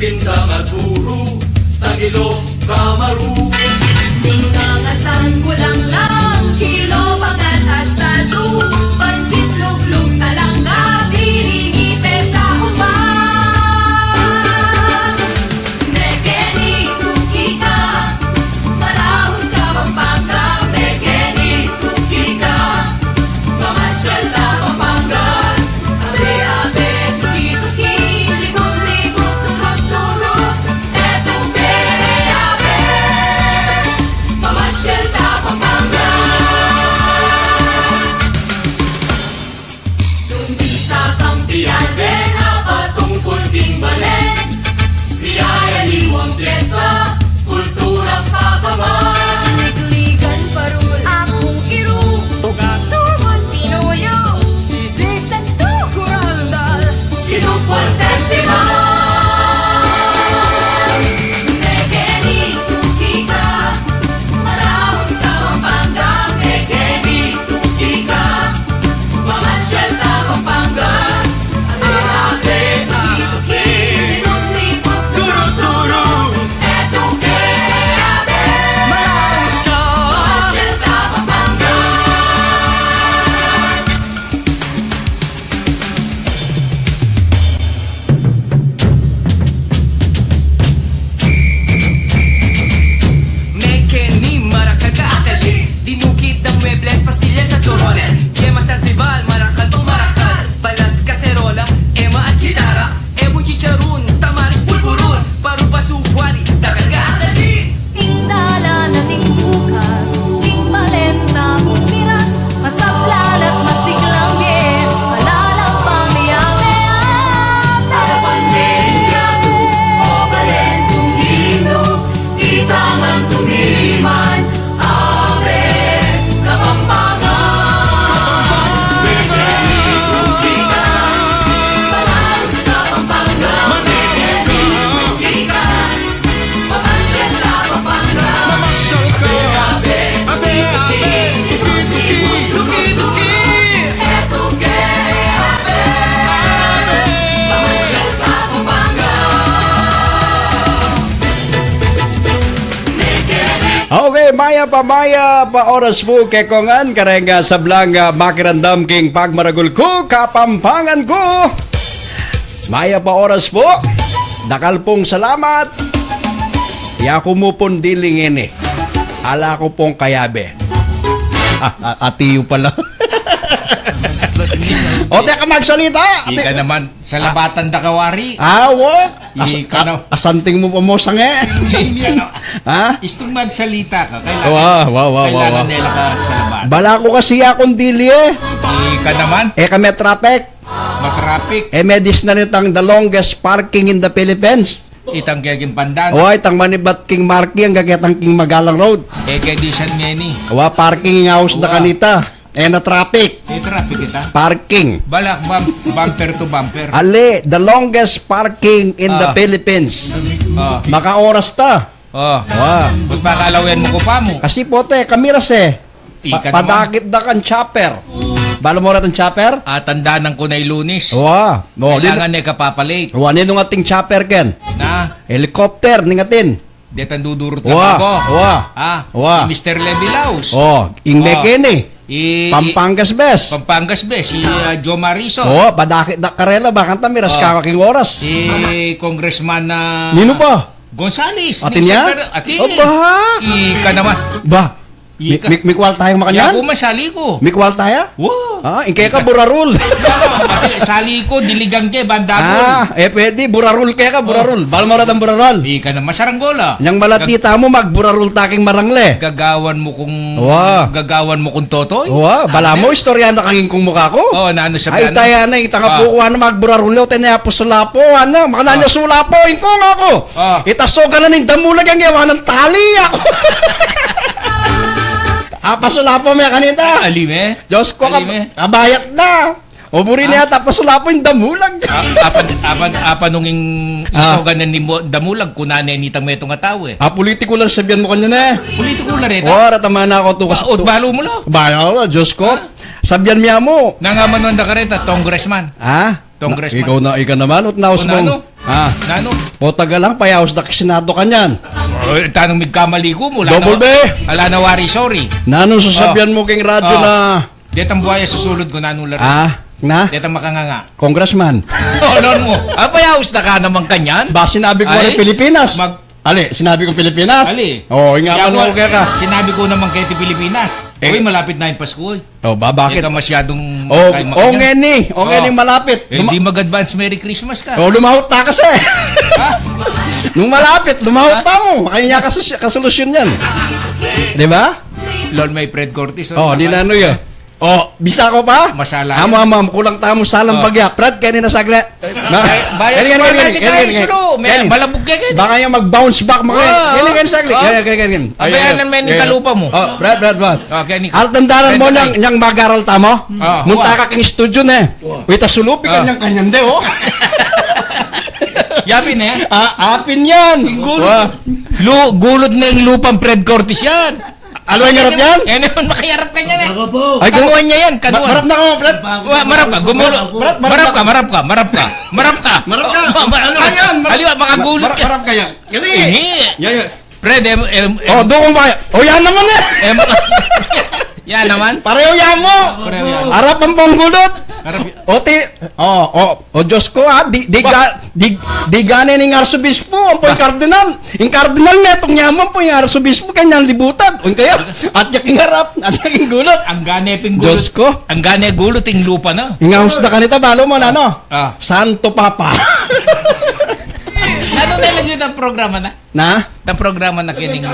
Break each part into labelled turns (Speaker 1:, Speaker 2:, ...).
Speaker 1: Tindang at puro, tagilo, kamaru.
Speaker 2: Ningangasan kulang lang, kilo bagat asado, pansit luglug talangga, biringipe sa uban. Mekeni tukika, malahos ka Pampanga, mekeni tukika, mamasyal ka Pampanga. Abe-abe, tuki-tuki, likot-likot, turot-turot, eto abe, mamasyal ka Pampanga. Dundi sa kampiyan din, napatungkol ding balen, biyaya liwang piyesta, kulturang pakaman. Ligan parul, akong iru, tugon pinuyo, sisisan to kurandal, sinupol festival. Mekeni tukika, malahos ka Pampanga, mekeni tukika, mamasyal ka Pampanga. Abe-abe, tuki-tuki, likot-likot, turot-turot, eto abe, malahos ka, mamasyal ka Pampanga.
Speaker 3: Mekeni, Maracaga, Sali, dinukit ng muebles, pastillas at torones, yemas at rival, marakal pang marakal, balas, kaserola, ema at gitara, ebon chicharun, tamaris, pulburun, paru pasukwali, dagaga, Sali.
Speaker 2: Ting dala na ting bukas, ting malenta mong miras, masaplan at masiglang bien, malalang pamiyame-am. Harapan merendyado, o balentong hino, itangan tumiman, abe, Kapampangan. Mekeni tukika, malahos ka Pampanga, mekeni tukika, mamasyal ka Pampanga. Abe-abe, tuki-tuki, likot-likot, turot-turot, eto abe, mamasyal ka Pampanga. Mekeni
Speaker 4: Okay, maya pa oras po kekongan karenga sa blanga makirandam king pagmaragul ko kapampangan ko. Maya pa oras po. Dakal pong salamat. Ya ko mo pong diling ini. Ala ko pong kayabe. Atiyo pala. O teka magsalita.
Speaker 5: Ika naman, sa labatan da kawari.
Speaker 4: Awo.
Speaker 5: Ika na.
Speaker 4: Asanting mo pa mo sange. Ha?
Speaker 5: Istong magsalita ka.
Speaker 4: Wow.
Speaker 5: Kailangan nila ka sa labatan.
Speaker 4: Bala ko kasi akong dili eh.
Speaker 5: Ika naman,
Speaker 4: Kami traffic.
Speaker 5: matrapik.
Speaker 4: Medis na nitang the longest parking in the Philippines.
Speaker 5: Itang kaging pandan.
Speaker 4: Oy, tang manibat king Marky ang gagitang king Magalang Road.
Speaker 5: Kaya di siya ngeni.
Speaker 4: Owa, parking house na
Speaker 5: Owa.
Speaker 4: kanita. Na traffic.
Speaker 5: Traffic kita.
Speaker 4: Parking.
Speaker 5: Balak bumper to bumper.
Speaker 4: Ali, the longest parking in the
Speaker 5: Ah.
Speaker 4: Philippines.
Speaker 5: Oh.
Speaker 4: Makaoras ta.
Speaker 5: Oh.
Speaker 4: Owa.
Speaker 5: Ba't makalawan mo ko pa mo?
Speaker 4: Kasi pote, kamiras eh.
Speaker 5: Ika naman.
Speaker 4: Padakit da kan chopper. Bala mo rin ang chopper?
Speaker 5: Tandaan ko na lunis.
Speaker 4: Owa. No,
Speaker 5: Kailangan na kapapalate.
Speaker 4: Owa, nino nga ting chopper ken.
Speaker 5: Na,
Speaker 4: Helicopter, ningatin.
Speaker 5: detan dudurot
Speaker 4: Owa.
Speaker 5: ako.
Speaker 4: Owa. Owa.
Speaker 5: Si Mr. Levilaus.
Speaker 4: Oh, ingmeken eh. Pampangas bes.
Speaker 5: Pampangas bes. Si Joe Mariso.
Speaker 4: Oh, padakit da karela ba kanta miras
Speaker 5: Oh.
Speaker 4: kakaking oras.
Speaker 5: Si Congressman na...
Speaker 4: Nino pa?
Speaker 5: Gonzales.
Speaker 4: Atin niya?
Speaker 5: Atin.
Speaker 4: Oh, ba?
Speaker 5: Ika naman.
Speaker 4: Ba?
Speaker 5: Ika.
Speaker 4: Mikwal tayo
Speaker 5: Kaya
Speaker 4: makanyan?
Speaker 5: ko masali ko.
Speaker 4: Mikwal tayo?
Speaker 5: Wow.
Speaker 4: Ingkay ka burarul.
Speaker 5: Sali ko, diligang ke, bandagol.
Speaker 4: Pwede, burarul kaya ka, burarul. Bal mo rin ang burarul.
Speaker 5: Ika na masaranggola.
Speaker 4: Yang malatita mo, magburarul taking marangle.
Speaker 5: Gagawan mo kung...
Speaker 4: Wow.
Speaker 5: Gagawan mo kung totoy.
Speaker 4: Wow, bala mo, istorya na kanging kung mukha ko.
Speaker 5: Oh, nano sa
Speaker 4: Ay, taya na, itanga po ko, magburarul, tenaya po sulapo, makananya sulapo, ingkong ako.
Speaker 5: Ah.
Speaker 4: Itasoga na ng damulag ang yawa ng tali ako. Pasulapo may kanita.
Speaker 5: Alime?
Speaker 4: Diyos ko,
Speaker 5: Alime?
Speaker 4: kabayat na. O buri niya, tapos sulapo yung damulag.
Speaker 5: Apanunging isogan na ni damulag kunane ni tang metong ataw eh.
Speaker 4: Politiko lang sabihan mo kanya na eh.
Speaker 5: Politiko na rin.
Speaker 4: Wala, tama na ako tukas.
Speaker 5: Balo mo lo.
Speaker 4: Bayaw, Diyos ko. Sabihan niya mo.
Speaker 5: Nangaman da ka rin, congressman.
Speaker 4: Ha?
Speaker 5: Congressman.
Speaker 4: Ikaw naman, ut naos
Speaker 5: O, nano?
Speaker 4: mong... Ha?
Speaker 5: Nano?
Speaker 4: Potaga lang, payaos na Senado ka niyan.
Speaker 5: Tanong magkamali ko mula
Speaker 4: Double B.
Speaker 5: Ala na wari, sorry.
Speaker 4: Nanong sasabihan mo king radyo
Speaker 5: Oh.
Speaker 4: na...
Speaker 5: Detang buhaya susulod ko nanong laro.
Speaker 4: Na?
Speaker 5: Detang makanganga.
Speaker 4: Congressman.
Speaker 5: Olon mo. Payaos na ka naman kanyan.
Speaker 4: Ba, sinabi ko
Speaker 5: Ay,
Speaker 4: rin Pilipinas. Sinabi ko Pilipinas.
Speaker 5: Ali.
Speaker 4: Oo, nga
Speaker 5: Kaya
Speaker 4: mo kaya ka.
Speaker 5: Sinabi ko naman kay Pilipinas. Uy, malapit na yung Pasko.
Speaker 4: Bakit?
Speaker 5: Hindi ka masyadong...
Speaker 4: Oh,
Speaker 5: kay Makanya.
Speaker 4: ngeni malapit.
Speaker 5: Hindi mag-advance Merry Christmas ka.
Speaker 4: Lumahot ta kasi. Nung malapit, lumahot ta mo. Kaya kasolusyon yan. Di ba?
Speaker 5: Lord may Fred Cortis.
Speaker 4: Di na ano yun. Bisa ko pa?
Speaker 5: Masala.
Speaker 4: Amo, kulang tamo salang bagya. Fred, kaya na sagli.
Speaker 5: Bayas ko natin tayo sulo. May balabog ka ganyan.
Speaker 4: Baka yung mag-bounce back mga kaya sagli. Kaya.
Speaker 5: Abayanan mo yung kalupa mo.
Speaker 4: Fred.
Speaker 5: Okay,
Speaker 4: Altandaran mo niyang mag-aral tamo. Munta ka king studio na. Wita sulupi kanyang de,
Speaker 5: Yapin eh.
Speaker 4: Apin yan.
Speaker 5: Gulod na yung lupang Fred Cortis yan.
Speaker 4: Ano ang harap yan?
Speaker 5: Yan naman makiyarap ka niyan eh.
Speaker 4: Ay,
Speaker 5: Kanuan niya yan. Kanuan.
Speaker 4: Marap na ka mo, Fred.
Speaker 5: Marap ka. Marap ka.
Speaker 4: Ayan.
Speaker 5: Aliwa, makagulot ka.
Speaker 4: Marap ka yan.
Speaker 5: Hindi. Fred,
Speaker 4: doon ba? Yan naman eh.
Speaker 5: yan naman.
Speaker 4: Pareho yan mo.
Speaker 5: Pareho yan.
Speaker 4: Harap ang panggulot. Diyos ko di gane ning arsobispo ang po yung kardinal. Yung kardinal netong yaman po yung arsobispo kanyang libutan. Kaya at yaking harap at yaking gulot.
Speaker 5: Ang gane ping
Speaker 4: Diyos
Speaker 5: gulot.
Speaker 4: ko.
Speaker 5: Ang gane gulot yung lupa na.
Speaker 4: Ingaus na kanita balo mo na no. Santo Papa.
Speaker 5: Ano nila yun ang programa na?
Speaker 4: Na?
Speaker 5: Ang programa na kining...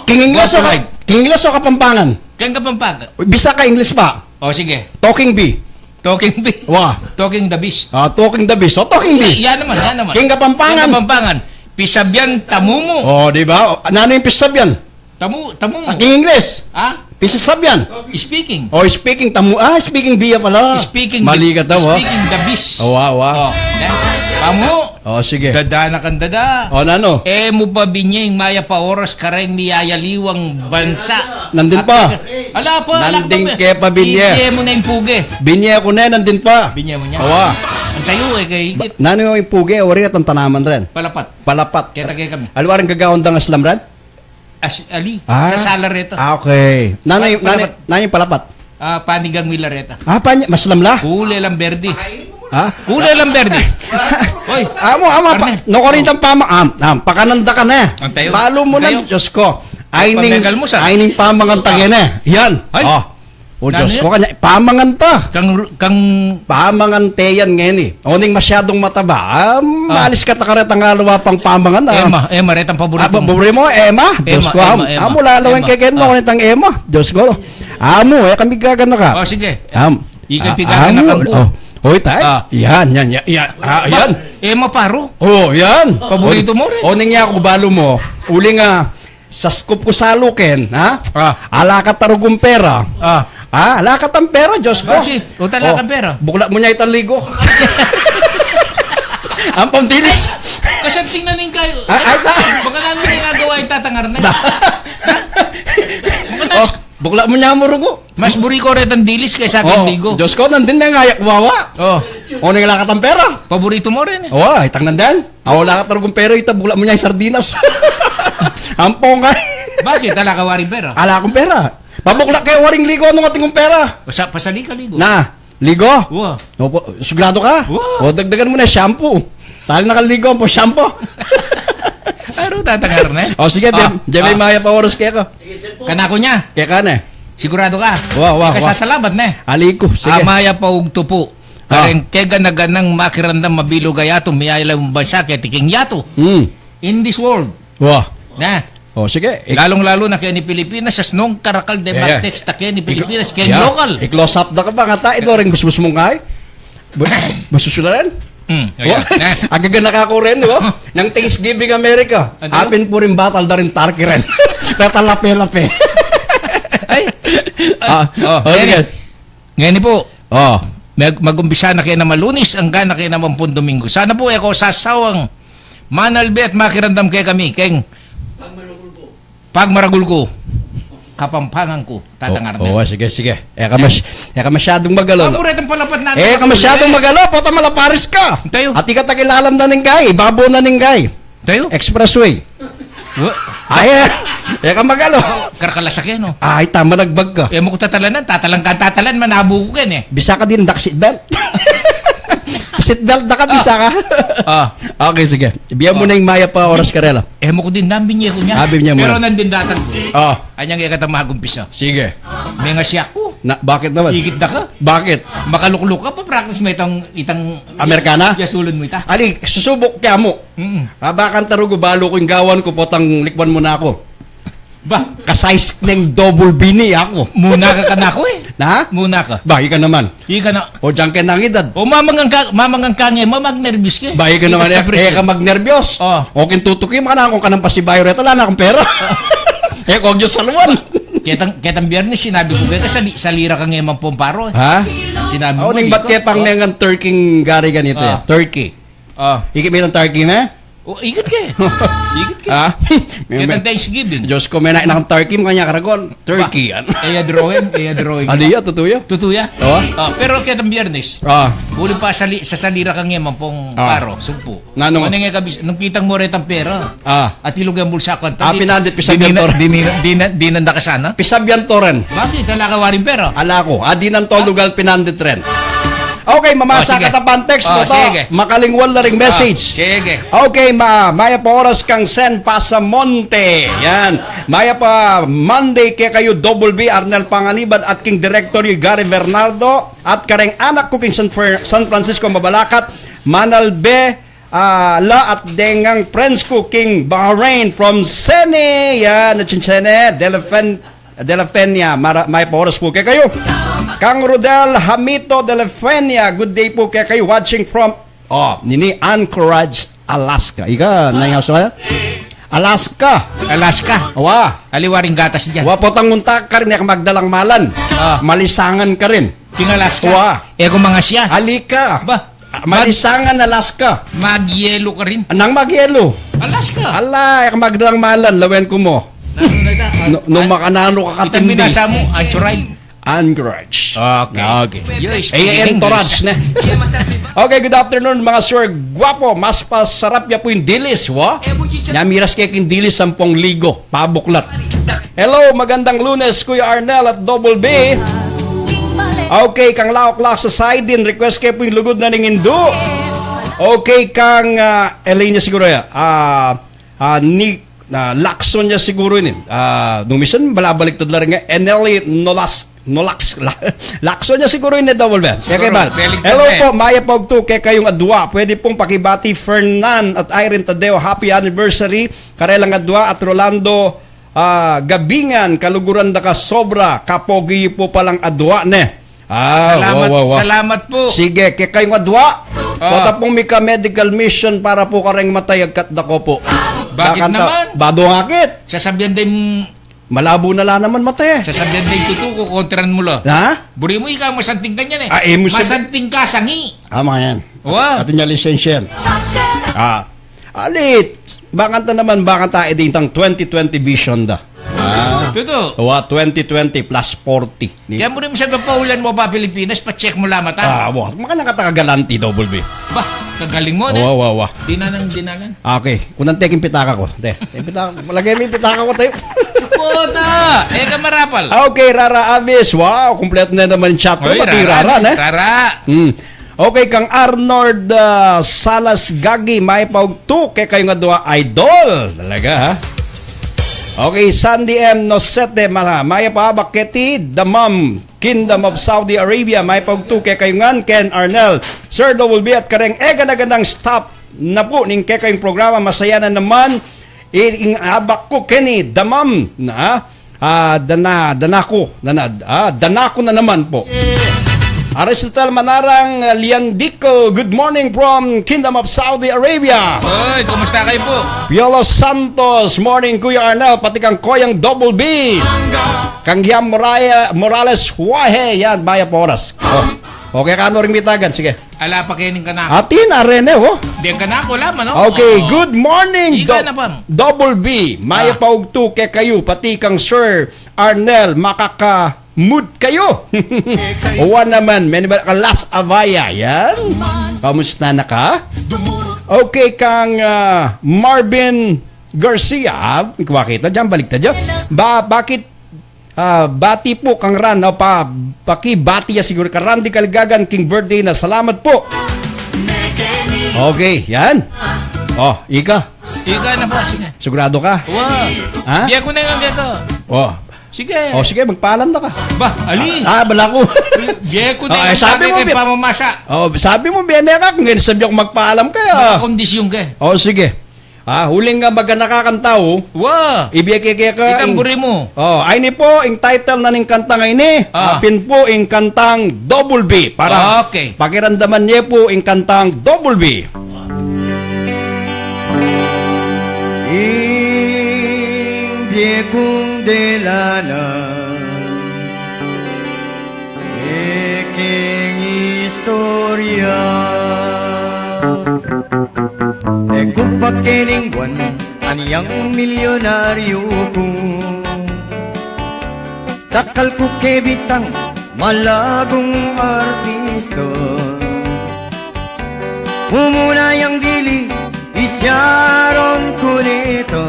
Speaker 4: King English o Kapampangan?
Speaker 5: Kaya Kapampangan.
Speaker 4: Bisa ka English pa?
Speaker 5: Sige.
Speaker 4: Talking B.
Speaker 5: Talking B. Talking the Beast.
Speaker 4: Talking the Beast. Talking B.
Speaker 5: Yan naman.
Speaker 4: King Kapampangan.
Speaker 5: King Kapampangan. Pisabyan tamumo.
Speaker 4: Di ba? Ano yung pisabyan?
Speaker 5: Tamumo.
Speaker 4: King English. Pisabyan.
Speaker 5: Speaking.
Speaker 4: Speaking speaking biya pala.
Speaker 5: Speaking.
Speaker 4: Mali ka daw,
Speaker 5: Speaking the Beast.
Speaker 4: Tamu. Sige.
Speaker 5: Dada na kan dada.
Speaker 4: Nano?
Speaker 5: Mo pa binyeng maya pa oras kareng miyayaliwang bansa.
Speaker 4: Nandin pa.
Speaker 5: Ala pa.
Speaker 4: Nandin ke pa binye.
Speaker 5: Binye mo na yung puge.
Speaker 4: Binye ko na, nandin pa.
Speaker 5: Binye mo niya. Ang tayo kay...
Speaker 4: Nano yung puge, wari at ang tanaman rin.
Speaker 5: Palapat. Kaya kami.
Speaker 4: Alwarang gagawin dang aslam rin?
Speaker 5: Ali. Sa Salareta.
Speaker 4: Okay. Nano yung palapat?
Speaker 5: Panigang Milareta.
Speaker 4: Maslam la?
Speaker 5: Kulay lang berde. Kulay lang berde. Oy.
Speaker 4: Amo. Nokorin tang pakananda ka na.
Speaker 5: Antayo.
Speaker 4: Balo mo na, Diyos ko. Aining pamanganta ka na. Yan. Diyos ko kanya. Pamanganta.
Speaker 5: Kang
Speaker 4: pamangante yan ngayon eh. Oning masyadong mataba. Maalis ka takaret ang alawa pang pamangan.
Speaker 5: Emma, retang paborito mo.
Speaker 4: Paborito mo, Emma. Diyos ko. Amo lalawin kay Ken mo kunitang Emma. Diyos ko. Amo, kami gagana ka.
Speaker 5: Sige. Ikay pigagan na kang buo.
Speaker 4: Hoy, tay. Yan. Yan.
Speaker 5: Emma Paro.
Speaker 4: Yan.
Speaker 5: Paborito mo rin.
Speaker 4: Oning niya ako balo mo. Uling sa scoop ko sa luken, Alakat tarugong pera. Alakat ang pera, Diyos ko.
Speaker 5: Bakit? Talaga pera.
Speaker 4: Bukla mo niya italigo. Ang pamdilis.
Speaker 5: Kasi tingnan din kayo.
Speaker 4: Ay,
Speaker 5: baka namin ginagawa yung tatangar na.
Speaker 4: Bukla mo niya murugo.
Speaker 5: Mas buri ko rin ang dilis kaysa aking ligo.
Speaker 4: Diyos ko, nandun na nga ayak wawa. Oning alakat ang pera.
Speaker 5: Paborito mo rin eh.
Speaker 4: Itang nandan. Wala ka tarugong pera, bukla mo niya yung sardinas. Ampong ka.
Speaker 5: Bakit? Talaga waring pera.
Speaker 4: Ala akong pera. Pabukla kayo waring ligo anong ating kong pera.
Speaker 5: Pasali ka ligo.
Speaker 4: Ligo?
Speaker 5: Wow.
Speaker 4: Suglado ka?
Speaker 5: Wow.
Speaker 4: Dagdagan mo na shampoo. Sali nakaligo po shampoo.
Speaker 5: Ano tatangar na eh?
Speaker 4: Sige, may maya pa oras kaya ka.
Speaker 5: Kanako niya.
Speaker 4: Kaya ka na.
Speaker 5: Sigurado ka. Kasi sasalabat na eh.
Speaker 4: Aliko, sige.
Speaker 5: Maya pa ugtupo. Kareng kega naganang makirandam mabilo gayato miyayala mong bansa kaya tiking yato. In this world. Na.
Speaker 4: Sige.
Speaker 5: Lalong-lalo na kaya ni Pilipinas sa snong karakal de Martex ta kaya ni Pilipinas kaya local.
Speaker 4: I-close up na ka ba? Ngata, ito rin busbus mong kay? Basusulan? Agaga nakakuren, di ba? Nang Thanksgiving America. Apin po rin batal na rin tarki rin. Kata lape-lape.
Speaker 5: Ngayon po. Mag-umpisa na kayo na Malunis, hanggang na kayo naman po Domingo. Sana po ako sasawang manalbe at makirandam kayo kami. Keng Pagmaragul ko. Kapampangan ko, Tatang Arnel.
Speaker 4: Oo, sige. Eka masyadong magalo.
Speaker 5: Paborito ang palapat na.
Speaker 4: Eka masyadong magalo, pota malaparis ka.
Speaker 5: Tayo.
Speaker 4: At ika takilalam na ning gay, babo na ning gay.
Speaker 5: Tayo?
Speaker 4: Expressway. Ay, eka magalo.
Speaker 5: Karkalasak yan, no?
Speaker 4: Ay, tama nagbag ka.
Speaker 5: Eh, mo ko tatalan, manabu ko yan, eh.
Speaker 4: Bisa ka din, dak seatbelt. Seatbelt na ka, bisa ka. Okay, sige. Ibiyan mo na yung Maya pa oras karela.
Speaker 5: Eh, mo ko din, nambinye ko niya.
Speaker 4: Nambinye mo
Speaker 5: Pero
Speaker 4: na.
Speaker 5: nandin datang ko. Anyang ikatang magumpisa.
Speaker 4: Sige.
Speaker 5: May nga siya ko.
Speaker 4: Bakit naman?
Speaker 5: Igit na ka.
Speaker 4: Bakit?
Speaker 5: Makalukluk ka pa, practice mo itang
Speaker 4: Amerikana?
Speaker 5: Yasulon mo ita.
Speaker 4: Ali, susubok kaya mo. Habakan tarugo, balo ko yung gawan ko, potang likwan mo na ako.
Speaker 5: Ba,
Speaker 4: Kasize ng double bini ako.
Speaker 5: muna ka kanako eh.
Speaker 4: Na?
Speaker 5: Muna ka.
Speaker 4: Bahi ka naman.
Speaker 5: Ika na.
Speaker 4: O dyan ka nang edad.
Speaker 5: O mamangang ka nga, mamag-nervous ka.
Speaker 4: Bahi ka naman. Ka magnerbiyos. Okay, tutukin mo ka na kung ka ng pasibayo reta. Wala na akong pera. Kung Diyos saluan.
Speaker 5: Ketang biyernes, sinabi ko kaya sa lira ka nga mang pomparo eh.
Speaker 4: Ha?
Speaker 5: Sinabi
Speaker 4: O,
Speaker 5: mo.
Speaker 4: ning ba't kaya pang nengang turkey gari ganito eh? Turkey. Higit mo ng turkey na?
Speaker 5: O, ikot ka eh. Ikot ka.
Speaker 4: Ha?
Speaker 5: Ketang Thanksgiving.
Speaker 4: Diyos ko, may nainakang turkey mo kanya karagon. Turkey yan.
Speaker 5: Eya drawing.
Speaker 4: Ano yan? Totoo yan?
Speaker 5: Tutuya?
Speaker 4: Oo.
Speaker 5: Pero ketang biyernes, huli pa sa salira ka nga mang pong paro, sumpo.
Speaker 4: Nanong?
Speaker 5: Ano nga kabis, nung kitang mo retang pera. At ilog ang bulsa ko.
Speaker 4: Pinandit, pisabyan toren.
Speaker 5: Di nanda ka sana?
Speaker 4: Pisabyan toren.
Speaker 5: Bakit? Wala ka waring pera.
Speaker 4: Ala ko. Di nang tolugal pinandit ren. Okay, mamasa
Speaker 5: sige.
Speaker 4: katapan text mo to.
Speaker 5: Sige.
Speaker 4: Makalingwal na ring message.
Speaker 5: Sige.
Speaker 4: Okay, maya pa oras kang Sen Pasamonte. Yan. Maya pa Monday kay kayo Double B, Arnel Panganiban at King Director Gary Bernardo at kareng anak ko King San Francisco Mabalakat, Manal B, La at Dengang Prince ko King Bahrain from Sene. Yan, Chinsene, De La Peña. Maya pa oras po kay kayo. Kang Rodel Hamito de la Fenia, good day po kaya kayo watching from nini Anchorage, Alaska. Ika, nangyay sa kaya? Alaska. Wa.
Speaker 5: Aliwaring gatas dyan.
Speaker 4: Wa potang unta ka rin, magdalang malan. Malisangan ka rin.
Speaker 5: King Alaska.
Speaker 4: Wa.
Speaker 5: Kung mga siya.
Speaker 4: Halika.
Speaker 5: Ba?
Speaker 4: Malisangan, Alaska.
Speaker 5: Magyelo ka rin.
Speaker 4: Anang magyelo.
Speaker 5: Alaska.
Speaker 4: Ala, magdalang malan, lawen ko mo. Nung makanano ka
Speaker 5: Itang
Speaker 4: katindi.
Speaker 5: binasa mo, Anchorage.
Speaker 4: Anchorage. Okay. Entourage na. Okay, good afternoon mga sir. Guwapo, mas pasarap ya po yung dilis, wa? Namiras kaya yung dilis 10,000. Pabuklat. Hello, magandang Lunes, Kuya Arnel at Double B. Okay, kang laok-laok sa side din. Request kayo po yung lugod na ning Indo. Okay, kang Elena siguro ya. Nick Lakson niya siguro yun. Nung minsan, balabalik to rin nga. Eneli Lakson niya siguro yun na double bell. Hello po, Maya Pogto, kaya kayong adwa. Pwede pong pakibati Fernan at Irene Tadeo. Happy anniversary. Karelang adwa at Rolando Gabingan. Kaluguran da ka sobra. Kapogi po palang adwa ne.
Speaker 5: Salamat po.
Speaker 4: Sige, kaya kayong adwa. Pata pong mika medical mission para po kareng matayag kat dako po.
Speaker 5: Bakit naman?
Speaker 4: Bado ngakit.
Speaker 5: Sasabihan din,
Speaker 4: Malabo na lang naman mata
Speaker 5: sasabihan din tuto ko, kontran mo la.
Speaker 4: Ha?
Speaker 5: Buri mo ikaw, masanting ka niyan masanting ka, sangi.
Speaker 4: Mga yan.
Speaker 5: Wow.
Speaker 4: Atin niya lisensya yan. Alit. Bakanta naman, bakanta edintang 2020 vision da.
Speaker 5: Tuto.
Speaker 4: 2020 plus 40.
Speaker 5: Kaya mo rin sa paulan mo pa Pilipinas, pa-check mo lamang
Speaker 4: Maka nakatagalanti, Double B.
Speaker 5: Bah, kagaling mo na.
Speaker 4: Wow.
Speaker 5: Dinanan.
Speaker 4: Okay. Kunang teking pitaka ko. Malagay mo yung pitaka ko tayo.
Speaker 5: Puta! Ka marapal.
Speaker 4: Okay, Rara Avis. Wow, kompleto na naman yung chat ko. Pati Rara, ne?
Speaker 5: Rara.
Speaker 4: Okay, kang Arnold Salas Gagi, may paugto kay kayo nga dua idol. Talaga, ha? Okay, Sandy M. Nosete, maya pa Baketi, Damam, Kingdom of Saudi Arabia, may paugto kay kayo nga, Ken Arnel, Sir Double B at kareng ganagandang stop na po ning kay kayong programa, masaya na naman, ing abak ko, Kenny, Damam, danako na naman po. Aristotle Manarang Liandico, good morning from Kingdom of Saudi Arabia.
Speaker 5: Hoy, kumusta kayo po?
Speaker 4: Piolo Santos, morning Kuya Arnel, pati kang Koyang Double B. Kang Hiam Morales Huahe, yan, Maya po oras. Okay, kano rin bitagan? Sige.
Speaker 5: Ala pa kinin ka na.
Speaker 4: Atin, arene, oh.
Speaker 5: Di ka na ako laman, no?
Speaker 4: Okay,
Speaker 5: Oo.
Speaker 4: good morning,
Speaker 5: Ika na, Pam.
Speaker 4: Double B. Maya paugto kay kayo, pati kang Sir Arnel, makaka-mood kayo. Uwan naman, may ka Las Avaya, yan. Kamusta na ka? Okay, kang Marvin Garcia. Makita dyan, balik na dyan. Bakit bati po kang Ran, pakibati ya siguro ka Randy Kalgagan, King Birthday na salamat po. Okay, yan. Oh, Ika.
Speaker 5: Ika na po, sige.
Speaker 4: Sigurado ka?
Speaker 5: Wow.
Speaker 4: Ha?
Speaker 5: Di ako na yung dito.
Speaker 4: Oh.
Speaker 5: Sige.
Speaker 4: Oh, sige, magpaalam na ka.
Speaker 5: Ba, ali.
Speaker 4: Bala ko.
Speaker 5: Di ako na
Speaker 4: Oh,
Speaker 5: yung
Speaker 4: sabi mo,
Speaker 5: kay pamamasa.
Speaker 4: Oh, sabi mo, biyane ka, kung ganyan sabi ako magpaalam ka.
Speaker 5: Mga kondisyon ka.
Speaker 4: Oh, sige. Huling nga baga nakakanta, oh.
Speaker 5: Wow.
Speaker 4: Ibiyake ka.
Speaker 5: Itamburi mo.
Speaker 4: Oh, ay ni po, ang title na ning kanta ngayon ni. Apin po, ang kantang Double B. Para
Speaker 5: Okay.
Speaker 4: pakiramdaman niya po, ang kantang Double B.
Speaker 6: Hindi kong delana Eking istorya kung pakiningwan aniyang milyonaryo ko takal ko kebitang malagong artista Humuna yang dili isyaron ko nito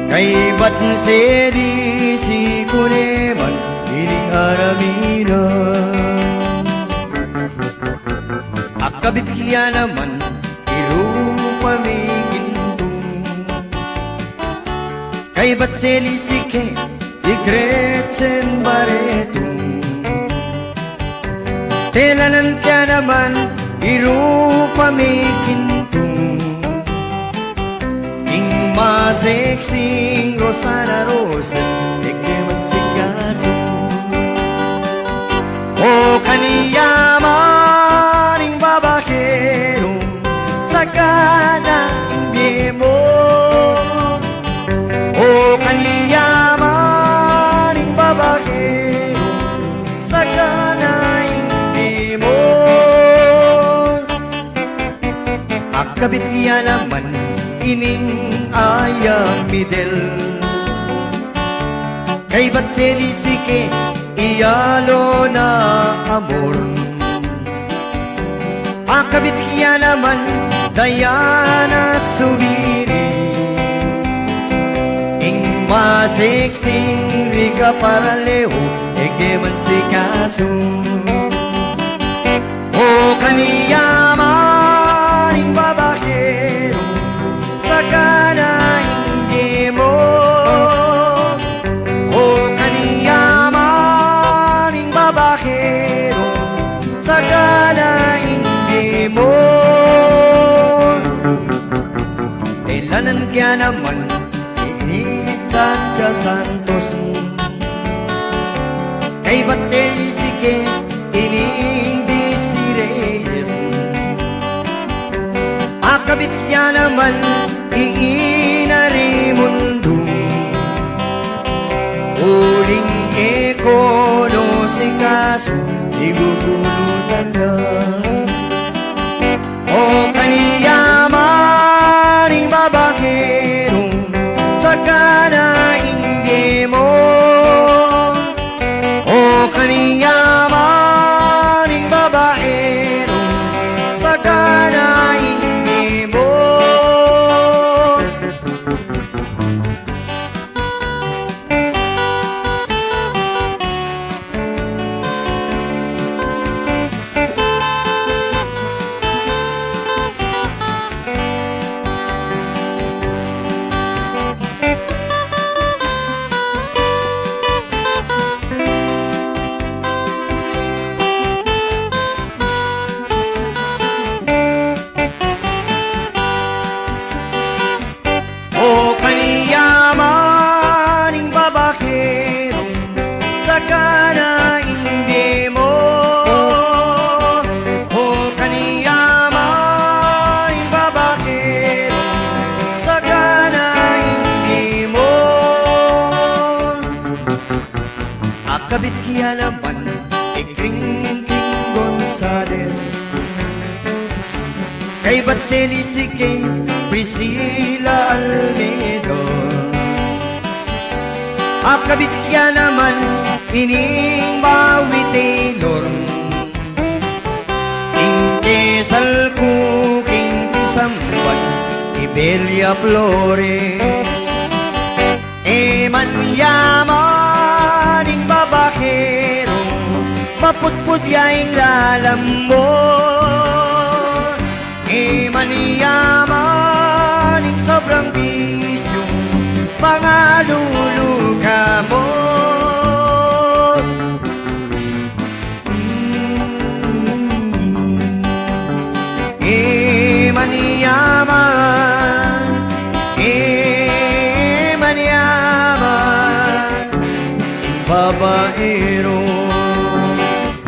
Speaker 6: Kay ba't sedi si kuneman ining aramina Akabit kiya naman ilupa may gintong Kay ba't sedi si ke igretsen baretong Telanan kya naman ilupa may gintong Maseksing Rosana Roses Ikeman si kaso O kaniyaman babakero Sa kanang mo O kaniyaman babakero Sa kanang mo Akabit niya naman ining ayam midel Kay ba't selisike iyalo na amor Akabit kiya naman Diana Subiri Ing maseksing Riga Paralejo Eke man si kaso O kaniyaman ing babakero Sa kanang mo O kaniyaman ing babakero Sa kanang mo Kailanan kaya naman Iitatya Santos Kay batay sige Inindi si Reyes Akabit kaya naman iinari mundo Uling ekono si kaso igugulutan lang O kaniyaman ing babakero sa kanaing mo O kaniyaman ing babaero sa kanaing mo Kabit kiya naman, ikring Kay Batseli si kay Priscilla Almedo. Akabit ya naman ining Bawi Taylor. King Kesal ko, King Pisamban, Ibelia Flore. Manyaman ing babakero, maputput yaing lalambon. Manyaman ing sobrang bisyo, mga luluka mo. Manyaman, manyaman, babaero.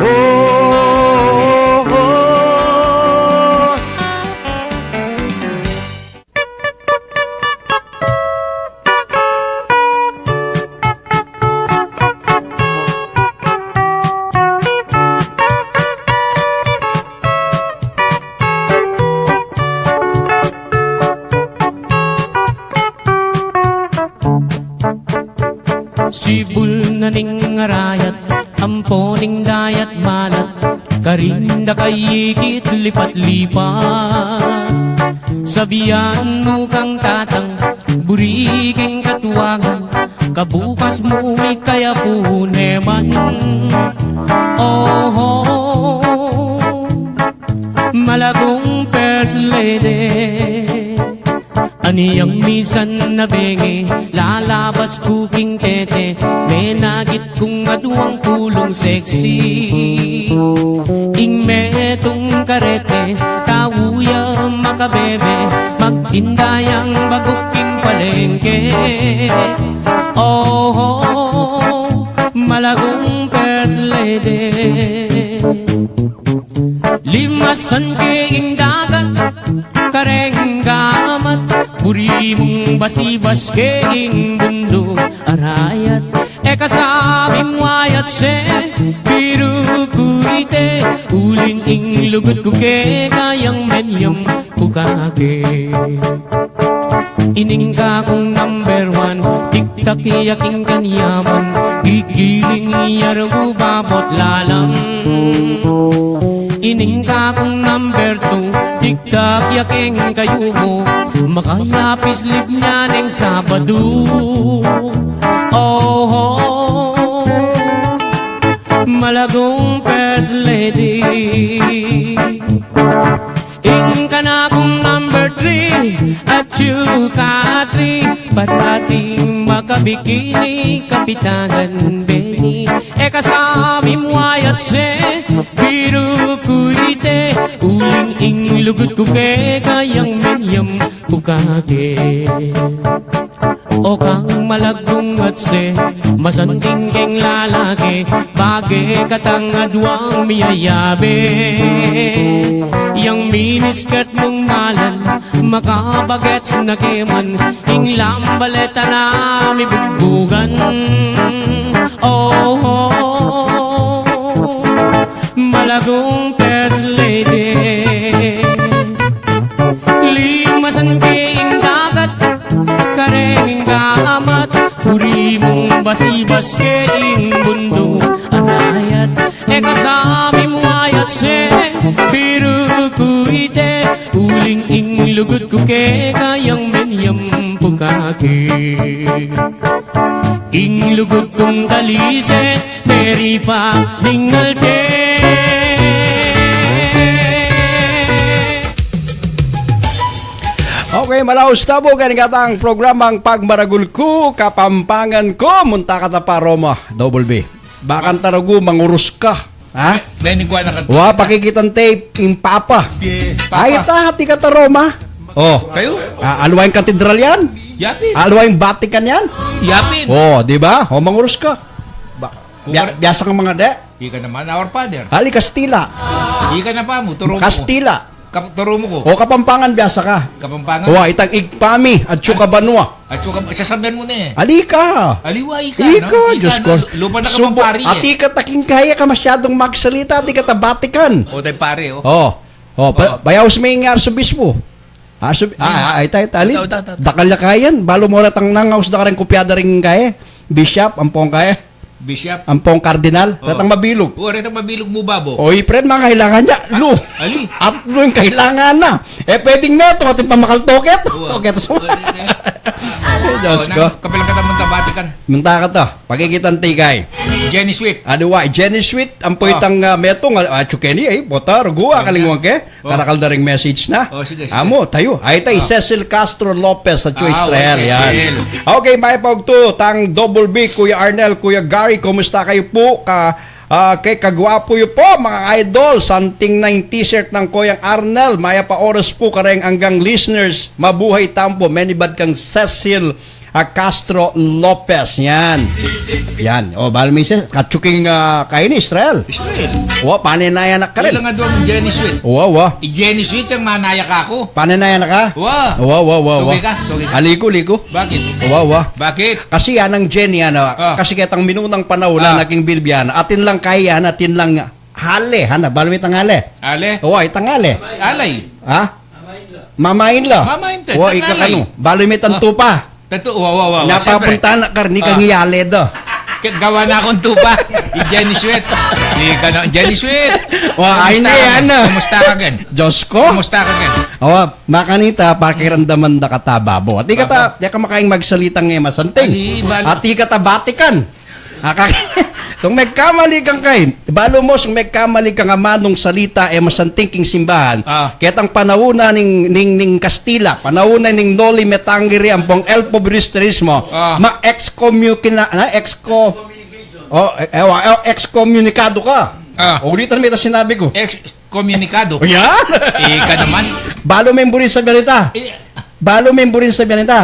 Speaker 6: Oh, oh, oh.
Speaker 7: Sibul na ning arayat, amponing dayat malat, karinda kayikit lipat-lipat. Sabihan mo kang tatang, buriking katuwangan, kabukas mo may kaya puneman. Oh, oh, malagong first lady, aniyang misan na bengi, lalabas kuking tete, may nagit kong aduang pulong sexy. Ing metong karete, kawuya makabebe, magtindayang baguking palengke. Oh, oh, malagong first lady. Limasan king dagat, kareng gamat, buri mong basibas king bundo arayat. Kasabi mo ayat se, biru kuite, uling ing lugut kuke, kayang menyam kukake. Ining ka kong number one, tiktak yaking kanyaman, gigiling iyarong babot lalang. Ining ka kong number two, tiktak yaking kayo mo, makayapis lip niya ng Sabado. Oh, oh, malagong first lady. Ing ka na kong number three, at you ka three, parating makabikini, kapitanan Benny. Kasabi mo ayat se, biru kuite, uling ing lugut kuke, kayang menyam kukake. O kang malagong at se, masanting keng lalaki, bagay katang adwang miyayabe. Yang miniskirt mong malan, makabagets na keman, ing lambaleta na mibugbugan. Oh, oh, oh, malagong first lady. Limasan king dagat, kareng gamat, puri mong basibas king bundo arayat. Kasabi mo ayat se, biru kuite, uling ing lugut kuke, kayang menyam pukake. Ing lugut kong talise, peri pa lingalte.
Speaker 4: Okay, malaos tabo kanigata ang programang Pagmaragul ko, kapampangan ko, munta ka ta pa Roma, double B. Bakan tarago, mangurus ka. Ha?
Speaker 5: Bening ko na kanto.
Speaker 4: Wa, pakikitan tape, yung papa. Ay, hati ka ta Roma. Oh,
Speaker 5: Kayo?
Speaker 4: alwayang katedral yan.
Speaker 5: Yapin.
Speaker 4: Alwayang Vatican yan.
Speaker 5: Yapin.
Speaker 4: Oh, di ba? Oh, mangurus ka. Biasa kang mga de.
Speaker 5: Di ka naman, our father.
Speaker 4: Hali, Kastila.
Speaker 5: Di ka na pa mo, turo mo ko.
Speaker 4: Kastila.
Speaker 5: Turo mo ko.
Speaker 4: O, Kapampangan, biasa ka.
Speaker 5: Kapampangan.
Speaker 4: O, itang igpami at Chukabanwa.
Speaker 5: At so, sasabihan mo na eh.
Speaker 4: Alika.
Speaker 5: Aliway ka,
Speaker 4: Ika,
Speaker 5: no?
Speaker 4: Diyos ko.
Speaker 5: Lupa na ka pang pari
Speaker 4: At
Speaker 5: eh.
Speaker 4: ika taking kaya ka masyadong magsalita, at ika ta Vatican.
Speaker 5: O, tayo pare, oh.
Speaker 4: Oh. Bayaw sa may arsobispo. Tali. Dakalakayan. Balo mo na tang nangaws da ka rin kopyada rin kaya. Bishop, ampong kaya.
Speaker 5: Bishop.
Speaker 4: Ampong kardinal. Ratang mabilog.
Speaker 5: Ratang mabilog mo, babo.
Speaker 4: Oy, friend, mga kailangan niya.
Speaker 5: Ali.
Speaker 4: At yung kailangan na. Pwedeng na ito. Ating pamakaltoket. Toket mo. Diyos ko.
Speaker 5: Kapilang ka naman tabatikan.
Speaker 4: Munta ka to. Pagkikitan tikay.
Speaker 5: Jenny Sweet.
Speaker 4: Jenny Sweet. Ang poitang metong. Chukeni bota. Rugua kalingwang ke. Karakal na ring message na.
Speaker 5: Sige.
Speaker 4: Amo, tayo. Ay tayo. Cecil Castro Lopez sa Israel. Yan. Okay, may pagto. Tang Double B. Kuya Arnel. Kuya Gary. Kumusta kayo po? Kay kagwapo yun po, mga idol. Santing na yung t-shirt ng Kuya Arnel. Maya pa oras po kareng hanggang listeners. Mabuhay tampo. Many bad kang Cecil Castro Lopez. Yan. Yan. Bala may katsuking kayo ni Israel. Paninayan na ka rin.
Speaker 5: Kailangan doon ng Jenny Sweet. Jenny Sweet yung manaya ka ako.
Speaker 4: Paninayan na ka?
Speaker 5: Tugi ka.
Speaker 4: Liko.
Speaker 5: Bakit? Bakit?
Speaker 4: Kasi yan ang Jenny, kasi kitang minunang panahon na naging bilbiana. Atin lang kaya, atin lang hale, bala may tangale.
Speaker 5: Ale?
Speaker 4: Itang hale.
Speaker 5: Alay.
Speaker 4: Mamain la.
Speaker 5: Mamain ta.
Speaker 4: Ika bala may tanto pa. Napapunta na karni kang iyale do.
Speaker 5: Gawa na akong tupa. Jenny Sweet. Jenny Sweet.
Speaker 4: Ay na yan.
Speaker 5: Kumusta ka gen?
Speaker 4: Diyos ko.
Speaker 5: Kumusta ka gen?
Speaker 4: Makanita, pakiramdaman da katababo. At di ka makaing magsalitang masanting. At di ka batikan. So magkamali kang balo mo sung magkamali kang amanong salita masanting king simbahan. Ketang panahuna ning Kastila, panahuna ning Noli Me Tangere ampong El Pobresterismo, excommunicado ka. Ulitan mo ito sinabi ko.
Speaker 5: Excommunicado?
Speaker 4: Yan!
Speaker 5: Ika naman.
Speaker 4: Balo memburin sa biyanita.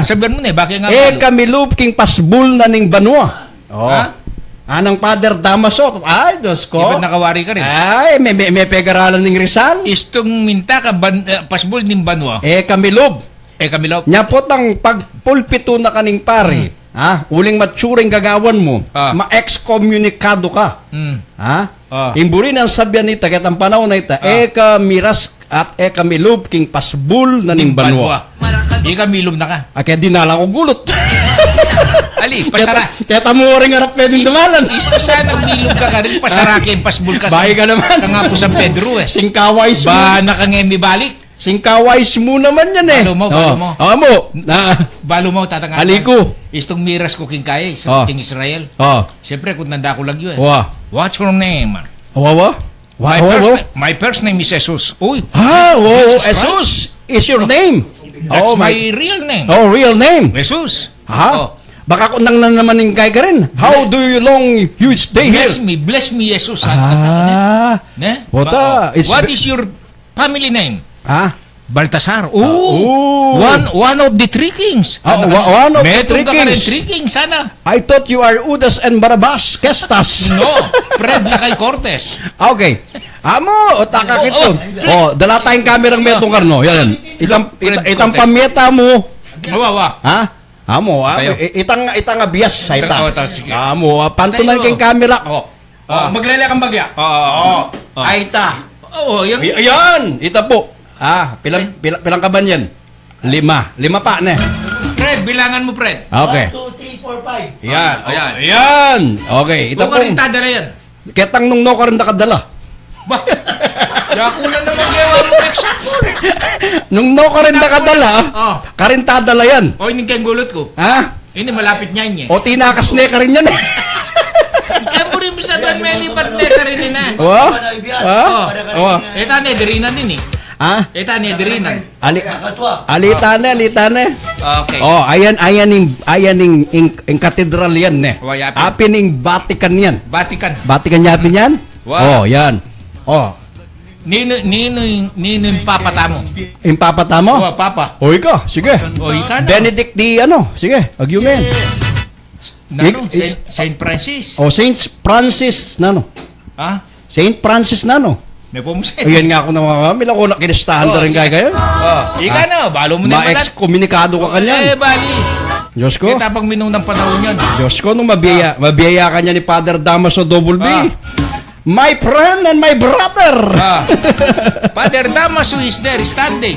Speaker 5: Sabihan mo na bakit nga
Speaker 4: kamilub king pasbul na ning banwa. Anang Father Damaso. Ay, Diyos ko.
Speaker 5: Iba't nakawari ka rin.
Speaker 4: Ay, may pegaralan ng Rizal.
Speaker 5: Istong minta ka pasbol ng banwa.
Speaker 4: Kamilob. Nya po tang pagpulpito na kaning pari. Uling matsuring gagawan mo. Ma-excommunicado ka. Imburin ang sabyan nita, kahit ang panahon na ita, miras at kamilob king pasbul na ning banwa.
Speaker 5: Di ka milom na ka.
Speaker 4: Kaya dinalang ko gulot.
Speaker 5: Ali, pasara.
Speaker 4: Kaya tamo rin nga pwedeng dumalan.
Speaker 5: Isto sana milom ka rin, pasara kayong pasbul ka.
Speaker 4: Bahay ka naman.
Speaker 5: Nga po San Pedro
Speaker 4: Singkaways mo.
Speaker 5: Ba, nakangemi balik.
Speaker 4: Singkaways mo naman yan
Speaker 5: Balo mo. Balo mo, tatangan.
Speaker 4: Aliko.
Speaker 5: Istong miras ko king kaya, sa king Israel. Siyempre, kung nanda ko lang yun. What's your name? My first name is Jesus. Uy.
Speaker 4: Jesus is your name.
Speaker 5: That's my real name.
Speaker 4: Real name.
Speaker 5: Jesus.
Speaker 4: Baka kung nang naman yung kaya ka rin. How do you long you stay here?
Speaker 5: Bless me, Jesus. What is your family name? Baltasar. One of the three kings.
Speaker 4: One of the
Speaker 5: three kings. Sana.
Speaker 4: I thought you are Udas and Barabas. Kestas.
Speaker 5: No. Fred Lakay Cortez.
Speaker 4: Okay. Amo, taka kito. Dala tayong kamerang metong karno. Yan. Itang pameta mo. Amo, itang abiyas sa ita. Amo, pantunan kayong kamera. Maglele kang bagya. Ay ita. Yan. Ita po. Pilang kaban yan? 5 pa na.
Speaker 5: Fred, bilangan mo, Fred.
Speaker 4: Okay.
Speaker 1: 1, 2, 3, 4, 5.
Speaker 4: Yan. Okay. Ita po.
Speaker 5: Kung tadala yan.
Speaker 4: Ketang nung no ka rin nakadala.
Speaker 5: Yaku na naman gawa mo example.
Speaker 4: Nung no ka rin nakadala, karintadala yan.
Speaker 5: Hindi kayong gulot ko. Hindi, malapit niya niya.
Speaker 4: O tinakas na ka rin yan eh.
Speaker 5: Kaya mo rin sa ban may lipat na ka rin na. Eta na, dirinan din eh. Eta na, dirinan.
Speaker 4: Alitane.
Speaker 5: Okay.
Speaker 4: Ayan ning katedral yan eh. Apin ning Vatican yan. Vatican yapin yan? Yan.
Speaker 5: Nino yung papata mo?
Speaker 4: Yung papata mo?
Speaker 5: Papa.
Speaker 4: Ika, sige.
Speaker 5: Ika na.
Speaker 4: Benedict sige, agyumen.
Speaker 5: Saint Francis.
Speaker 4: Saint Francis nano. Saint Francis nano. Ayan nga ako na mila ko na kinistahan na rin kayo.
Speaker 5: Ika na, balo mo na yung
Speaker 4: ma-excommunicado ka kanyan.
Speaker 5: Bali.
Speaker 4: Diyos ko.
Speaker 5: Kita pag minung ng panahon yun.
Speaker 4: Diyos ko, nung mabiyaya ka niya ni Father Damaso Double B. my friend and my brother.
Speaker 5: Father Damaso is there standing.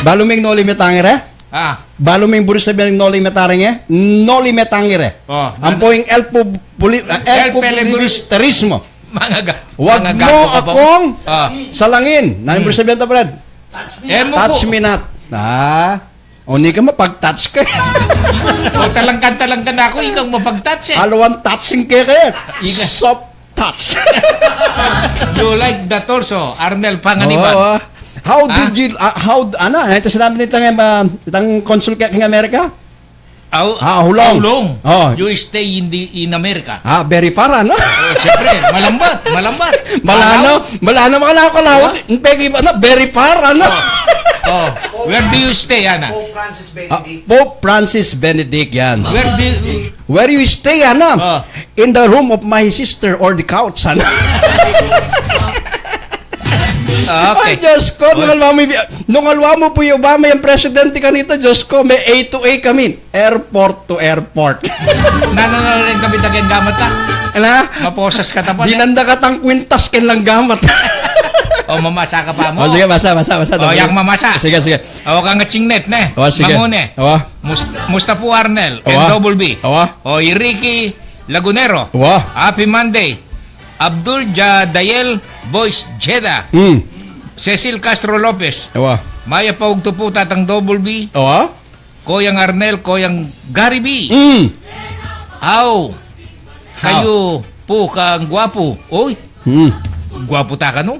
Speaker 4: Baluming noli metangere. Baluming buris sabihin noli metarenge. Noli metangere. Ampoing elpo pulisterismo. Wag mo akong salangin. Nani buris sabihin ta, Brad? Touch me not. Oni ka mapag-touch ka.
Speaker 5: Talangkan ako, ikaw mapag-touch eh.
Speaker 4: Alawan touching ka kaya. Soft touch.
Speaker 5: You like the torso, Arnel Panganiban.
Speaker 4: How did you, ito sinabi itang consul ka king Amerika? How long?
Speaker 5: You stay in America.
Speaker 4: Very far, ano?
Speaker 5: Siyempre, malambat.
Speaker 4: Malano makalawat. Very far, ano?
Speaker 5: Where do you stay, Ana?
Speaker 4: Pope Francis Benedict, yan.
Speaker 5: Where
Speaker 4: do you stay, Ana? In the room of my sister or the couch, Ana.
Speaker 5: Okay.
Speaker 4: Ay, Diyos ko, nung alwa mo po yung Obama yung presidente kanito, Diyos ko, may A to A kami. Airport to airport.
Speaker 5: Nananarin kami tagyan gamat ta.
Speaker 4: Ano?
Speaker 5: Maposas ka tapos.
Speaker 4: Dinanda ka tang kwintas kin lang gamat.
Speaker 5: Mamasa ka pa mo.
Speaker 4: Sige, basa.
Speaker 5: Yang mamasa.
Speaker 4: Sige.
Speaker 5: O ka nga chingnet, ne?
Speaker 4: Sige.
Speaker 5: Mamune. Musta po, Arnel. Double B. O Ricky Lagunero. Happy Monday. Abdul Jadayel Boys Jeddah. Cecil Castro Lopez. Maya Paugto po tatang Double B. Koyang Arnel, Koyang Gary B. Kayo po kang gwapo. Oy. Gwapo ta ka no?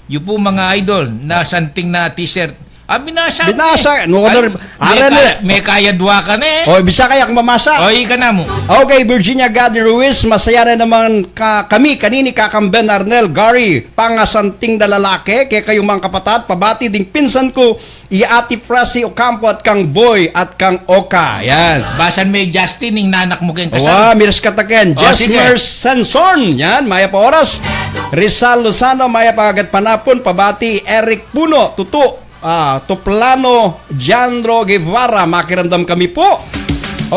Speaker 5: Yung po mga idol na santing na t-shirt. Binasa. May kaya dua ka na eh.
Speaker 4: Bisa kaya kung mamasa.
Speaker 5: Ika na mo.
Speaker 4: Okay, Virginia Gadi Ruiz, masaya na naman kami kanini kakamben Arnel, Gary, pangasanting na lalaki, kaya kayong mga kapatid, pabati ding pinsan ko, Ati Frasi Ocampo at kang Boy at kang Oka. Yan.
Speaker 5: Basan may Justin, yung nanak mo kayong kasal.
Speaker 4: Miras kataken. Jesmer Sanson. Yan, maya pa oras. Rizal Lozano, maya pa agad panapon, pabati Eric Puno, Tutu. Toplano Jandro Guevara, makiramdam kami po.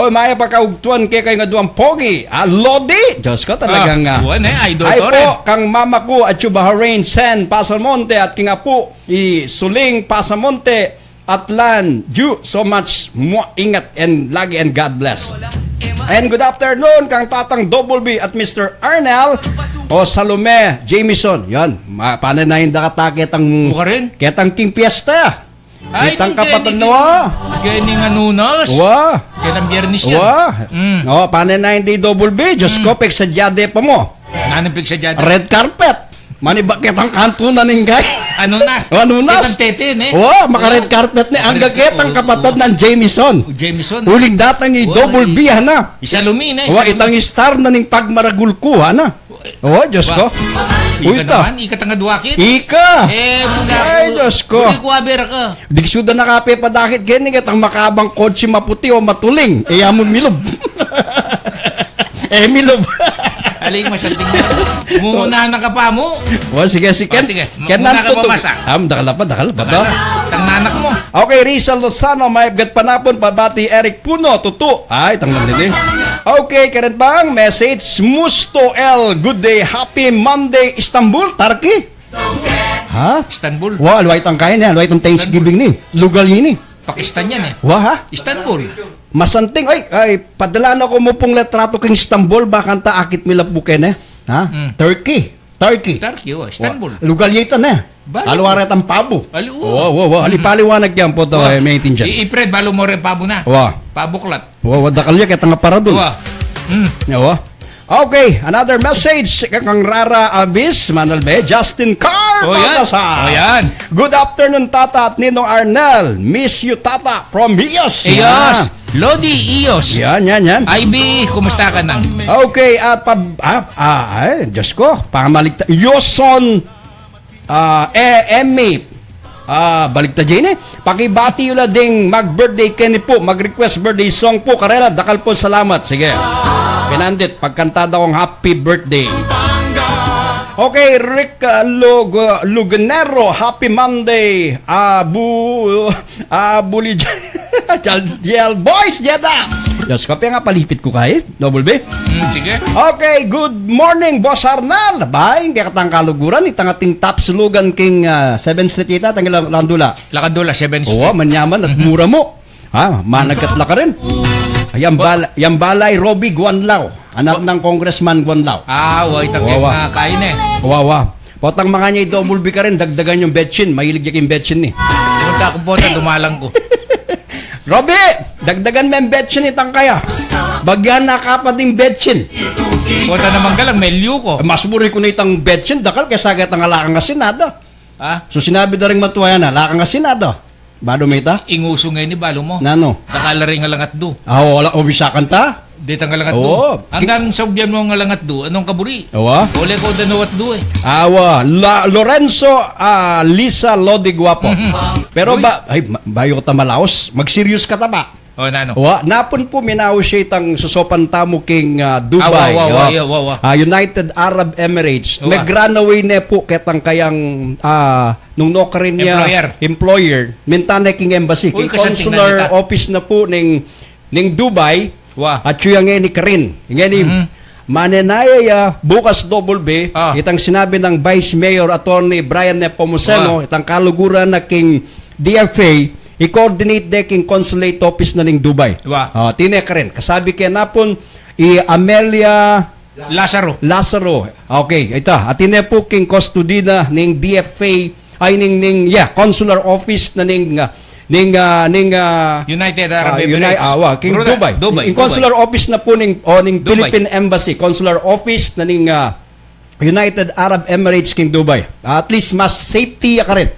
Speaker 4: Maya pa kaugtuan kay kayo nga duwang pogi. Lodi, Diyos ko talagang
Speaker 5: idol
Speaker 4: ay
Speaker 5: to
Speaker 4: po, kang mama ko at Bahrain Sen Pasamonte at kinga po Suling Pasamonte Atlan, you so much mo ingat and lagi and God bless. And good afternoon kang Tatang Double B at Mr. Arnel Salome Jameson. Yan, pananayin da katake ketang King Fiesta. Ketang kapatid na.
Speaker 5: Kening anunos. Ketang biyernis yan.
Speaker 4: Pananayin di Double B. Diyos ko, pek sa jade pa mo.
Speaker 5: Nanipig sa jade.
Speaker 4: Red carpet. Mani ba ketang kanto na ning gay?
Speaker 5: Anunas.
Speaker 4: Anunas.
Speaker 5: Ketang tete, ne?
Speaker 4: Maka red carpet ni. Ang ketang kapatid ng Jameson.
Speaker 5: Jameson.
Speaker 4: Uling datang Double B, hana.
Speaker 5: Isa lumina.
Speaker 4: Itang star na ning pagmaragulko, hana. Diyos ko.
Speaker 5: Ika tanga duwakit.
Speaker 4: Ika.
Speaker 5: Ay,
Speaker 4: Diyos ko.
Speaker 5: Uli ko aber ka.
Speaker 4: Digsuda na kape pa dakit gini katang makabang kotse maputi o matuling. Amon milob. Milob.
Speaker 5: Aling masanting na. Mumunahan na ka pa mo.
Speaker 4: Sige. Ken
Speaker 5: muna ka pamasa.
Speaker 4: Dakalapa.
Speaker 5: Tang nanak mo.
Speaker 4: Okay, Rizal Lozano, may gat panapon, pabati Eric Puno, Tutu. Ay, tanglang din. Okay, karen bang message? Musto L, good day, happy Monday, Istanbul, Turkey.
Speaker 5: Istanbul.
Speaker 4: Luwait ang kain yan, luwait ang Thanksgiving ni. Lugal yun eh.
Speaker 5: Pakistan yan eh. Istanbul.
Speaker 4: Masanting, ay, padala na ko mo pong letrato kang Istanbul, bakanta akit milap buken eh. Turkey, Istanbul. Lugal yun eh. Alwaret ang pabo. Alipaliwanag yan po ito, may itin dyan.
Speaker 5: Ipred, balo mo rin pabo na. Pabuklat.
Speaker 4: Dakalya, kaya nga para dun. Okay, another message kang Rara Abis, Manalbe, Justin Carr.
Speaker 5: Yan.
Speaker 4: Good afternoon, Tata at Ninong Arnel. Miss you, Tata, from Ios.
Speaker 5: Lodi Ios.
Speaker 4: Yan.
Speaker 5: IB, kumusta ka nang?
Speaker 4: Okay, at Diyos ko, pamaligta. Yoson, Emmy, baligta dyan eh. Pakibati yun ding mag-birthday Kenny po, mag-request birthday song po. Karela, dakal po, salamat. Sige. Pinandit, pagkantada kong happy birthday. Okay, Rick Luganero, happy Monday. Boys, Jeddah. Diyos ko, nga palipit ko kahit. Double B.
Speaker 5: Sige.
Speaker 4: Okay, good morning, Boss Arnal. Baing, kaya katang kaluguran, itang ating top sulugan king 7th Street ita, tanggal Landula.
Speaker 5: Lakadula, 7th Street.
Speaker 4: Oo, manyaman at mura mo. Ha, managkatla ka rin. Yang balay, Robbie Guanlao. Anak ng Congressman Guanlao.
Speaker 5: Wa itang kain eh.
Speaker 4: Wawa. Potang mga niya double B ka rin, dagdagan yung betchin. Mahilig yung betchin ni.
Speaker 5: Punta ako po, dumalang ko.
Speaker 4: Robbie, dagdagan mo yung betchin itang kaya. Bagyan na kapating betchin.
Speaker 5: Punta naman ka lang, may liu ko.
Speaker 4: Mas muri ko na itang betchin, dakal kaya sagat ang alakang asinada.
Speaker 5: Ha?
Speaker 4: So sinabi na rin matuwa yan, alakang asinada. Bado may ta?
Speaker 5: Inguso ngayon ni balo mo.
Speaker 4: Nano?
Speaker 5: Nakalari nga lang at do.
Speaker 4: Wala, ubisakan ta?
Speaker 5: Dito nga lang at do.
Speaker 4: Oo.
Speaker 5: Hanggang sa ubyan mo nga lang at do, anong kaburi?
Speaker 4: Awa?
Speaker 5: Ole ko dano at do eh.
Speaker 4: Awa, Lorenzo Lisa Lodigwapo. Pero
Speaker 5: Uy.
Speaker 4: bayo ta malaos, mag-serious ka ta ba?
Speaker 5: O, nano?
Speaker 4: Wa, napon po minaw siya itang susopan tamo king Dubai. United Arab Emirates.
Speaker 5: Awa.
Speaker 4: Nag-runaway na po ketang kayang nung nokarin niya employer. Mintana king embassy.
Speaker 5: Uy,
Speaker 4: King
Speaker 5: kasanting
Speaker 4: consular
Speaker 5: nanita.
Speaker 4: office na po ning Dubai.
Speaker 5: Wa.
Speaker 4: At siya nga ni Karin. Nga ni manenaya bukas double B. Itang sinabi ng Vice Mayor Attorney Brian Nepomuceno. Itang kaluguran na king DFA. I-coordinate deking consulate office na ning Dubai. Tinek rin. Kasabi kaya napon Amelia Lazaro. Okay, ito. At po king custodina ning DFA ay consular office na ning
Speaker 5: United Arab Emirates.
Speaker 4: King Dubai. In consular office na po ning Philippine Embassy, consular office na ning United Arab Emirates king Dubai. At least mas safety ka rin.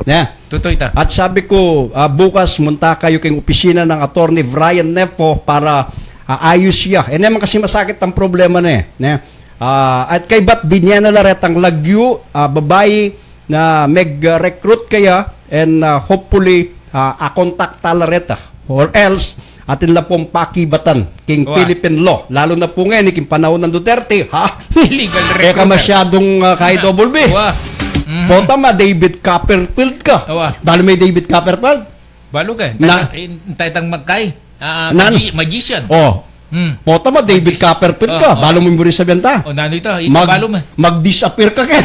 Speaker 4: Yeah.
Speaker 5: Tutoy ta.
Speaker 4: At sabi ko, bukas munta kayo kayong opisina ng Attorney Brian Nepo para ayos siya. Naman kasi masakit ang problema na eh. At kay ba't binyan na laret ang lagyo, babae na mag-recruit kaya and hopefully a-contact talareta or else atin la pong pakibatan king Philippine law. Lalo na po ngayon, king panahon ng Duterte.
Speaker 5: Illegal recruiter.
Speaker 4: Kaya ka masyadong kahit double B. Ponta David Copperfield ka. Balo may David Copperfield?
Speaker 5: Balo ka. Taytang magkay. Magician.
Speaker 4: Ponta David Copperfield ka. Balo mo yung buri sabihan ta.
Speaker 5: Nano ito. Balo mo.
Speaker 4: Mag-disappear ka ken.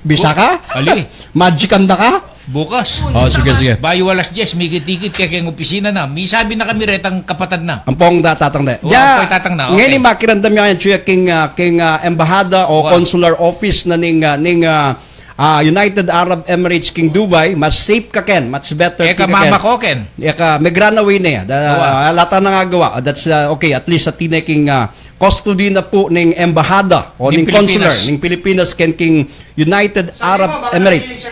Speaker 4: Bisa ka?
Speaker 5: Ali.
Speaker 4: Magican na ka?
Speaker 5: Bukas.
Speaker 4: Sige.
Speaker 5: Bayo walas Jess, may tikit kaya kayong opisina na. May sabi na kami retang kapatad na.
Speaker 4: Ang pong tatang na.
Speaker 5: Tatang na.
Speaker 4: Ngayon yung makirandam yan king embahada o consular office na ning United Arab Emirates king Dubai, mas safe ka ken, much better
Speaker 5: ka mama ko ken.
Speaker 4: May runaway na yan. Lata na nga gawa. That's okay, at least sa tineking custody na po ning embahada o ning consular ning Pilipinas ken king United Arab Emirates.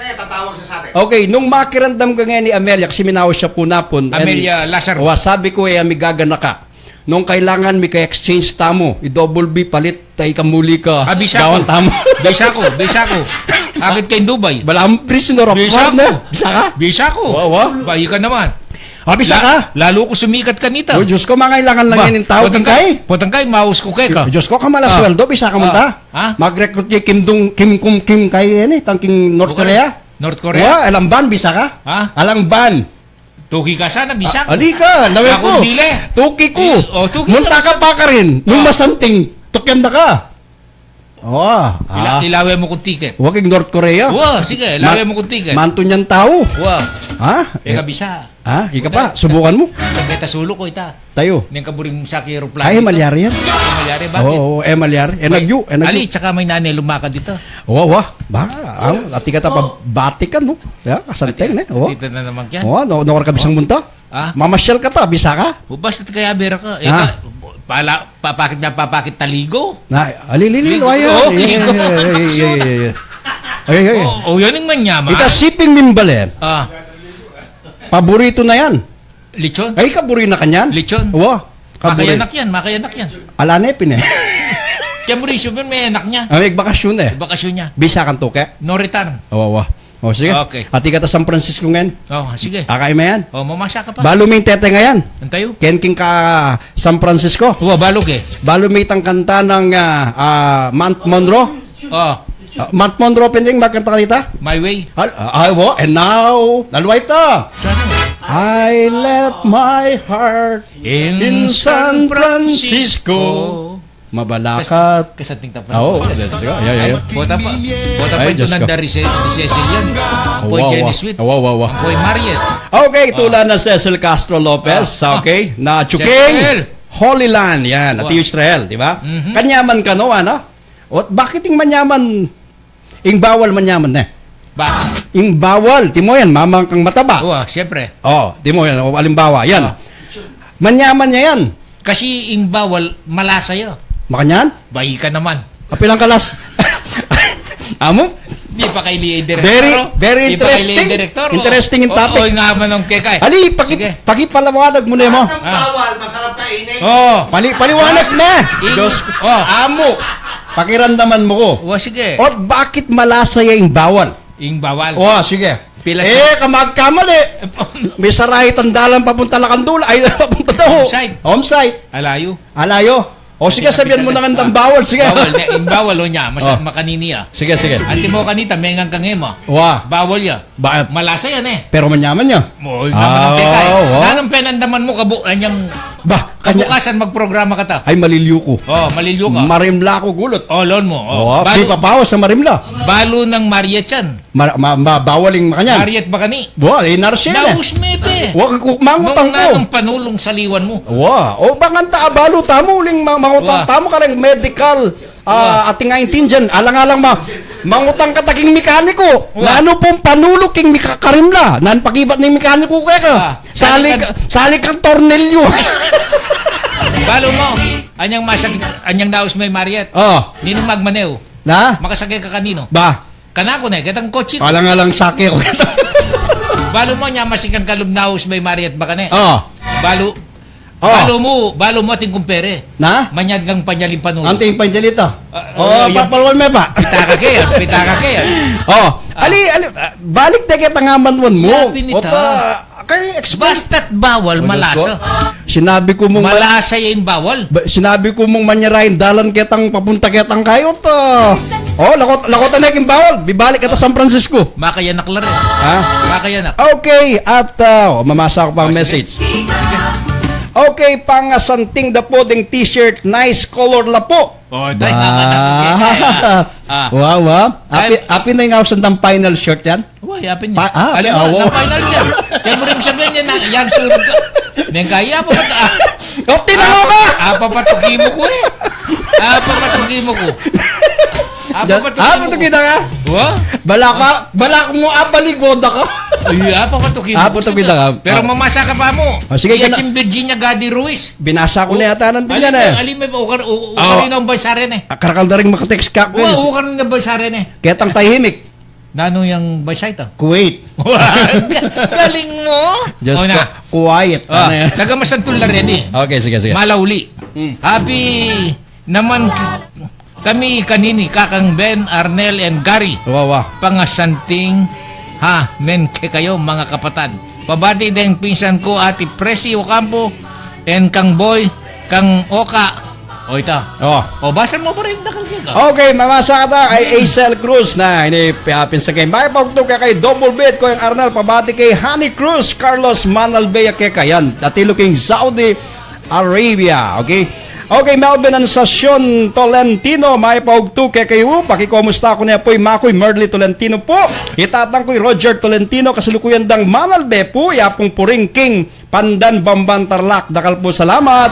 Speaker 4: Okay, nung makirandam ka nga ni Amelia, kasi minaw siya po napon.
Speaker 5: Amelia Lazaro.
Speaker 4: Sabi ko amigaga na ka. Nung kailangan may ka-exchange tamo, i-double B palit, tayo kamuli ka.
Speaker 5: Bisa ko. Bisa ko. Agad kay Dubai.
Speaker 4: Wala ang prisoner of war na. Bisa ka?
Speaker 5: Bisa ko. Bayi ka naman.
Speaker 4: Bisa ka?
Speaker 5: Lalo ko sumikat kanita.
Speaker 4: Diyos ko, mangailangan lang yan yung tao.
Speaker 5: Potang kay, maus ko kay ka.
Speaker 4: Diyos ko, kamalasweldo, bisa ka munta. Mag-recruit kay Kim kay yan tangking North Korea.
Speaker 5: North Korea?
Speaker 4: Alangban, bisa ka? Alangban.
Speaker 5: Tuki ka sana, bisa ko.
Speaker 4: Ali ka, lawe ko. Tuki ko. Munta ka pa ka rin. Nung masanting, tukyan na ka.
Speaker 5: Ilawe mo kong ticket.
Speaker 4: Huwag kang North Korea.
Speaker 5: Sige, ilawe mo kong ticket.
Speaker 4: Manto niyan tao.
Speaker 5: Eka bisa.
Speaker 4: Ika pa, subukan mo.
Speaker 5: Kita sulo ko ita.
Speaker 4: Tayo.
Speaker 5: Nang kaburing sa aeroplano.
Speaker 4: Ay, malyari yan.
Speaker 5: Malyari, bakit?
Speaker 4: Malyari. Enagyo.
Speaker 5: Ali, tsaka may nanay lumakad dito.
Speaker 4: Ati ka ta pa batikan, no? Kasanteng, ne?
Speaker 5: Dito na naman yan.
Speaker 4: Nokar ka bisang munta. Mamasyal ka ta, bisa ka?
Speaker 5: Basta kaya bera ka. Papakit taligo.
Speaker 4: Alililil, ayo.
Speaker 5: Yan ang manyaman.
Speaker 4: Ita siping mimbalen. Paborito na yan.
Speaker 5: Lechon?
Speaker 4: Ay, kaburi na kanyan.
Speaker 5: Lechon? Makayanak yan. Alanepin
Speaker 4: eh.
Speaker 5: Kaya Mauricio, may anak niya.
Speaker 4: May bakasyon eh.
Speaker 5: Bakasyon niya.
Speaker 4: Bisa kan to, ke?
Speaker 5: No return.
Speaker 4: Sige.
Speaker 5: Okay.
Speaker 4: Hati ka ta San Francisco ngayon.
Speaker 5: Sige.
Speaker 4: Akay mo yan.
Speaker 5: Mamasya ka pa.
Speaker 4: Balo may tete ngayon.
Speaker 5: Antayo?
Speaker 4: Kenking ka San Francisco.
Speaker 5: Balo ke.
Speaker 4: Balo may tang kanta ng Mount Monroe. Mount Monroe, pending, magkanta ka dita?
Speaker 5: My way.
Speaker 4: And now, naluway ta.
Speaker 5: Saan?
Speaker 4: I left my heart in San Francisco. Mabalakat.
Speaker 5: Kasanting tapan.
Speaker 4: Oo. Yeah.
Speaker 5: Bota pa
Speaker 4: Ay,
Speaker 5: ito
Speaker 4: Diyos
Speaker 5: ng
Speaker 4: ko.
Speaker 5: Dari Cecilian. Poy Jenny Sweet.
Speaker 4: Wow.
Speaker 5: Poy Mariet.
Speaker 4: Okay, tulad na Cecil Castro Lopez, okay, na
Speaker 5: Cecil.
Speaker 4: Chuking, Holy Land, yan, at Israel, di ba? Kanyaman ka no, ano? O, bakit yung manyaman, ing bawal manyaman na?
Speaker 5: Ba?
Speaker 4: Ing bawal, di mo yan, mamang kang mataba.
Speaker 5: Oo, siyempre.
Speaker 4: Oh, di mo yan, o, alimbawa, yan. Manyaman niya yan.
Speaker 5: Kasi ing bawal, malasa yun.
Speaker 4: Makanyan?
Speaker 5: Bayi ka naman.
Speaker 4: Apilang kalas. Amo?
Speaker 5: Di pa kay Lee Director.
Speaker 4: Very
Speaker 5: Di pa kay
Speaker 4: interesting.
Speaker 5: Lee Director.
Speaker 4: Interesting yung topic.
Speaker 5: Oo, nga man ng kekay.
Speaker 4: Ali,
Speaker 5: Sige.
Speaker 4: pakipalawanag mo na mo.
Speaker 1: Ang bawal, masarap kainin.
Speaker 5: Oo.
Speaker 4: Paliwanag na.
Speaker 5: Ing-
Speaker 4: Diyos ko.
Speaker 5: Oh.
Speaker 4: Amo. Pakiramdaman mo ko.
Speaker 5: O, sige.
Speaker 4: O bakit malasa yung bawal?
Speaker 5: Ing bawal.
Speaker 4: O, sige.
Speaker 5: Pila
Speaker 4: kamagkamali. May saray tandalan papunta Lakandula. Ay, papunta daw. Home-site. Alayo. O, sige, sabihan mo na kandang bawal. Sige.
Speaker 5: Bawal. Ing bawal o niya.
Speaker 4: Oh.
Speaker 5: Makanini ah.
Speaker 4: Sige.
Speaker 5: Anti mo kanita, may ngang kangema.
Speaker 4: Wa.
Speaker 5: Bawal ya.
Speaker 4: Ba-
Speaker 5: Malasa yan eh.
Speaker 4: Pero manyaman niya.
Speaker 5: Mo, naman ang kekay.
Speaker 4: wow.
Speaker 5: Nanong penandaman mo anyang
Speaker 4: Ba, kanya.
Speaker 5: kabukasan magprograma ka ta.
Speaker 4: Ay, maliliw ko.
Speaker 5: Oh, malilyo ka.
Speaker 4: Marimla ko gulot.
Speaker 5: Oh, loan mo.
Speaker 4: Oo,
Speaker 5: Balo,
Speaker 4: di papawas sa marimla.
Speaker 5: balo ng Mariet yan.
Speaker 4: Bawaling makanyan.
Speaker 5: Mariet ba kani?
Speaker 4: Wa, inarsya na.
Speaker 5: Naus mete.
Speaker 4: Wa, mangutang
Speaker 5: Nung
Speaker 4: ko.
Speaker 5: nanong panulong saliwan mo.
Speaker 4: Wa, o banganta abalo tamo uling mangutang
Speaker 5: Wa.
Speaker 4: tamo ka ng medical ating intindihan alang-alang mangutang ka taking mekaniko.
Speaker 5: Wa.
Speaker 4: Nano pong panulok king mikakarimla. Nan pakibat ni mekaniko kaya ka.
Speaker 5: Wa.
Speaker 4: Sali kang tornilyo.
Speaker 5: Balo mo. Anyang naus may Mariet.
Speaker 4: Oh,
Speaker 5: Ninong magmanew.
Speaker 4: na?
Speaker 5: Makasakay ka kanino?
Speaker 4: Ba,
Speaker 5: Kanako na, kitang kotse.
Speaker 4: alang-alang sake ko.
Speaker 5: Balo mo niya masikan kalubnaus may Mariet ba kani?
Speaker 4: Oh,
Speaker 5: Balo.
Speaker 4: Oh.
Speaker 5: Balo mo ating kumpere.
Speaker 4: na?
Speaker 5: Manyad kang panyaling panulong.
Speaker 4: Anting panjalita.
Speaker 5: oh, yung-
Speaker 4: Papalwan me pa.
Speaker 5: Pitaka kaya.
Speaker 4: Oh, ali, balik na kita nga manwan mo.
Speaker 5: Yeah, pinita.
Speaker 4: Ota, kay explain.
Speaker 5: Basta't bawal, malasa.
Speaker 4: Sinabi ko mong
Speaker 5: Malasa yung bawal.
Speaker 4: sinabi ko mong manyarain dalan kitang papunta kitang kayot. Oh, lakot na king bawal. Bibalik kita San Francisco.
Speaker 5: Makayanak la rin.
Speaker 4: Ha?
Speaker 5: Makayanak.
Speaker 4: Okay, at mamasa ko pang
Speaker 5: sige.
Speaker 4: message. Okay, pang santing dapo ding t-shirt, nice color lapo.
Speaker 5: Oh, tayo nga.
Speaker 4: Wow. Api na yung ausandang final shirt yan?
Speaker 5: Uy, yapin niya.
Speaker 4: Api,
Speaker 5: Alam mo, na final siya. Kaya mo rin sabihin niya na, yan surog ka. Neng kaya pa ba?
Speaker 4: Oh, tinanong ka!
Speaker 5: Papatuki mo ko eh. Papatuki mo ko.
Speaker 4: Apo to kita ka?
Speaker 5: Wa?
Speaker 4: Balak mo abaligoda ka.
Speaker 5: Ay, papatuki mo
Speaker 4: Apo to kita ka.
Speaker 5: Pero mamasa ka pa mo.
Speaker 4: Sige,
Speaker 5: Kaya
Speaker 4: gana-
Speaker 5: si Virginia Gadi Ruiz.
Speaker 4: Binasa ko na yata ng tingnan eh.
Speaker 5: Alim may ukarin ang bansa rin eh.
Speaker 4: Karakal na rin makatext ka ko.
Speaker 5: Ukarin ang bansa rin eh.
Speaker 4: Ketang tahimik.
Speaker 5: Nano yung bansa ito?
Speaker 4: Kuwait.
Speaker 5: Galing mo.
Speaker 4: Just
Speaker 5: O na.
Speaker 4: quiet. Ano yan?
Speaker 5: Nagamasantun la rin eh.
Speaker 4: Okay, sige.
Speaker 5: Malauli. Happy naman kami kanini, kakang Ben, Arnel, and Gary.
Speaker 4: Wow.
Speaker 5: Pangasanting, men kayo mga kapatid. Pabati din pinsan ko, Ate Presi Ocampo, and Kang Boy, Kang Oka. O ito. O, basan mo pa rin na ka.
Speaker 4: Okay, mamasa ka ta kay Acel Cruz na ini pinsa kay may pagto kay Double Bit ko yung Arnel pabati kay Honey Cruz, Carlos Manalbea kay yan. Datilo king Saudi Arabia, okay? Okay, Melvin Ansasyon Tolentino, may paugto kay kayo. Pakikomusta ko niya po yung Makoy Merly Tolentino po. Itatang ko Roger Tolentino, kasalukuyan dang Manalbe po. Yapong puring King Pandan Bamban Tarlac. Dakal po, salamat.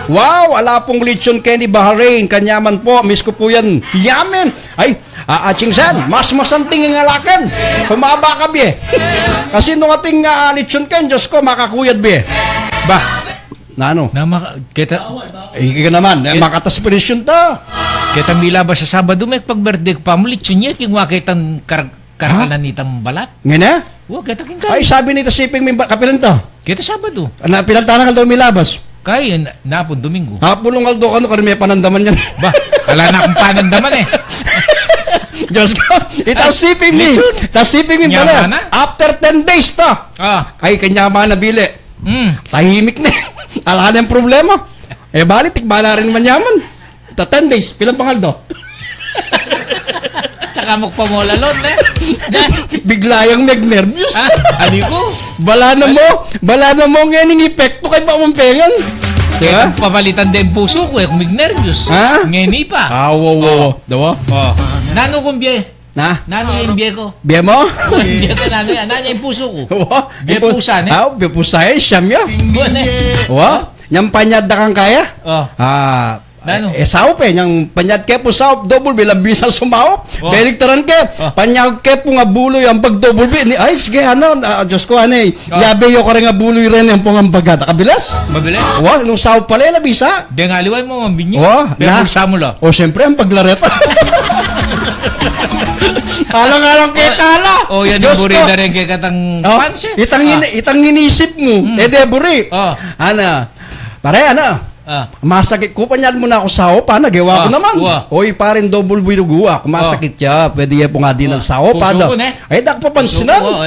Speaker 4: Wow, ala pong lechon candy Bahrain, kanyaman po, miss ko po yan. Yamen! Ay, Chingsan, mas masanting ang alakan. Kumaba ka, biye. Kasi nung ating lechon candy, Diyos ko, makakuyad, biye. Ba, nano?
Speaker 5: Kita
Speaker 4: Naman, makataspiration ta.
Speaker 5: kita mila ba sa Sabado may pag-birthday pa mo lechon niya king wakitang karkanan nitang balat.
Speaker 4: Ngana?
Speaker 5: Kita king
Speaker 4: Ay, sabi ni Tasiping, kapilan ta.
Speaker 5: Kita Sabado.
Speaker 4: Pilantanan ka daw milabas.
Speaker 5: Kaya napon Domingo.
Speaker 4: Hapulong aldo ka, kung may panandaman yan.
Speaker 5: Ba, wala na akong panandaman eh.
Speaker 4: Diyos ko, itasiping ni. Tasiping ni
Speaker 5: Nyama
Speaker 4: pala.
Speaker 5: na?
Speaker 4: After 10 days ta. Ay, kanyama na bili. Tahimik na. Ala na yung problema. Bali, tikbala rin man yaman. 10 days, pilang pangaldo?
Speaker 5: Tsaka magpamolalon eh.
Speaker 4: Bigla yung nag-nervous.
Speaker 5: Ali ko.
Speaker 4: Bala na mo ngayon yung epekto kay Pamampengan.
Speaker 5: Kaya papalitan din puso ko kung nervyos.
Speaker 4: Ha?
Speaker 5: Ngeni pa.
Speaker 4: Wow. Dawa?
Speaker 5: Nano kong biye? Nano yung biye ko?
Speaker 4: Biya mo?
Speaker 5: Biye ko nano yan. Nano yung puso ko? Biye
Speaker 4: Biya
Speaker 5: pusa, ne?
Speaker 4: Biya pusa eh, siyam ya.
Speaker 5: Buwan eh.
Speaker 4: Nyang panyad na kang kaya?
Speaker 5: Nano?
Speaker 4: Saup nyang panyad ke po saup double bilang bisa sumaup. Beliktaran ke panyag ke po nga buloy ang pag double bi. Ay sige Diyos ko yabe yo ka rin nga buloy rin ang pong ambaga. Kabilas?
Speaker 5: Mabilis?
Speaker 4: Nung saup pala bisa.
Speaker 5: Di nga liwan mo mambinyo.
Speaker 4: Na.
Speaker 5: Pero mo lo.
Speaker 4: Siyempre ang paglareta. Alang-alang kay tala.
Speaker 5: Yan yung buri na rin kay katang panse.
Speaker 4: Itang inisip mo. Buri. Pare, masakit ko, panyad mo na ako sa opa, nagawa ko naman. Oy, parin double binuguwa, kung masakit siya, pwede yan po nga din ng sa opa. Ay, papansinan.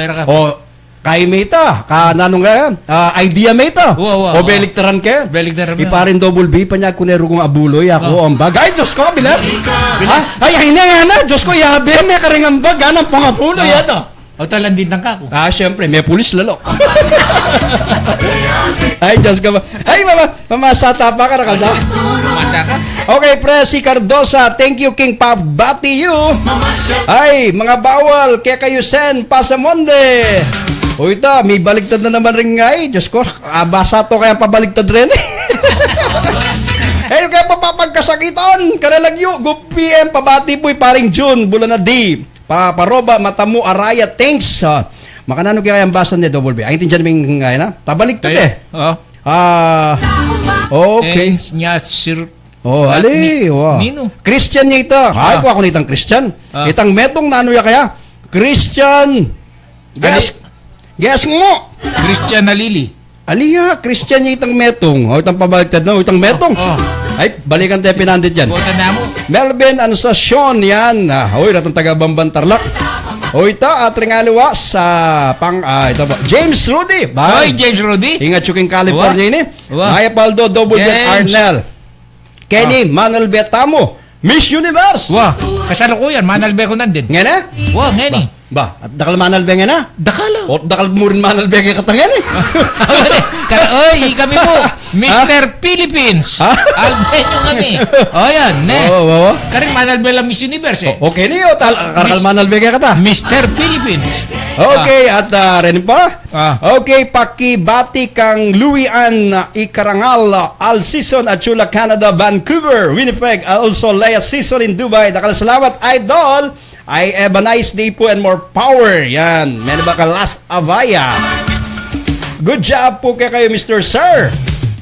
Speaker 4: Kay meta, nanong ngayon, idea meta. O beliktaran ka. Iparin double B, panyad ko nero kong abuloy, ako ang bag. Ay, Diyos ko, bilas. Ay, na, Diyos ko, yabe, may karing ang bag, anong pong abuloy,
Speaker 5: Talan din ng kako.
Speaker 4: Siyempre, may pulis lalo. Ay, Diyos ka ba? Ay, mamasata pa ka na kalda.
Speaker 5: Masaka?
Speaker 4: Okay, Presi Cardosa, thank you, King Pop. Bati you. Ay, mga bawal, kaya kayo sen, Pasamonde. O ito, may baligtad na naman rin nga eh. Diyos ko, basa to kaya pabaligtad rin eh. Eh, kaya papapagkasakitan, kanalagyo, go PM, pabati po'y paring June, bulan na D. Paroba, matamu, araya, thanks. Makanano kaya ang basa niya, double B. Ay, tindihan namin ngayon na. Pabaliktad eh. Okay.
Speaker 5: Thanks niya, sir.
Speaker 4: Nino. Christian niya ito. Ay, ko ako nitang Christian. Itang metong nano ya kaya. Christian. Guess mo.
Speaker 5: Christian na Lili.
Speaker 4: Aliya, Christian niya itang metong. Itang pabaliktad na. Itang metong. Ay, balikan tayo pinandit dyan.
Speaker 5: Bota na mo.
Speaker 4: Melvin Ansasyon yan. Natang taga Bamban Tarlac. Ito, atring aliwa sa ito ba? James Rudy.
Speaker 5: James Rudy.
Speaker 4: Ingat chuking California ini. Maya Paldo, Double Jet Arnel. Kenny, Manuel Betamo. Miss Universe.
Speaker 5: Kasalukuyan, Manal Be ko nandin.
Speaker 4: Nga na?
Speaker 5: Ngeni.
Speaker 4: At dakal Manal Be nga na?
Speaker 5: Dakala.
Speaker 4: O dakal mo rin Manal Be nga katangan eh.
Speaker 5: Kami mo. Mr. Philippines. Albenyo kami. Yan, ne. Karing Manal Be lang Miss Universe eh.
Speaker 4: Okay niyo, karakal Manal Be nga kata.
Speaker 5: Mr. Philippines.
Speaker 4: Okay, at rin pa? Okay, pakibati kang Louis Ann Ikarangal, all season at Chula, Canada, Vancouver, Winnipeg, also Leia season in Dubai. Dakal salamat, idol. I have a nice day po and more power. Yan. Meron ba ka last avaya? Good job po kayo, Mr. Sir.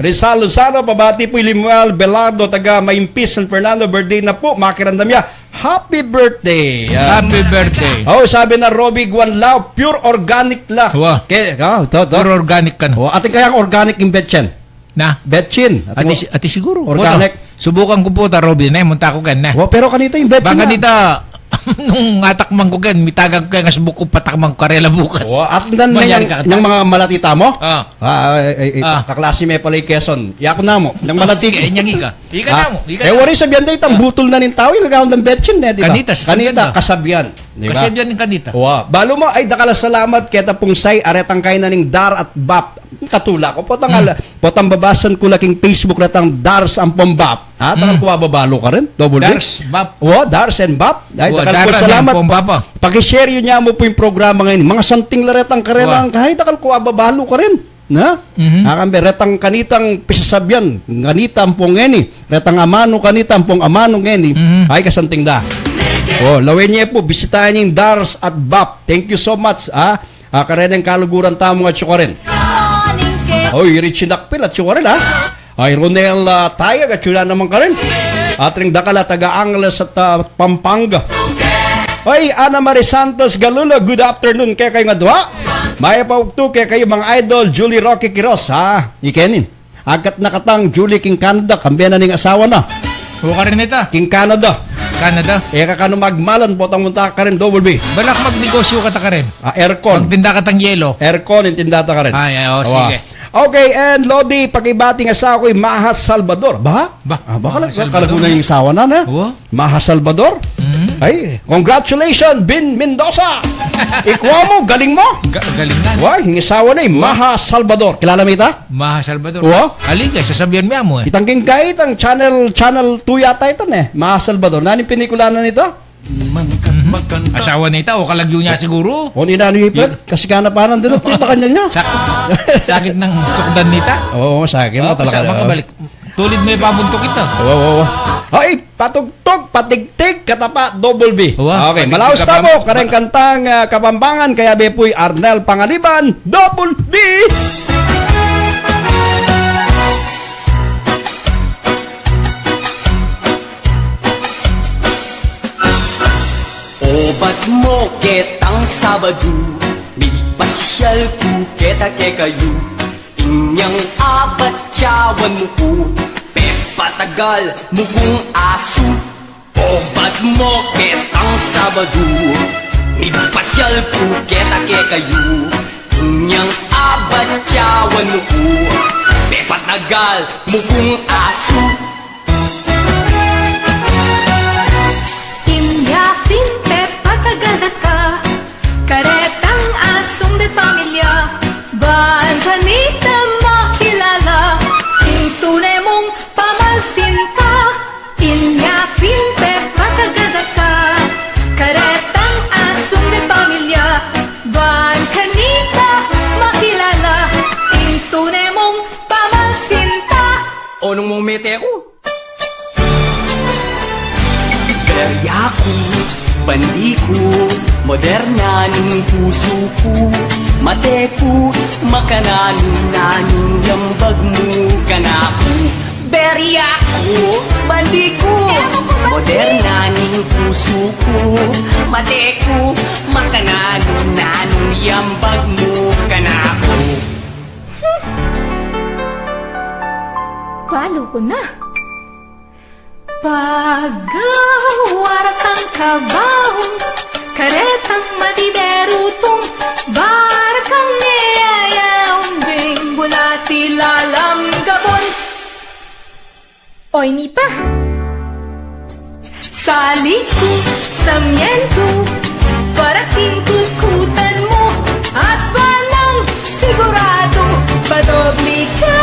Speaker 4: Rizal Luzano, pabati po Limuel Belardo, taga Maimpis, San Fernando, birthday na po. Makiramdam niya. Happy birthday.
Speaker 5: Happy birthday.
Speaker 4: Sabi na Robbie Guanlao, pure organic lang.
Speaker 5: Pure organic ka na.
Speaker 4: Ating kaya organic yung betchen. Betchin.
Speaker 5: Ati siguro.
Speaker 4: Organic.
Speaker 5: Subukan ko po ta, Robin. Munta ko gan na.
Speaker 4: Pero kanita yung betchin
Speaker 5: na. Kanita, nung atakman ko gan, mitagag ko yung asbuk ko patakman ko karela bukas.
Speaker 4: At dan yung mga malatita mo? Kaklase may pala yung Quezon. Yak na mo. Yung malatita.
Speaker 5: Sige, inyang ika. Ika na mo.
Speaker 4: Wari sabihan tayo, itang butol na nin tao, yung gagawin ng betchin na, diba?
Speaker 5: Kanita,
Speaker 4: kasabihan.
Speaker 5: Kasabihan ng kanita.
Speaker 4: Balo mo, ay dakala salamat, kita pong say, aretang kayo na ning dar at bap. Katula ko, potang babasan ko laking Facebook natang Dars ang Pombap. Takal ko babalo ka rin.
Speaker 5: Dars, Bap.
Speaker 4: Dars and Bap. Ay, takal ko salamat. Pag-share yun niya mo po yung programa ngayon. Mga santing laretang karelang kahit takal ko babalo ka rin. Retang kanitang pisasabyan. Ganitang pong ngeni. Retang amano kanitang pong amano ngeni. Ay, kasanting da. Lawin niya po. Bisitahin niya yung Dars at Bap. Thank you so much. Karenang kaluguran tamo at syuko rin. Richie Nakpil at syuko rin Ay, Ronel Tayag at syuko naman ka rin. Atring dakala taga-Angles at Pampanga. Ay, Ana Marie Santos Galula, good afternoon kaya kayo nga dua. Maya pa ukto kaya kayo mga idol, Julie Rocky Quiroz, ikenin. Agat nakatang Julie King Canada, kambiyan na ning asawa na.
Speaker 5: Huwag ka rin ita.
Speaker 4: King Canada. Kakano magmalan po tang munta ka rin, Double B.
Speaker 5: Balak magnegosyo ka ta ka rin.
Speaker 4: Aircon.
Speaker 5: Magtinda ka tang yelo.
Speaker 4: Aircon, intinda ta ka rin.
Speaker 5: Sige.
Speaker 4: Okay, and Lodi, pakibating asawa ko'y Mahas Salvador. Baka kalagunan yung asawa na, Mahas Salvador? Ay, congratulations, Bin Mendoza! Ikaw mo, galing mo!
Speaker 5: Galingan.
Speaker 4: Wah, hingisawa na Maha Salvador. Kilala mo ita?
Speaker 5: Maha Salvador.
Speaker 4: Oo.
Speaker 5: Halika, sasabihan mo eh.
Speaker 4: Itang kahit ang channel 2 yata ito Maha Salvador. Nani pinikula na nito?
Speaker 5: Asawa nita o kalagyo niya siguro.
Speaker 4: O ni Nani Ipet, kasi kanapanan din po ba kanya niya?
Speaker 5: Sakit ng sukdan nita.
Speaker 4: Oo, sakit mo talaga.
Speaker 5: Makabalik. Tulid may pabuntok ito.
Speaker 4: Oo. Ay, patugtog, patigtig, katapa, double B.
Speaker 5: Wow,
Speaker 4: Okay,
Speaker 5: patigtig
Speaker 4: malaos
Speaker 5: ka
Speaker 4: na mo, kareng kantang Kapampangan, kaya bepoy Arnel Pangaliban, double B.
Speaker 3: Obat mo ketang Sabado, mipasyal ko keta ke kayo. Inyang abat tiyawan mo ko, pepatagal mo kong aso. Obat mo ketang Sabado, mipasyal ko keta ke kayo. Inyang abat tiyawan mo ko, pepatagal mo kong aso.
Speaker 2: Inyapin patagal na ka, karetang asong de pamilya, baan kanita makilala, yung tunay mong pamalsinta. Inyapin patagal na ka, karetang asong de pamilya, baan kanita makilala, yung tunay mong pamalsinta.
Speaker 3: O nung mong mete ako, berya ko, bandi ko, moderna ng puso ko, mate ko, makananin nanin yambag mo kanako. Berya ko, bandi ko, moderna ng puso ko, mate ko, makananin nanin yambag mo kanako.
Speaker 2: Palo ko na. Pagawarat ang kabahong, karetang madiberutong, barakang niyayaong ding bulati lalam gabon. Oy, nipa! Saliku, samyento, parating kutkutan mo, at panang sigurado, padobli ka.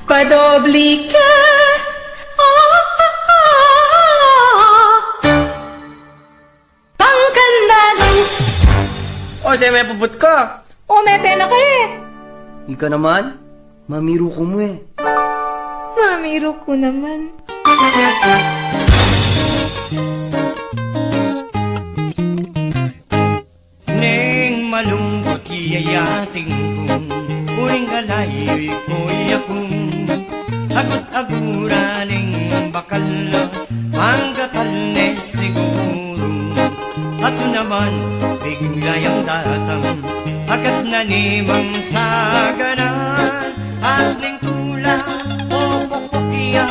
Speaker 2: Padobli ka. Pangkandado.
Speaker 3: O, siya may puput ka.
Speaker 2: O, may pena ka eh.
Speaker 3: Ika naman, mamiro ko mo eh.
Speaker 2: Mamiro ko naman.
Speaker 6: Neng malungkot iyayating kong uring alayo'y ko'y akong agut-aguraning bakal na manggatal ne siguro. At naman biglayang datang agad na nimang saganan at ning tula o pokpokya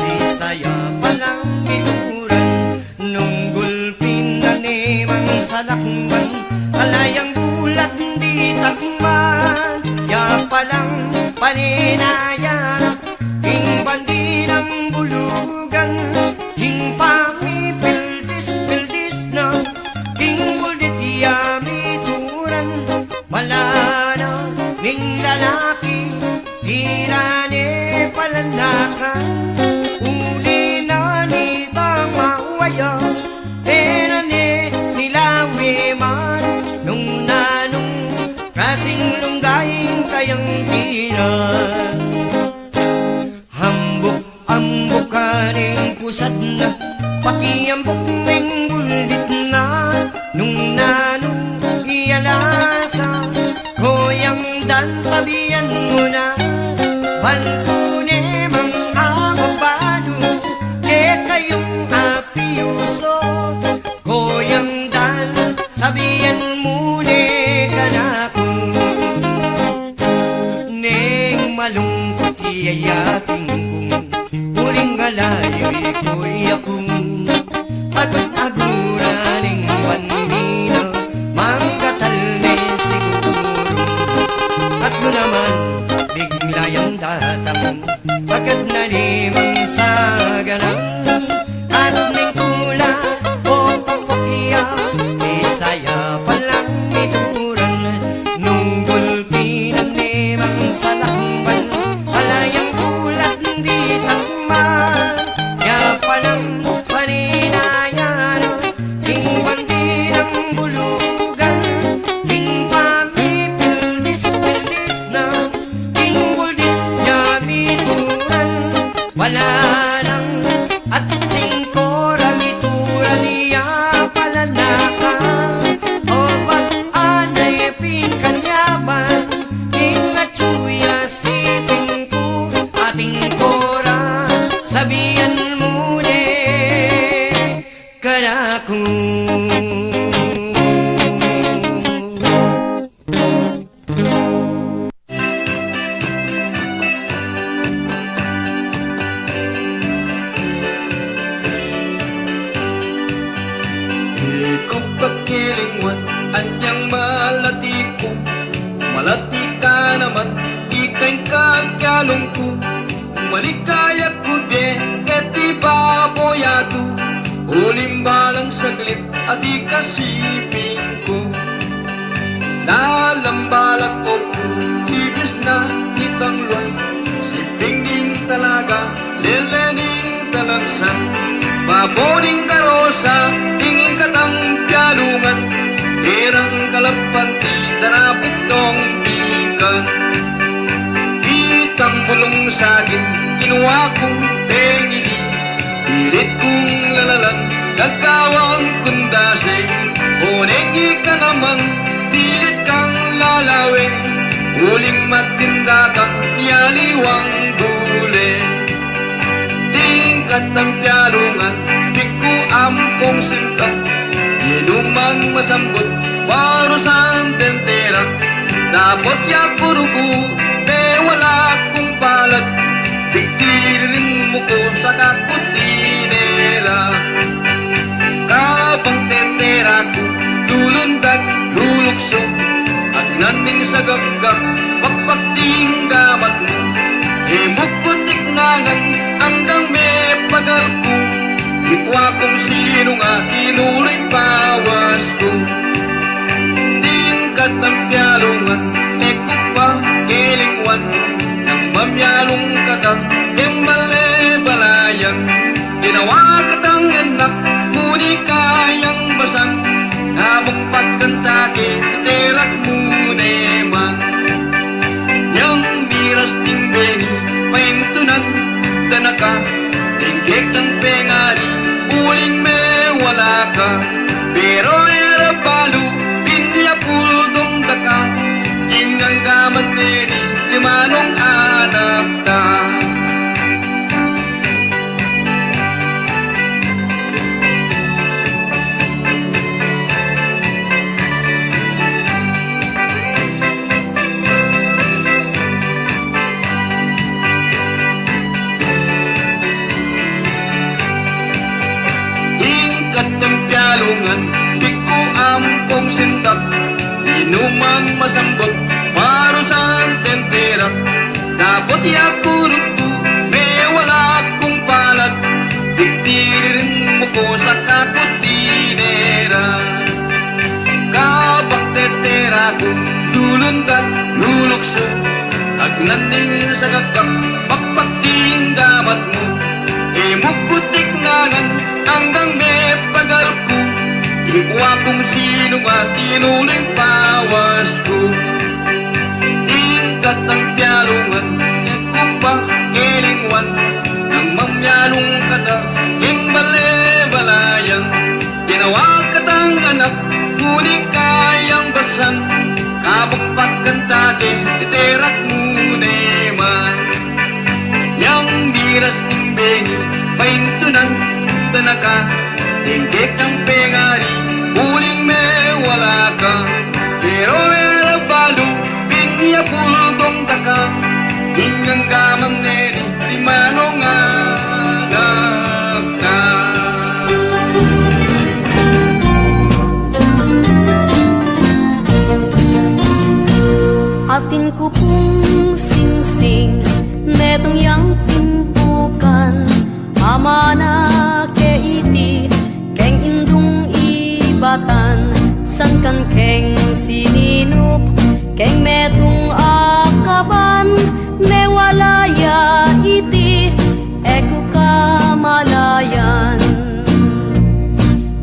Speaker 6: di saya palang iuran nung gulpin na nimang salakman alayang bulat di takman ya palang paninaya king bandi ng bulugan king pamipildis-pildis na king buldit yami turan malana ning lalaki tirane palanakan uli na ni tamawaya enane nilawi man nung nanong kasing lunggaing kayang tiran hambok-ambok kaning pusat na pakiambok ning buldit na nung nanong iyalasa koyang dan sabihan mo na balkone mang ababado ke kayong apiuso koyang dan sabihan mo ne kanako neng malungkot iyayating kong uling alayo'y ko'y akong agot-aguraning bandina mang
Speaker 3: Kuning karosa, tingin katang pialungan, terang kalapan ti darapit tong bigan. Itang bulong saging, kinuha kong tengili, pilit kong lalalang, nagkawang kundasing. Onegi ka naman, pilit kang lalawin, uling magtinda kang yaliwang guli. Tingkat ng pialungan, di ko ampong sinta, inuman masambot, parusan tentera. Dapat yakuruko, pe wala kong palad, diktirin mo ko sa kakutinera. Kapang tentera ko, lulundag, lulukso, at naning sa gagak, pagpakting gamat mo. Imukutik nangan hanggang may pagal ko, ipwa kong sino nga tinuloy pawas ko. Tingkat ng pialungan, eko pa kilingwan, nang mamyalong katang embale-balayan. Ginawa katang anak, muni kayang basang, habang pagkantake, terak munema. Yang miras timbeni, paintunan, tanaka, tingkik ng pengari, uling me wala ka. Pero era palu, pinyapulong daka, ingang gaman nini, limanong anak ta. Pialungan, di ko ampong sintak, inuman masambot, parusan tentera. Dapat yakurot ko, may wala kong palad, diktirin mo ko sa kakutinera. Kapag tetera ko, lulundag, lulukso, agnaning sa gagak, pagpakting damat mo. Imukutik nangan hanggang may pagal ko, ikuha kong sino nga tinuling pawas ko. Tingkat ng pialungan, eko pa kilingwan, nang mamyalong kata, ing bale-balayan. Ginawa katang anak, ngunit kayang basan, kapag pagkantake, iterak munema. Yang miras timbeni, paintunan, tanaka, tingkik ng pengari, uling me wala ka. Pero era balu, pinyapulong taka, hingang gamang neni, di manong anak ka.
Speaker 2: Atin ko pong sing-sing, netong yang timpukan, ama na ke iti, keng indung ibatan, san kan keng sininop, keng metong akaban, mewalaya iti, eko kamalayan.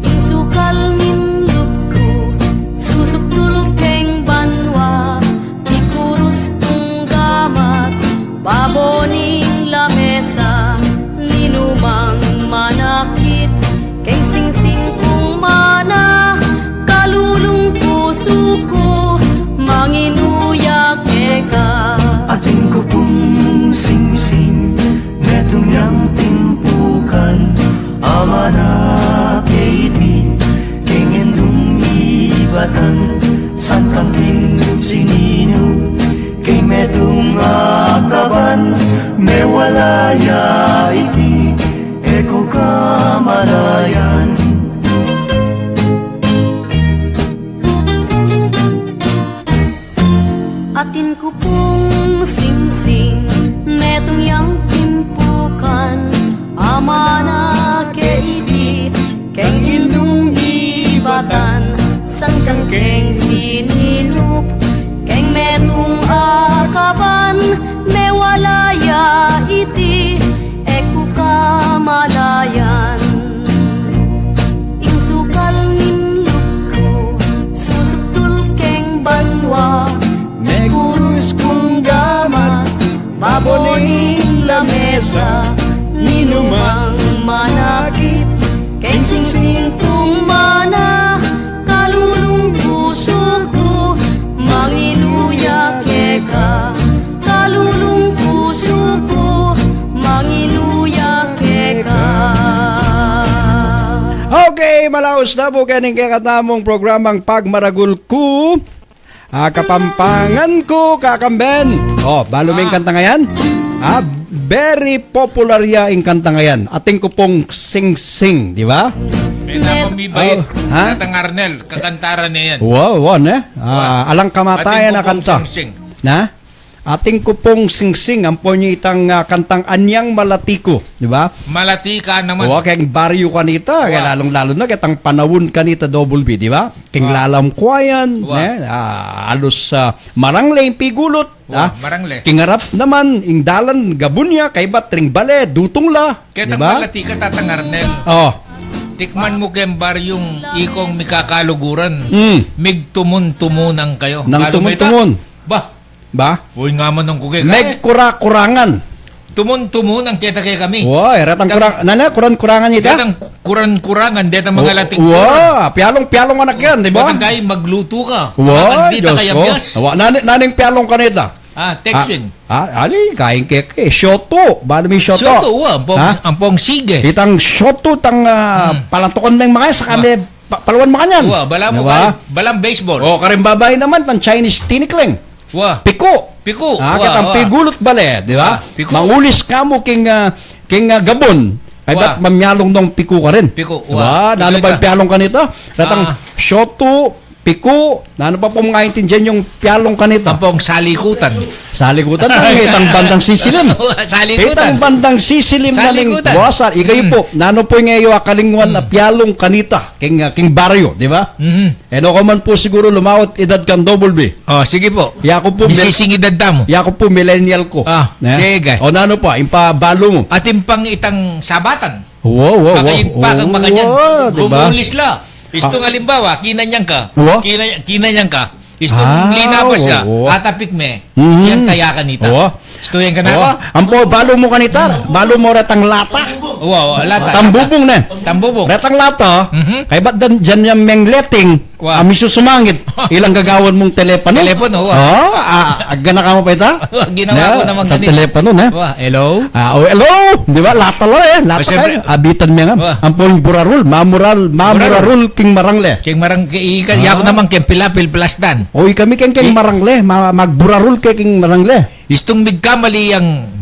Speaker 2: Insukal minlup ko, susuktul keng banwa, ikurus kong gamat, baboning lamesa, ninumang manakit, keng singsing kong mana, kalulong puso ko, manginuyak eka.
Speaker 6: Ating ko pong sing-sing, netong yang timpukan, ama na keiti, kengendung ibatan, san kang king sinino, keng metong akaban, mewalaya iti, eko kamarayan.
Speaker 2: Atin ko pong sing-sing, metong yang timpukan, ama na keiti, keng indung ibatan, san kang keng sininup, keng metong akaban, mewalaya iti, eko kamalayan.
Speaker 8: sa minumang manakit. Kay singsing tumana, kalulong puso ko, manginuya keka. Kalulong puso ko, manginuya keka.
Speaker 4: Okay, malaos na po kaning kakatamong programang Pagmaragul ko. Kapampangan ko, kakamben. Baluming kanta ngayon. Very popular ya yung kanta ngayon. Ating ko pong sing-sing, di ba?
Speaker 5: May napamibay.
Speaker 4: Ha?
Speaker 5: Natang Arnel, kakantara niya yan.
Speaker 4: Wow, ne? Alang kamatayan na
Speaker 5: Ating
Speaker 4: kanta.
Speaker 5: sing-sing.
Speaker 4: Na? Ating ko pong sing-sing. Ang po niyo itang kantang Anyang Malatiko, di ba?
Speaker 5: Malati ka naman.
Speaker 4: Kaya baryo kanita, kaya lalong-lalo na, kitang panawon kanita double B, di ba? King lalam kwayan, alos marangle yung pigulot,
Speaker 5: marangle.
Speaker 4: king harap naman, ing dalan gabunya, kay batring bale, dutong la,
Speaker 5: Kaya
Speaker 4: di
Speaker 5: tang
Speaker 4: ba?
Speaker 5: malati ka, Tatang Arnel. Tikman mo kembar yung ikong mikakaluguran. Migtumun-tumunan kayo.
Speaker 4: Nang
Speaker 5: Kalo may
Speaker 4: tumun-tumun.
Speaker 5: Ba? Uy nga man ng kugay.
Speaker 4: Nagkura-kurangan.
Speaker 5: Tumun-tumunan kita kay kami.
Speaker 4: Retang kuran-kurangan ita?
Speaker 5: Detang kuran-kurangan, detang mga lating
Speaker 4: pialong-pialong anak yan, di ba?
Speaker 5: Detang kayo magluto ka.
Speaker 4: Diyos ko. Naning pialong kanita.
Speaker 5: Texting.
Speaker 4: Ali, kain keke. Shoto. Bala may shoto.
Speaker 5: Shoto, ang pong sige.
Speaker 4: Itang shoto, tang palantukon ng mga sa kami, palawan mga yan.
Speaker 5: Balang baseball.
Speaker 4: Karin babae naman, tang Chinese tinikling. Piko. Kitang pigulot bale, di ba? Mangulis ka mo king gabon. Ay ba't mamyalong nung piko ka rin?
Speaker 5: Piko.
Speaker 4: Nano ba yung pialong kanito? Ratang shoto, piko, nano pa po mga intindihan yung pialong kanito?
Speaker 5: Ang pong salikutan.
Speaker 4: Salikutan na itang bandang sisilim. Itang bandang sisilim na ling wasal. Ikayo po, nano po yung ngayon akalingwan na pialong kanita, king baryo, di ba? Eno ko man po siguro lumawat edad kang double B.
Speaker 5: Sige po.
Speaker 4: Yako po,
Speaker 5: Nisisingidad mo.
Speaker 4: Yako po millennial ko.
Speaker 5: Sige.
Speaker 4: Nano pa, impabalo mo.
Speaker 5: At impang itang sabatan.
Speaker 4: Wow.
Speaker 5: Makayig pa kang makanyan.
Speaker 4: Diba?
Speaker 5: Bumulis la. Istong halimbawa, kinanyang ka.
Speaker 4: Wow.
Speaker 5: Kinanyang ka. Istong linabas ka. Atapik me. Yan kaya kanita. Isto yan ka na ako.
Speaker 4: Ampo, balo mo kanita. Balo mo retang lata.
Speaker 5: Lata.
Speaker 4: Tambubong na.
Speaker 5: Tambubong.
Speaker 4: Retang lata. Kay ba't dyan yung mengleting. Amiso sumangit. Ilang gagawan mong telepono.
Speaker 5: Telepono.
Speaker 4: Gana ka mo pa ita?
Speaker 5: Ginawa ko naman
Speaker 4: sa
Speaker 5: ganito.
Speaker 4: telepono na.
Speaker 5: Hello?
Speaker 4: Hello. Di ba? Lata lo eh. Lata kayo. Abitan mo nga. Ampong burarul. Mamurarul king marangle.
Speaker 5: King marang yako naman king pilapil plasdan.
Speaker 4: Kami king marangle. Magburarul king marangle.
Speaker 5: Istong migkamali ang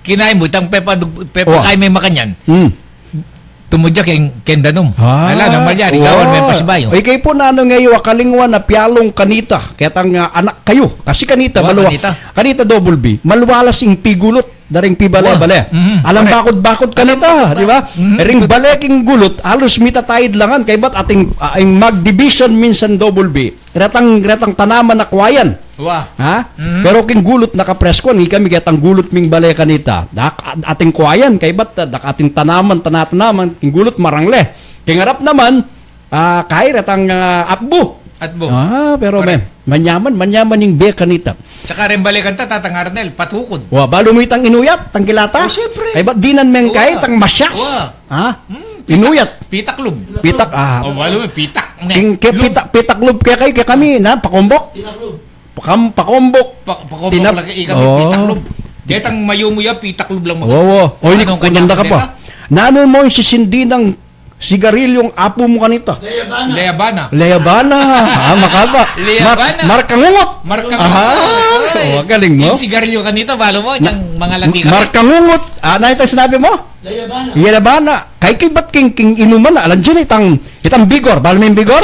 Speaker 5: kinain mo itang pepa kay may makanyan. Tumudya ken danom. Ala nang malyari gawan may pasibayo.
Speaker 4: Kay po nano ngayon akalingwan na pialong kanita. Ketang anak kayo. Kasi kanita maluwa. Kanita double B. Maluwalas ing pigulot. Daring pibale-bale. Alam bakod-bakod kanita, di ba? Ring baleking gulot, halos mitatayid langan kay bat ating mag-division minsan double B. Retang tanaman na kwayan. Pero king gulot nakapresko ni kami ketang gulot ming bale kanita. Ating kwayan kay bat ating tanaman king gulot marangle. King harap naman kay retang apbo. Pero manyaman yung be kanita.
Speaker 5: Tsaka rin balikan Tatang Arnel, patukod.
Speaker 4: Balo mo itang inuyat, tang kilata.
Speaker 5: Siyempre.
Speaker 4: Ay ba't dinan meng kay, tang masyaks. Inuyat.
Speaker 5: Pitaklob.
Speaker 4: Balo
Speaker 5: mo, pitak.
Speaker 4: Pitaklob kaya kami, pakombok. Pakombok.
Speaker 5: Pakombok lagi kami, pitaklob. Kaya tang mayumuya, pitaklob lang mo.
Speaker 4: Hindi ko kanyanda ka pa. Nano mo yung sisindi ng sigarilyong apo mo kanita. Leyabana. Makaba. Markangungot. Galing mo.
Speaker 5: Yung sigarilyo kanita, balo mo, yung mga laki kami.
Speaker 4: Markangungot. Ano ito sinabi mo? Leyabana. Kay ba't king inuman na? Alam dyan itang bigor. Balo mo yung bigor?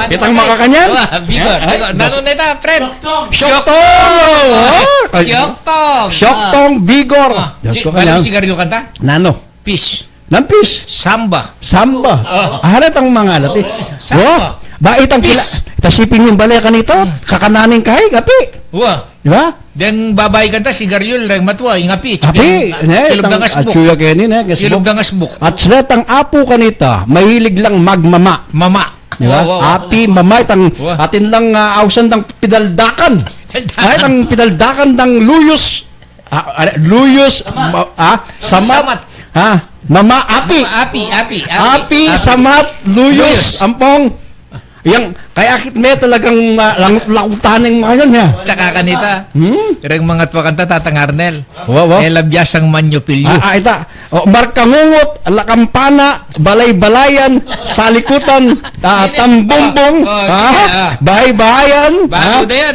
Speaker 4: Itang makakanyan?
Speaker 5: Bigor. Nano na ito, friend?
Speaker 4: Syoktong bigor.
Speaker 5: Balo sigarilyo kanta?
Speaker 4: Nano?
Speaker 5: Fish.
Speaker 4: Lampis.
Speaker 5: Samba.
Speaker 4: Halat ang mga lati.
Speaker 5: Samba.
Speaker 4: Ba itang itasipin yung balay kanito? Kakananin kay kapi. Di ba?
Speaker 5: Den babay kanta sigarilyo lang matwa yung api.
Speaker 4: Kilog ng asbuk. Atsuya kenin
Speaker 5: Kilog ng asbuk.
Speaker 4: At sretang apo kanita, mahilig lang magmama. Di ba? Api, mama, atin lang awsan ng pidaldakan. Ay, ang pidaldakan ng luyos. Luyos, Samat. Mama Api. Api, Samat, Luyos, Ampong. Yang kaya kit me talagang langut-langutan ng mga yan ha.
Speaker 5: Tsaka kanita. Karang mga tuwakanta Tatang Arnel.
Speaker 4: Wow.
Speaker 5: Elabyas ang manyopilyo.
Speaker 4: Ita. Markangungot, Lakampana, Balay-balayan, Salikutan, Tambumbong, Bahay-bahayan,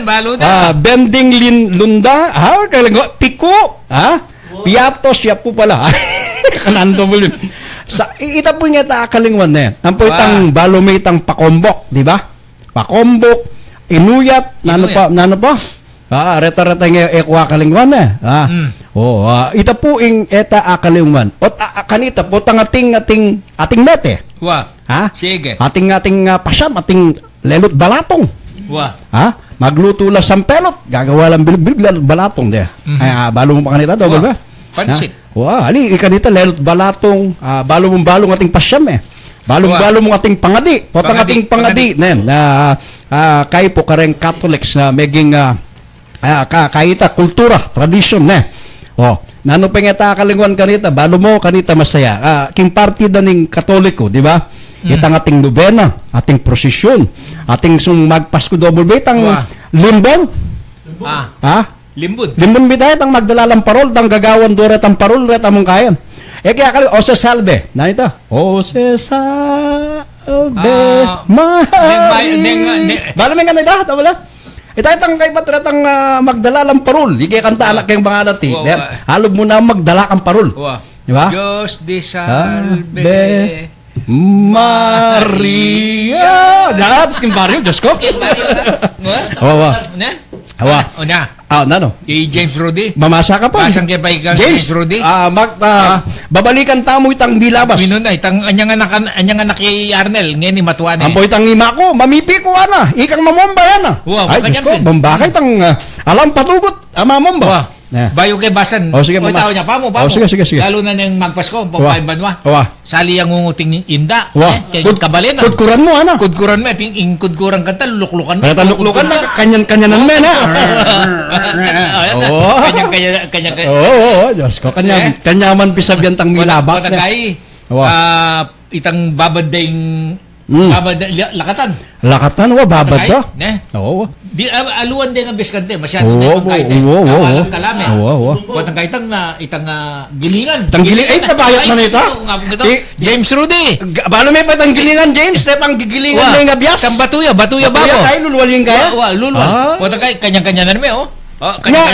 Speaker 5: Baluda.
Speaker 4: Bending Lunda, Piko, Piatos, siya po pala. Kanando mo yun. Ita po nga kalingwan na yan. Ang po itang balumitang pakombok, di ba? Pakombok, inuyat, nano pa? Reta-reta nga ekwa kalingwan na. Ita po ing eta kalingwan. Ot kanita po ating nete.
Speaker 5: Sige.
Speaker 4: Ating pasyam, ating lelot balatong. Magluto lang sampelot, gagawa lang bilog balatong de. Balo mo pa kanita daw ba?
Speaker 5: Pansit.
Speaker 4: Ali ikanita lelot balatong, balong ating pasyam balong ating pangadi. Potang ating pangadi nen. Kay po kareng Catholics na meging kaita kultura, tradisyon nano pengeta kalingwan kanita, balo mo kanita masaya. King partida ning Katoliko, di ba? Itang ating nobena, ating prosesyon, ating magpasko double betang limbon. Limbon bitay tang magdalalang parol, tang gagawan dore tang parol ret among kayan. Kaya kali Ose Salve. Na ito. Ose Salve. Bala men kanita, wala. Itang kay patratang magdalalang parol. Ige kanta anak kayong mga dati. Halog mo na magdala kang parol. Di ba?
Speaker 5: Diyos di salve.
Speaker 4: Maria. That's king Mario, Diyos ko. Nano?
Speaker 5: Kay James Rudy.
Speaker 4: Mamasa ka pa.
Speaker 5: Pasang kay pa ikaw James Rudy.
Speaker 4: Babalikan tamo itang bilabas.
Speaker 5: Minun na itang anyang anak kay Arnel ngeni matuan.
Speaker 4: Ampo itang ima ko, mamipi ko ana. Ikang mamomba yan ay, Diyos ko, bambakay itang alam patugot. Mamomba.
Speaker 5: Bayo kay basan.
Speaker 4: Sige,
Speaker 5: tao niya pamo.
Speaker 4: Sige.
Speaker 5: Lalo na nang magpasko, papain banwa. Sali ang nguting inda. Kabalin.
Speaker 4: Kudkuran mo ana.
Speaker 5: Kudkuran mo, kudkuran kanta luklukan.
Speaker 4: Kaya luklukan na kanyan-kanyanan men
Speaker 5: Kanya.
Speaker 4: Diyos ko. Kanyaman pisabyan tang milabas.
Speaker 5: Itang babading lakatan.
Speaker 4: Lakatan babad to.
Speaker 5: Di aluan din ang biskante masyado din ang kahit awalang kalame. Watang kaitang itang gilingan.
Speaker 4: Ay kabayat man ito.
Speaker 5: James Rudy.
Speaker 4: Balo may patang gilingan James, tetang gigilingan may ngabias.
Speaker 5: Tang batuya babo.
Speaker 4: Kay lulwalin kaya?
Speaker 5: Lulwal. Watang kay kanya-kanya na naman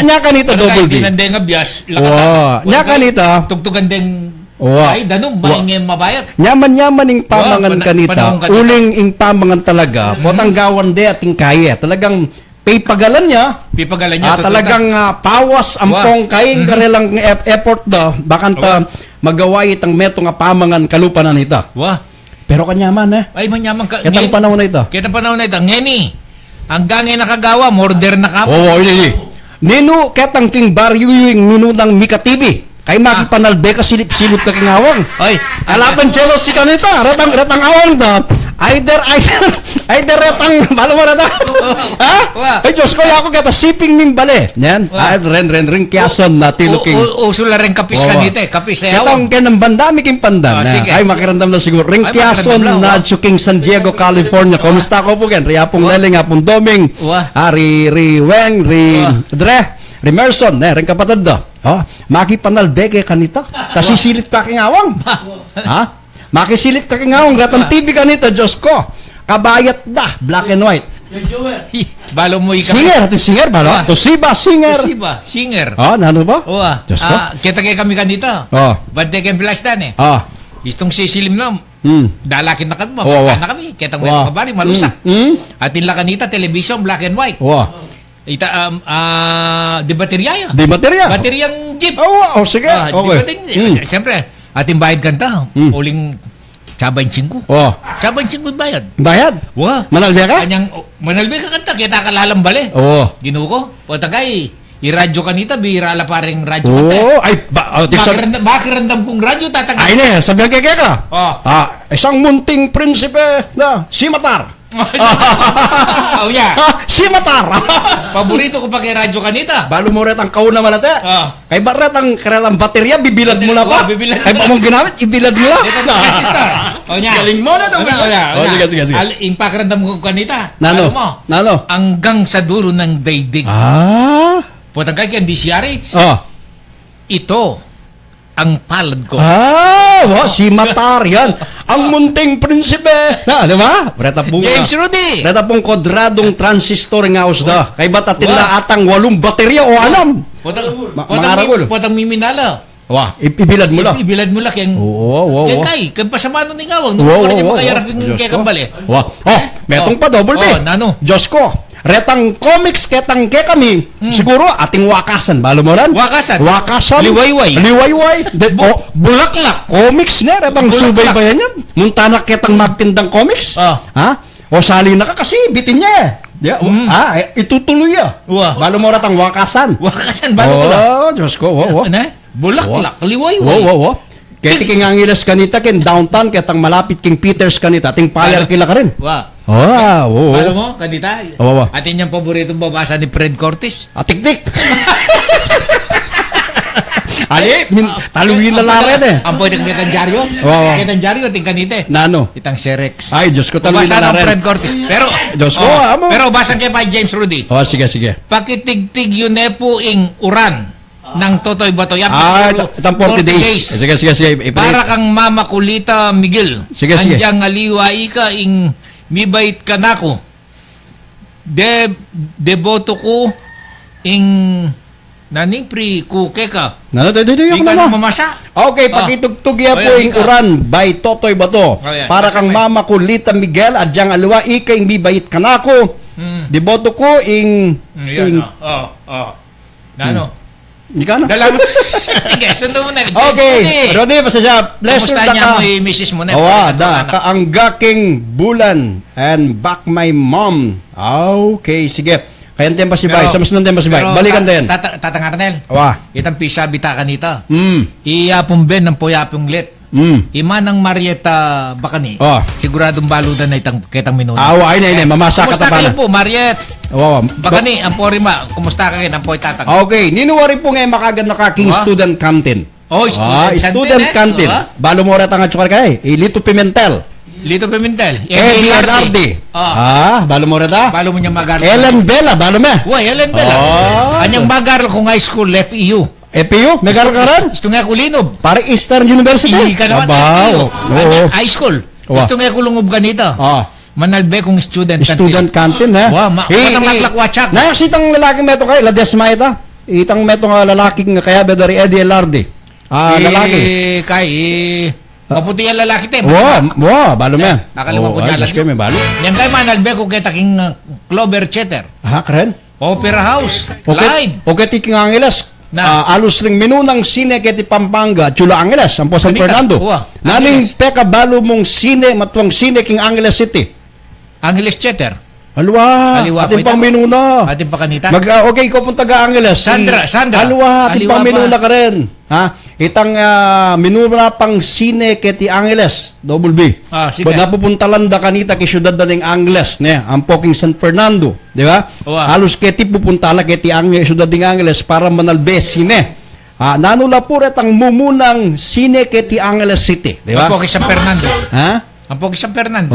Speaker 4: Nya kanita double B.
Speaker 5: Dinande nga bias lakatan.
Speaker 4: Nya kanita
Speaker 5: tugtugan din ay danom maingem mabayat.
Speaker 4: Nyaman ing pamangan kanita. Uling ing pamangan talaga. Potang gawan de ating kaya. Talagang pipagalan niya. Talagang pawas ampong kaing karelang effort daw. Bakan ta magawa itang meto nga pamangan kalupanan ita. Pero kanyaman
Speaker 5: Ay manyaman ka.
Speaker 4: Kitang panahon na ito.
Speaker 5: Ngeni. Hanggang nakagawa murder na ka.
Speaker 4: Nino ketang king baryo yung minunang Mika TV. Kay makipanalbe ka silip-silip ka kingawang. Alapan jealousy ka nita. Ratang awang da. Either ratang balo mo rata. Ay Diyos ko ako kata siping ning bale. Yan. Ren kiason na tiluking.
Speaker 5: Usula rin kapis ka nito kapis ay awang.
Speaker 4: Katang kanang bandami king pandan. Ay makiramdam na siguro. Ring kiason na Chuking San Diego, California. Kumusta ko po gen? Riapong leling apong doming. Riweng, Rimerson, rin kapatid do. Makipanalbeke kanita. Tasisilit ka kingawang. Makisilit ka kingawang. Ratang TV kanita, Diyos ko. Kabayat da. Black and white.
Speaker 5: Balo mo ikaw.
Speaker 4: Singer, balo. Tusiba, singer. Nano ba? Diyos ko.
Speaker 5: Kita kami kanita. Bante kayong plastan Istong sisilim na. Dalakin na kami. Mapagkan na kami. Kitang may kabari, malusak. At inla kanita, television, black and white. Di baterya. Bateryang jeep.
Speaker 4: Sige. Okay.
Speaker 5: Siyempre, ating bayad kanta. Uling Chaban 5. Chaban 5 bayad. Manalbe ka? Manalbe ka kanta. Kita kalalang bale. Ginuo ko. Patagay. I-radyo kanita. Birala pareng radyo kanta. Bakirandam kong radyo tatagay.
Speaker 4: Ay ne. Sabihan kaya ka. Isang munting prinsipe na si Matar.
Speaker 5: Oh, yeah.
Speaker 4: Si Matar.
Speaker 5: Paborito ko pa kay Radyo Kanita.
Speaker 4: Balo mo ret ang kauna man ate. Kay baret ang karelang baterya, bibilad mo na pa.
Speaker 5: Bibilad
Speaker 4: Kay pa mong ginamit, ibilad mo na.
Speaker 5: Dito na sister. Oh, nya.
Speaker 4: Galing mo na daw. Sige, sige, sige.
Speaker 5: Yung pakiramdam ko kanita.
Speaker 4: Nano?
Speaker 5: Ano mo?
Speaker 4: Nano?
Speaker 5: Hanggang sa dulo ng daigdig. Putang kay kang DCRH. Ito ang palad ko.
Speaker 4: Si Matar yan. Ang munting prinsipe. Di ba? Reta pong
Speaker 5: James Rudy.
Speaker 4: Reta pong kodradong transistor nga usda. Kay batatin na atang 8 baterya o alam.
Speaker 5: Potang miminala.
Speaker 4: Ibilad mo lang.
Speaker 5: Ibilad mo lang kayang...
Speaker 4: Oo.
Speaker 5: Kay, kang pasamano ni ngawang. Nung wala niya makayarap yung kay kambali.
Speaker 4: Metong pa double B.
Speaker 5: Nano?
Speaker 4: Diyos ko. Retang comics ketang ke kami. Siguro ating wakasan. Balo mo ran?
Speaker 5: Wakasan?
Speaker 4: Liwayway.
Speaker 5: Bulaklak.
Speaker 4: Comics na. Retang subay ba yan yan? Muntana ketang magtindang comics? O sali na ka kasi bitin niya itutuloy ya. Balo mo ratang wakasan.
Speaker 5: Wakasan, balo ko lang.
Speaker 4: Diyos ko.
Speaker 5: Bulaklak, liwayway.
Speaker 4: Kaya king angilas kanita kin downtown ketang malapit king Peters kanita ting paler kila ka rin.
Speaker 5: Balo mo, kanita. Atin yung paboritong babasa ni Fred Cortez.
Speaker 4: Atik-tik. Ali, taluin na lang rin
Speaker 5: Ang pwede kang kitang dyaryo. Kitang dyaryo, ting kanite.
Speaker 4: Nano?
Speaker 5: Itang Serex.
Speaker 4: Ay, Diyos ko, taluin na
Speaker 5: Basa ng
Speaker 4: rin.
Speaker 5: Fred Cortez. Pero,
Speaker 4: Diyos ko, amo.
Speaker 5: Pero basan kay pa James Rudy.
Speaker 4: Sige.
Speaker 5: Pakitigtig yun po ing uran ng Totoy Batoy.
Speaker 4: Itang 40 days. Sige.
Speaker 5: Para kang Mama Kulita Miguel.
Speaker 4: Sige.
Speaker 5: Andyang aliwa ika ing mibait ka nako. Deboto ko ing naning pri kuke ka. Di ka na mamasa.
Speaker 4: Okay, pakitugtug ya po ing uran by Totoy Bato. Para kang Mama Kulita Miguel, adyang aliwa ika ing mibait ka nako. Deboto ko ing...
Speaker 5: Nano?
Speaker 4: Hindi ka na?
Speaker 5: Sige, sundo mo na.
Speaker 4: Okay, Rudy, basta siya. Pleasure
Speaker 5: Kumusta niya mo yung misis mo na?
Speaker 4: Kaanggaking bulan and back my mom. Okay, sige. Kaya tayo pa si Bay. Sa masunod tayo pa si Bay. Balikan tayo.
Speaker 5: Tatang Arnel. Itang pisa bita kanita. Iyapong ben ng poyapong let. Ima ng Marieta Bacani. Siguradong baludan na kitang minuto.
Speaker 4: Ay na. Mamasa ka
Speaker 5: kumusta kayo po, Mariet?
Speaker 4: Bacani,
Speaker 5: ang porima. Kumusta ka kayo ng poy tatang?
Speaker 4: Okay, ninuwari po ngayon makagad na kaking student canteen. Student canteen. Balo mo rin ang tsukar kay. Lito Pimentel.
Speaker 5: Lito Pimentel.
Speaker 4: Eddie Adardi. Balo mo rin ta?
Speaker 5: Balo mo niyang magar.
Speaker 4: Ellen Bella, balo mo.
Speaker 5: Ellen Bella. Anyang magar kung high school, left EU.
Speaker 4: FPU? Megar ka rin?
Speaker 5: Gusto nga kulinob.
Speaker 4: Para Eastern University?
Speaker 5: Hindi ka naman FPU. High school. Gusto nga kulungob ganito. Manalbe kong student
Speaker 4: canteen, ha?
Speaker 5: Matang maklakwatsak.
Speaker 4: Nakasitang lalaking meto kayo, Ladesma ita. Itang meto nga lalaking kaya bedari Eddie Lardi. Lalaki.
Speaker 5: Maputi ang lalaki te.
Speaker 4: Balo mo yan.
Speaker 5: Nakalimutan ko niya
Speaker 4: lang. Balo.
Speaker 5: Yan kayo manalbe kong kitaking Clover Chetter.
Speaker 4: Karen?
Speaker 5: Opera House. Live.
Speaker 4: Okay, tiking Angeles. Alos ring minunang sine keti Pampanga, Chula Angeles, ang po San Fernando. Naning peka balo mong sine, matuang sine king Angeles City.
Speaker 5: Angeles Chetter.
Speaker 4: Alwa, ating pang minuna.
Speaker 5: Ating pa kanita.
Speaker 4: Okay, ko punta ga Angeles.
Speaker 5: Sandra.
Speaker 4: Alwa, ating pang minuna ka rin. Itang minuna pang sine keti Angeles, double B.
Speaker 5: Sige.
Speaker 4: Pag napupunta landa kanita kay syudad na ng Angeles, ang poking San Fernando, di ba? Halos keti pupunta la keti syudad ng Angeles para manalbe sine. Nanula po ret ang mumunang sine keti Angeles City, di ba?
Speaker 5: Ang poking San Fernando. Ang pogi San Fernando.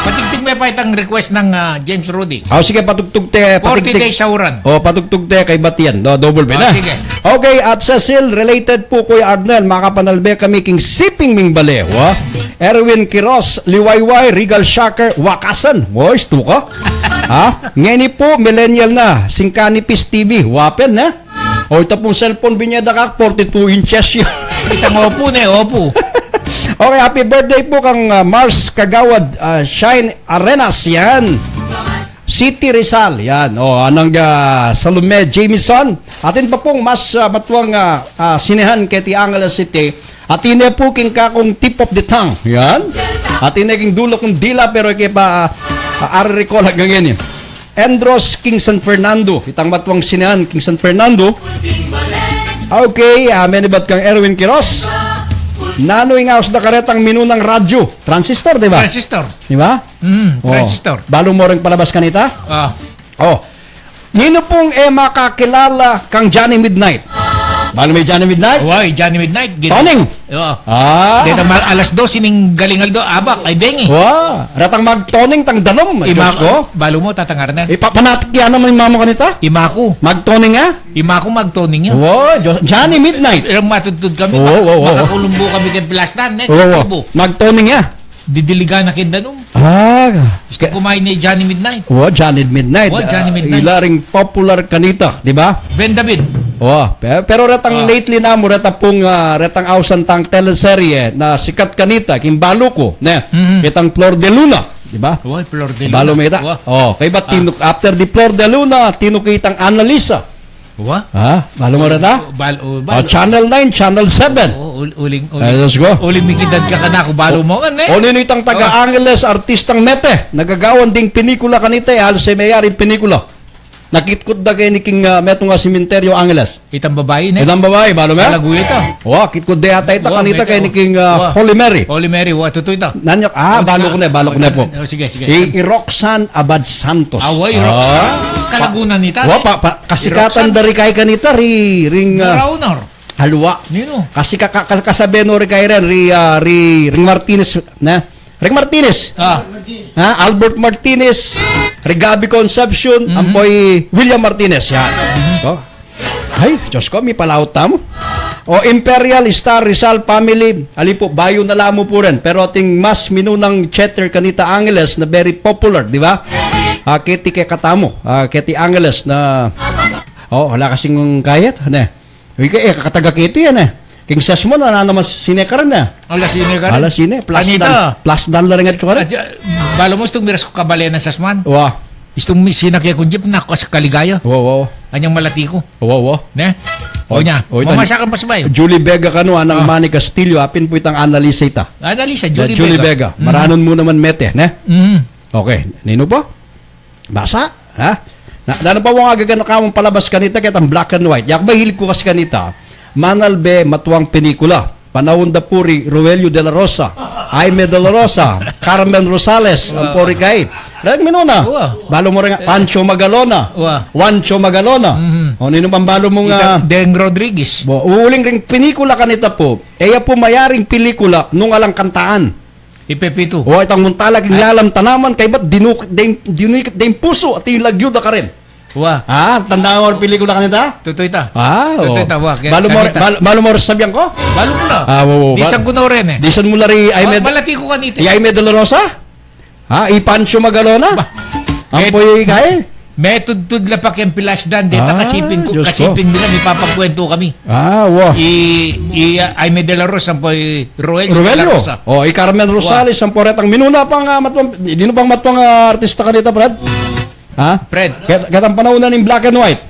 Speaker 5: Patigtig may pa itang request ng James Rudy.
Speaker 4: Sige, patugtog te.
Speaker 5: 40 days sa uran.
Speaker 4: Patugtog te kay Batian. Double B na.
Speaker 5: Sige.
Speaker 4: Okay, at Cecil, related po Kuya Arnel, makapanalbe kami king siping ming bale. Erwin Quiroz, Liwayway, Regal Shocker, Wakasan. Boys, to ka? Ngeni po, millennial na. Singkanipis TV. Wapen na. Ito pong cellphone binyada ka, 42 inches yun.
Speaker 5: Isang opo na, opo.
Speaker 4: Okay, happy birthday po kang Mars Kagawad, Shine Arenas, yan. City Rizal, yan. Anong Salome Jamison. Atin pa pong mas matuwang sinehan kay Angeles City. Atin po king kakong tip of the tongue, yan. Atin king dulo kong dila pero kay pa recall hanggang yan. Andros King San Fernando, itang matuwang sinehan King San Fernando. Okay, menibat kang Erwin Quiroz. Nanoy nga usda karetang minunang radyo. Transistor, di ba?
Speaker 5: Transistor.
Speaker 4: Di ba?
Speaker 5: Transistor.
Speaker 4: Balo mo rin palabas kanita?
Speaker 5: Ah.
Speaker 4: Oh. Nino pong makakilala kang Johnny Midnight? Balo may Johnny Midnight?
Speaker 5: Why, Johnny Midnight.
Speaker 4: Toning!
Speaker 5: Oo.
Speaker 4: Ah.
Speaker 5: Dito alas 2 ning galingaldo abak ay bengi.
Speaker 4: Wow. Ratang magtoning tang danom. Diyos ko.
Speaker 5: Balo mo tatangar na.
Speaker 4: Ipapanatik yan naman yung mama kanita?
Speaker 5: Imaku.
Speaker 4: Magtoning nga?
Speaker 5: Imaku magtoning yun.
Speaker 4: Wow. Johnny Midnight.
Speaker 5: Ilang matutod kami.
Speaker 4: Oo.
Speaker 5: Makakulumbo kami kay Plastan.
Speaker 4: Oo. Magtoning nga?
Speaker 5: Didiligan na kindanong. Gusto kumain ni Johnny Midnight.
Speaker 4: Wow, Johnny Midnight.
Speaker 5: Wow, Johnny Midnight.
Speaker 4: Ilaring popular kanita, di ba?
Speaker 5: Ben David.
Speaker 4: Wow. Pero retang lately na mo, retang ausan tang teleserye na sikat kanita, kimbalo ko, ne? Itang Flor de Luna, di ba?
Speaker 5: Wow, Flor de Luna.
Speaker 4: Balo mo ita. Oh, kay ba after the Flor de Luna, tinukitang Annalisa.
Speaker 5: Wow.
Speaker 4: Balo mo reta? Channel 9, Channel 7.
Speaker 5: Uling.
Speaker 4: Let's go.
Speaker 5: Uling mikidad ka na ako, balo mo kan eh.
Speaker 4: O nino itang taga-Angeles, artistang Mete. Nagagawan ding pelikula kanita, halos ay mayari pelikula. Nakitkot da kay ni King Meto nga Simenteryo Angeles.
Speaker 5: Itang babae ne?
Speaker 4: Itang babae, balo mo?
Speaker 5: Talago ito.
Speaker 4: Kitkot da yata ita kanita kay ni King Holy Mary.
Speaker 5: Holy Mary, tutoy ito.
Speaker 4: Nanyok, balo ko na po.
Speaker 5: Sige.
Speaker 4: Roxanne Abad Santos.
Speaker 5: Away, Roxanne. Kalagunan nita.
Speaker 4: Kasikatan dari kay kanita, ring...
Speaker 5: Honor.
Speaker 4: Halwa.
Speaker 5: Nino?
Speaker 4: Kasi kasabeno rin kay Ring Martinez, na? Ring Martinez. Albert Martinez, Regabi Concepcion, ampoy William Martinez. Yan. Ay, Diyos ko, may palaut mo. Imperial Star Rizal Family, alipo, bayo na lamo po rin. Pero ating mas minunang chatter kanita Angeles na very popular, di ba? Keti kay katamo, Keti Angeles na, wala kasing kayat, ne? Kakataga Keti yan, King Sesmo na naman sinekaran na.
Speaker 5: Ala sine ka rin?
Speaker 4: Ala sine. Plus dan la rin nga ito ka rin.
Speaker 5: Balo mo itong miras ko kabalen sa Sasman?
Speaker 4: Wow.
Speaker 5: Itong sinakya kong jeep na ako sa kaligaya.
Speaker 4: Wow.
Speaker 5: Anyang malati ko.
Speaker 4: Wow.
Speaker 5: Ne? O niya. Mamasyakan pa sabay.
Speaker 4: Julie Vega kanu anang Manny Castillo. Apin po itang Annalisa ita.
Speaker 5: Annalisa,
Speaker 4: Julie Vega. Maranon mo naman mete. Ne? Okay. Nino po? Basa? Na pa mga gagano kamong palabas kanita kitang black and white. Yak ba hilig ko kasi kanita? Manalbe matuwang pelikula. Panahon da puri Roelio de la Rosa, Jaime de la Rosa, Carmen Rosales, ang puri kay. Rag minuna. Balo mo rin Pancho Magalona. Juancho Magalona. O nino pang balo mo nga
Speaker 5: Deng Rodriguez.
Speaker 4: Uuling ring pelikula kanita po. Eya po mayaring pelikula nung alang kantaan.
Speaker 5: Ipepito.
Speaker 4: Itang muntalag lalam tanaman kay ba't dinukit din puso at yung lagyo da ka rin. Tandaan mo pelikula kanita?
Speaker 5: Tutoy ta.
Speaker 4: Tutoy
Speaker 5: ta.
Speaker 4: Balo mo sabihan ko?
Speaker 5: Balo mo na. Disan ko na rin
Speaker 4: Disan mo na rin
Speaker 5: malati ko kanita.
Speaker 4: Jaime de la Rosa? Pancho Magalona? Ampoy kay?
Speaker 5: Metod la pa kayang pilasdan. Dita kasipin nila, may papagkwento kami. Jaime de la Rosa, ampoy Roelio de la Rosa.
Speaker 4: Carmen Rosales, ampoy retang minuna pang hindi pang matwang artista kanita, Brad?
Speaker 5: Fred.
Speaker 4: Katang panahon na ng black and white.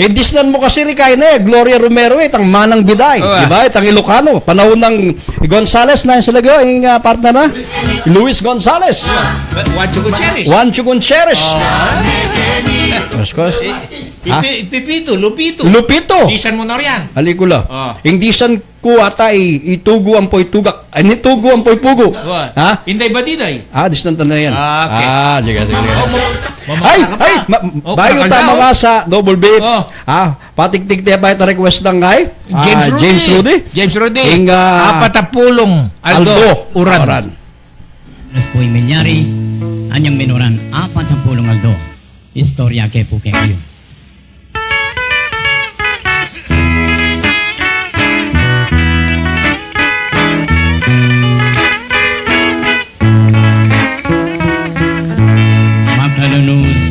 Speaker 4: Disnan mo kasi rin kayo na Gloria Romero, itang Manang Biday. Diba? Itang Ilocano. Panahon ng Gonzales na yung sila yung partner na. Luis Gonzales. Juancho Gutierrez.
Speaker 5: Pipito, Lupito. Disan mo na riyan.
Speaker 4: Halikula. Yung disan ko ata itugo ang po'y tugak. Nitugo ang po'y pugo.
Speaker 5: Inday ba diday?
Speaker 4: Disnan na yan.
Speaker 5: Okay.
Speaker 4: Sige. Bayo tama nga sa Double B. Patiktik tayo ba ito request ng kay?
Speaker 5: James Rudy. Apatapulong Aldo Uran.
Speaker 9: Los po'y menyari, anyang minoran, 40 Aldo. Istorya ke po kayo.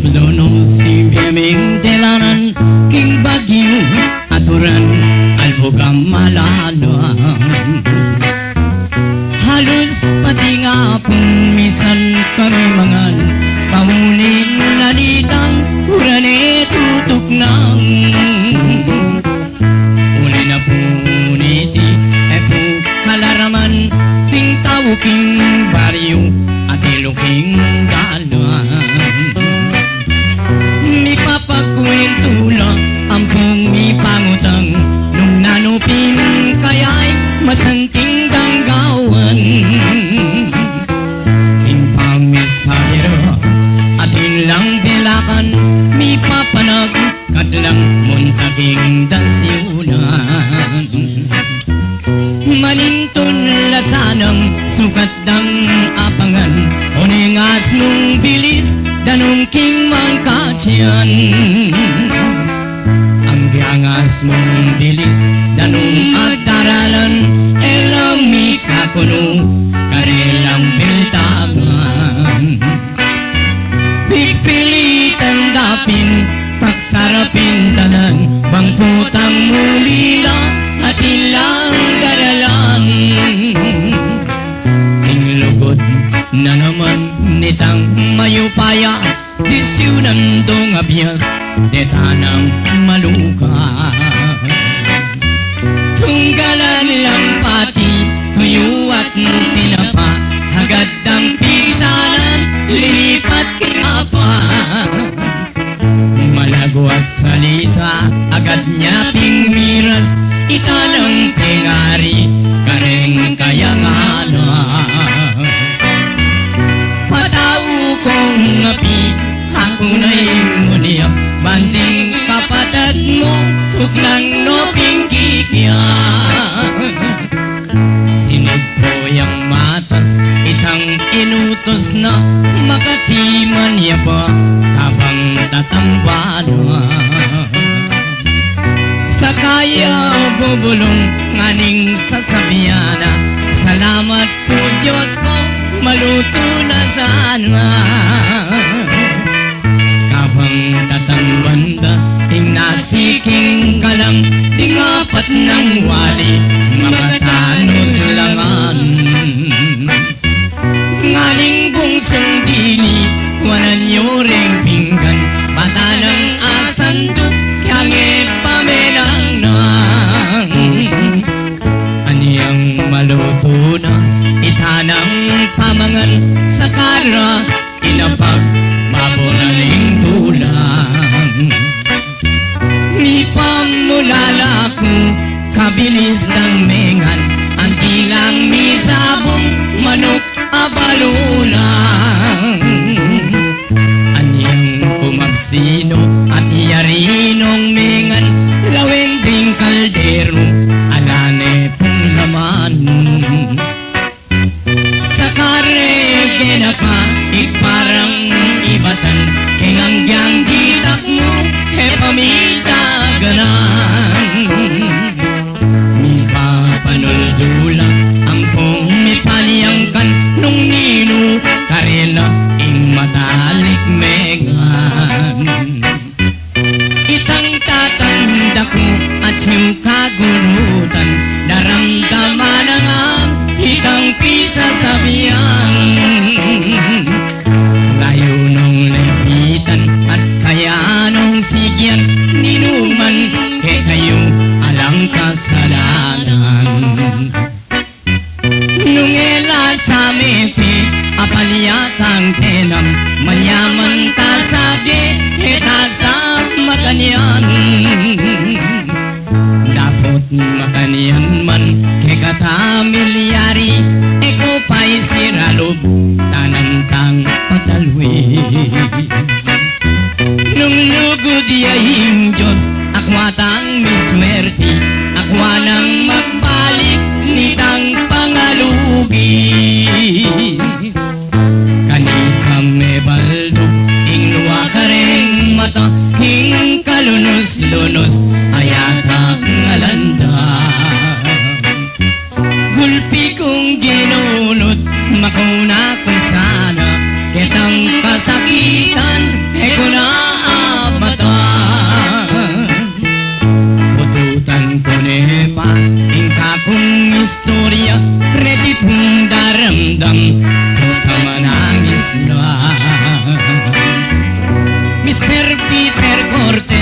Speaker 9: Lunos si biyaming telanan king bagyo aturan albukam malaluan halos pati nga pumisan kami mangan pamunin lalitang uranito bilis danong king mangkatyan. Ang giangas mong bilis danong agdaralan, elang mikakuno karelang biltagan. Pipilitan dapin, pagsarapin tanan, bang putang mulila at ilang daralan. Inglugod na naman nitang mayupaya, disyunan dong abiyas, detanang maluka. Tunggalan lang pati, tuyo at tinapa, hagad ang pisanan, lilipat kinapa. Malago at salita, agad niya pingmiras, itanang pengari, kareng kayangana. Patao kong api, ako na'y nguniyap, banding kapatid mo, tuklang noping kikya. Sinod ko yung matas, itang inutos na, makatiman niya pa, habang tatambana. Sa kaya bubulong, nganing sasabiana, salamat po Diyos ko, maluto na sana. Kabang tatambanda, tinasiking ka lang, tingapat ng wali, makatanod langan. Ngaling bungsong dini, wanan nyo ring pinggan, patanang asandok, yangi pamelang nang. Aniyang maluto na, itanang pamangan, sa kara, inapag, mabunaling tulang. Ni pamulala ko, kabilis ng mengan, ang tilang mi sabong, manok abalulang. Anyang pumagsino at iyarinong mengan, laweng ding kaldero, alane pong laman. Sa karege na ka, parang ibatan, kingangyang ditak mo, e pamidaganan. Papanulula ang pumipaliyangkan nung nino karela ing matalik megan. Itang tatanda ko at yung kagurutan, naramdaman ang itang pisasabihan. Layo nung lepitan at kaya nung sigyan, ninuman ke kayo alang kasalanan. Nungela sa meti, apaliyatang tenam, manyaman tasage, etasa makanyan. Dapat makanyan man, kekata milyari, eko pa'y siralob, tanantang patalwi. Nung lugod yaying Diyos, akwatang miswerti, akwanang magbalik, nitang pangalugi. Kanikam me baldog, ing luwa ka rin mata, ing kalunos-lunos, ayata ngalanda. Gulpi kong ginunot, makuna kung sana, kitang kasakitan, eko na abatan. Ututan ko nepa, tingka kong istorya, ready pong daramdam, tuta manangis na. Mr. Peter Corte,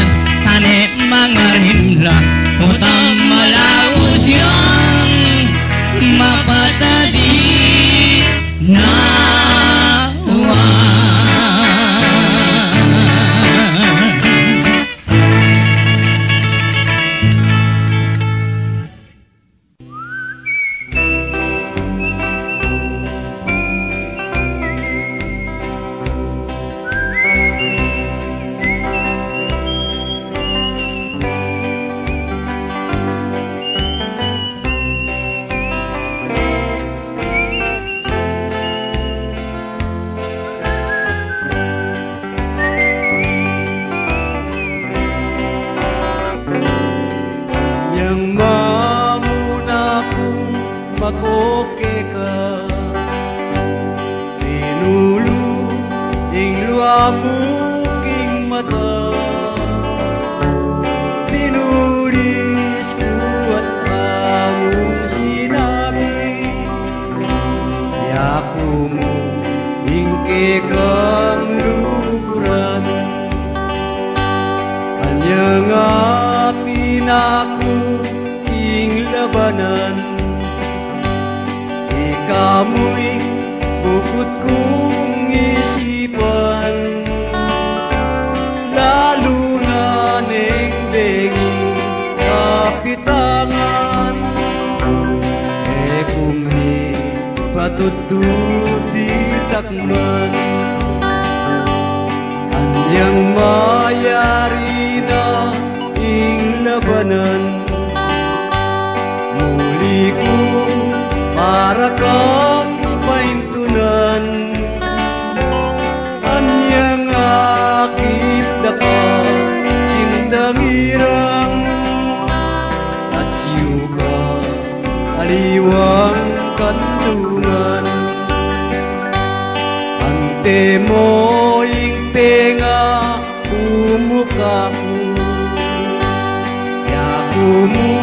Speaker 6: makoke ka Tinulu ing luabuking mata Tinulis ko at among sinabi Yako mo ingke kang luhuran Anyang atin ako ing labanan Ikamo'y bukod kong isipan Lalo na nengdenging kapitangan kung ni patutut di takman Anyang mayari na ing labanan Muli ko para kang paintunan Anyang akit daka sindangirang At yuka aliwang kantungan Ante mo ing tenga umuka ko Yaku mo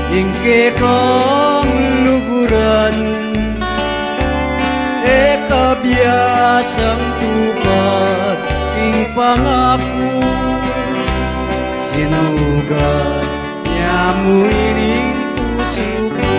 Speaker 6: ingke kang luguran Kabiasang tupad ing pangako Sinugat niya mo ining puso ko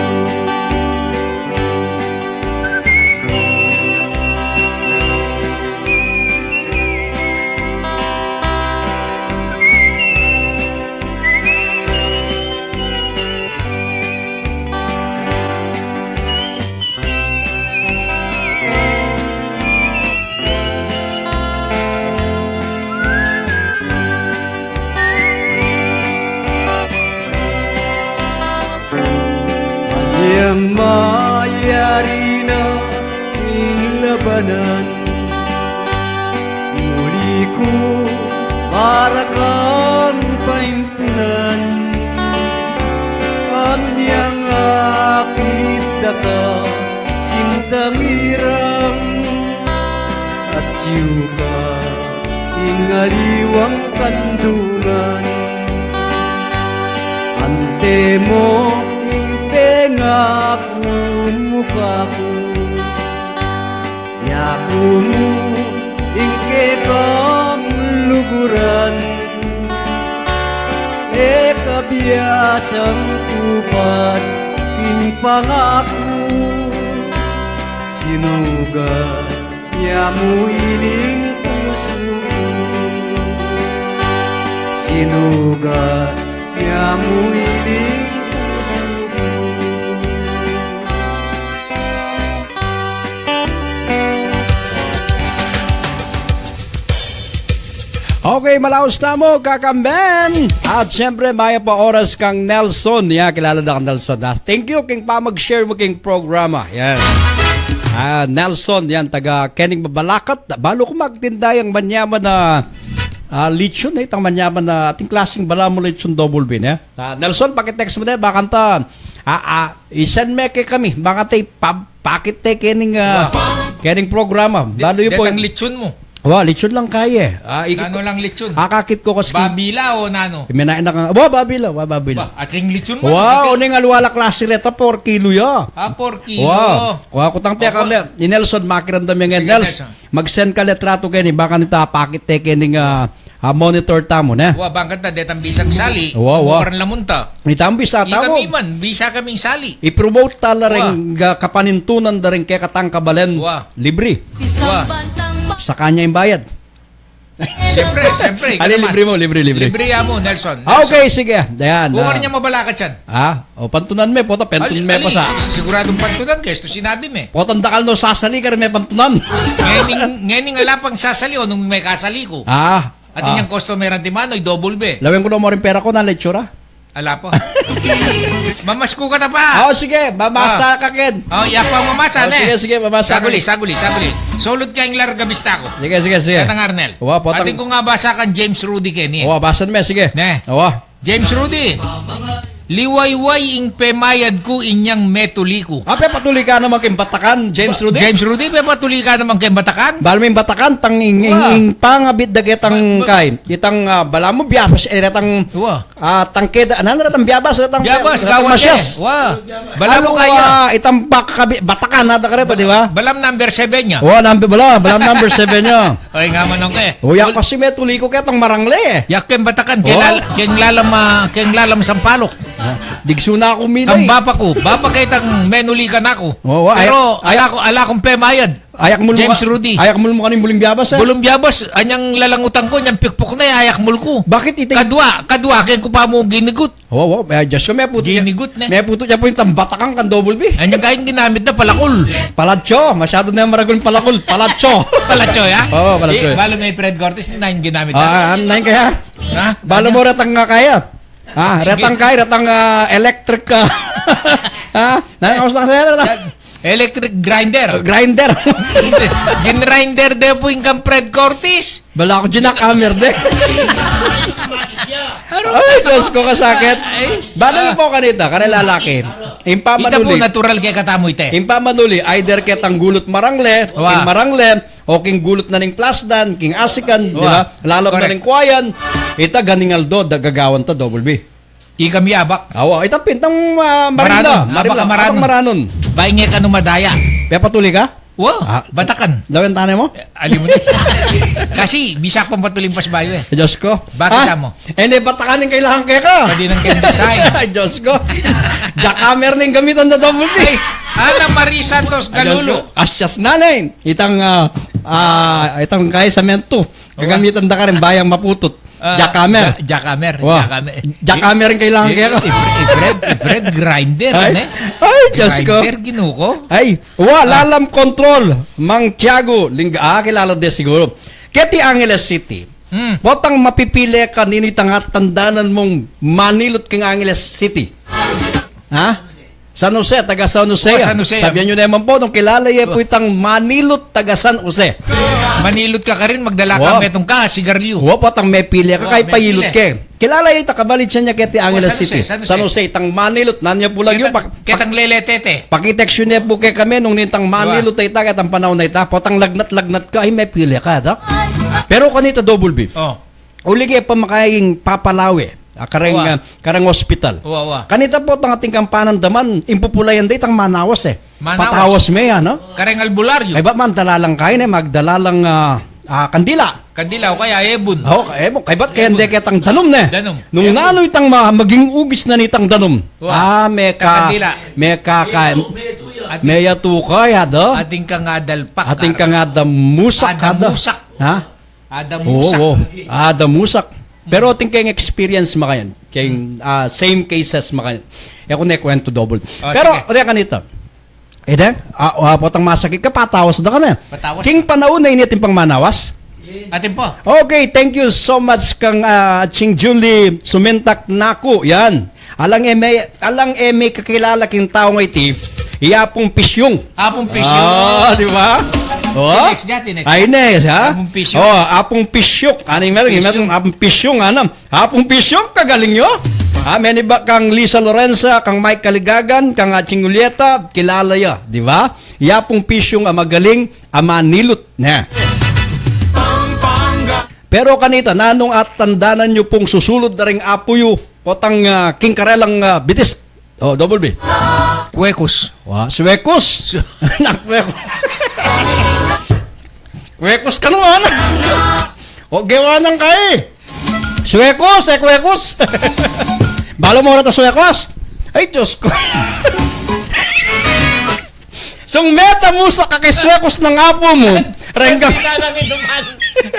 Speaker 6: Yang mayari na ing labanan Muli ko para kang paintunan Anyang akit daka sintang irang At yuka ing aliwang kandungan Ante mo Tenga ku muka ku Yaku mu ingke kang luguran Kabiasang tupad ing pangako Sinugat yamu ining puso Sinugat yamu ining
Speaker 4: Okay, malaos na mo, kakamben. At siyempre, maya pa oras kang Nelson. Yan, kilala na kang Nelson. Thank you, king pa mag-share mo king programa. Yan. Nelson, yan, taga Kening Babalakat. Balo ko magtinda yung manyaman na lechon, itang manyaman na ating klaseng bala mo lechon double bean. Nelson, pakitext mo na, bakanta. Isend me kay kami. Baka tayo, pakit tayo Kening programa. Balo yun po.
Speaker 5: Ang lechon mo.
Speaker 4: Lechon lang kaya.
Speaker 5: Nano lang lechon?
Speaker 4: Akakit ko kasi.
Speaker 5: Babila o nano?
Speaker 4: Minain na ka. Babila.
Speaker 5: Ating lechon mo?
Speaker 4: Uning alwala klase reta 4 kilo ya.
Speaker 5: 4 kilo.
Speaker 4: Kutang tiya kami. Ni Nelson, makirandam yung Nels. Mag-send ka letrato kayo ni. Baka nita pakit tayo kayo monitor tamo na.
Speaker 5: Bangkat na detang bisang sali. Waran lamunta.
Speaker 4: Itang bisa tamo.
Speaker 5: Kami man, bisa kaming sali.
Speaker 4: I-promote tala rin kapanintunan da rin kaya katang kabalen. Libre. Sa kanya yung bayad.
Speaker 5: Siyempre.
Speaker 4: Libre mo.
Speaker 5: Libre mo, Nelson.
Speaker 4: Okay, sige. Dayan.
Speaker 5: Bukan niya mabalakat yan.
Speaker 4: Pantunan me. Pota, pentunan me pa sa.
Speaker 5: Siguradong pantunan, kaya ito sinabi me.
Speaker 4: Potong dakal no sasali ka rin may pantunan.
Speaker 5: Ngayon alapang sasali o nung may kasali ko. At inyang customer ang timano'y double be.
Speaker 4: Lawin ko na mo rin pera ko na lechura.
Speaker 5: Ala po. Mamasku ka na pa.
Speaker 4: Sige. Mamasa ka, Ken.
Speaker 5: Yapa mamasa, ne.
Speaker 4: Sige, mamasa.
Speaker 5: Saguli. Solid kayong larga bista ko.
Speaker 4: Sige.
Speaker 5: Katang Arnel. Ating ko nga basa kan James Rudy, Ken.
Speaker 4: Basan me, sige.
Speaker 5: Ne. James Rudy. Liwayway ing pemayad ko inyang metuliko.
Speaker 4: Ape patuli ka naman kay Batakan, James Rudy.
Speaker 5: James Rudy, patuli ka naman kay Batakan.
Speaker 4: Balmin Batakan tang ing pangabit dagetang kay. Itang balamo biabas retang tangkeda nan retang biabas retang
Speaker 5: masyas. Balamo kaya
Speaker 4: itang Batakan nada kareto, di ba?
Speaker 5: Balam number 7 nya.
Speaker 4: Balam number 7 nya.
Speaker 5: Oy nga manong ke.
Speaker 4: Yak kasi metuliko kay tang marangle.
Speaker 5: Yak kay Batakan kay lalam sampalok.
Speaker 4: Digso na ako milay.
Speaker 5: Ang bapa kay tang menulikan ako. Pero ala kong pemayad.
Speaker 4: Ayak mul
Speaker 5: James Rudy.
Speaker 4: Ayak mul mo kaning bulim biabas.
Speaker 5: Bulim biabas, anyang lalangutang ko, anyang pikpok na ayak mul ko.
Speaker 4: Bakit ite?
Speaker 5: Kadwa, kaya ko pa mo ginigut.
Speaker 4: Just so may puto.
Speaker 5: Ginigut na.
Speaker 4: May puto siya po yung tambatakang kan double B.
Speaker 5: Anyang kayong ginamit na palakol.
Speaker 4: Palatso, masyado na yung maragol palakol. Palatso.
Speaker 5: Palatso, ya?
Speaker 4: Oo, palatso.
Speaker 5: Balo may Fred Cortez, na yung ginamit na.
Speaker 4: Nain kaya?
Speaker 5: Ha?
Speaker 4: Balo mo retang nga kaya? Retang electric ka. Nakaos na kaya?
Speaker 5: Electric grinder.
Speaker 4: Grinder.
Speaker 5: Ginrinder de po yung kang Fred Cortez.
Speaker 4: Bala ako ginakamer de. Ay, Diyos ko kasakit. Bala po kanita, lalaki.
Speaker 5: Ita po natural kaya katamo ite.
Speaker 4: Impa manuli, either ketang gulot marangle, king marangle, o king gulot na ning plasdan, king asikan, di ba? Lalap na ning kwayan. Ita ganingaldo, gagawan to, double B.
Speaker 5: Ikam yabak.
Speaker 4: Awa, ita pintang marino. Maranon.
Speaker 5: Baingek ano madaya.
Speaker 4: Pepatuli ka?
Speaker 5: Batakan.
Speaker 4: Lawin tanay mo?
Speaker 5: Alim mo na. Kasi, bisak pang patulimpas bayo eh.
Speaker 4: Diyos ko.
Speaker 5: Bakit mo?
Speaker 4: Hindi, batakanin kailangan kaya ka.
Speaker 5: Pwede nang kaya design.
Speaker 4: Diyos ko. Jackhammer ning gamitan na double B.
Speaker 5: Ana Marie Santos Galulo.
Speaker 4: Asyas nanay. Itang kaya sa mento. Gagamitan da ka rin bayang maputot. Jackhammer. Jackhammer rin kailangan kaya ka.
Speaker 5: Fred grinder.
Speaker 4: Ay, Diyos ko.
Speaker 5: Grinder ginuko.
Speaker 4: Ay, lalam control. Mang Tiago. Kilala de siguro. Keti Angeles City. Potang mapipili ka nini tangat tandanan mong Manilot king Angeles City. Ha? San Jose, taga San Jose.
Speaker 5: San Jose.
Speaker 4: Sabihan nyo naman po, nung kilala po itang Manilot, taga San Jose.
Speaker 5: Manilot ka rin, magdala ka metong ka, sigarilyo.
Speaker 4: Potang may pili ka, kay payilot ka. Kilala yung takabalit siya niya kaya Angeles City. San Jose, itang Manilot, nanyo po lang yun.
Speaker 5: Ketang leletete.
Speaker 4: Pakiteksyon niya po kay kami, nung nitang Manilot ay ita, itang panahon na ita, potang lagnat-lagnat ka, ay may pili ka. Pero kanito, double B. Uligay pa makaying papalawi. Karang hospital. Kanita po ang ating kampanan daman, impupulayan day tang Manawas eh. Patawas may no?
Speaker 5: Karang albularyo.
Speaker 4: Ay ba man dalalang kain eh, magdalalang kandila.
Speaker 5: Kandila o kaya ebon.
Speaker 4: Ebon. Kay ba't kaya hindi kitang danom ne?
Speaker 5: Danom.
Speaker 4: Nung nanoy tang maging ugis na nitang danom. Meya tukay hado.
Speaker 5: Ating ka nga dalpak.
Speaker 4: Ating ka nga damusak hado.
Speaker 5: Adamusak.
Speaker 4: Ha?
Speaker 5: Adamusak.
Speaker 4: Adamusak. Pero ating kayong experience makayan. Kayong same cases makayan. Kung kwento double. Pero, kaya kanito. Potang masakit ka, patawas na ka na. King panahon na initin pang Manawas.
Speaker 5: Atin po.
Speaker 4: Okay, thank you so much kang Ching Julie Sumentak Naku. Yan. Alang eme kakilala king taong iti. Iapong pisyong.
Speaker 5: Apong pisyong.
Speaker 4: Di ba? Ay Ines, ha?
Speaker 5: Apong pisyong.
Speaker 4: Apong pisyok. Meron apong pisyong, anam. Apong pisyong, kagaling nyo. May iba kang Lisa Lorenza, kang Mike Kaligagan, kang Ching Julieta, kilala ya, di ba? Iapong pisyong magaling, Manilot. Pero kanita, nanong at tandanan nyo pong susulod na ring apuyo, potang king karelang bitis. Double B.
Speaker 5: Kwekos.
Speaker 4: Swekos. Kwekos ka naman. Gawa ng kay. Swekos, kwekos. Balo mo na ta swekos. Ay, Diyos ko. Sung meta mo sa kakiswekos ng apo mo.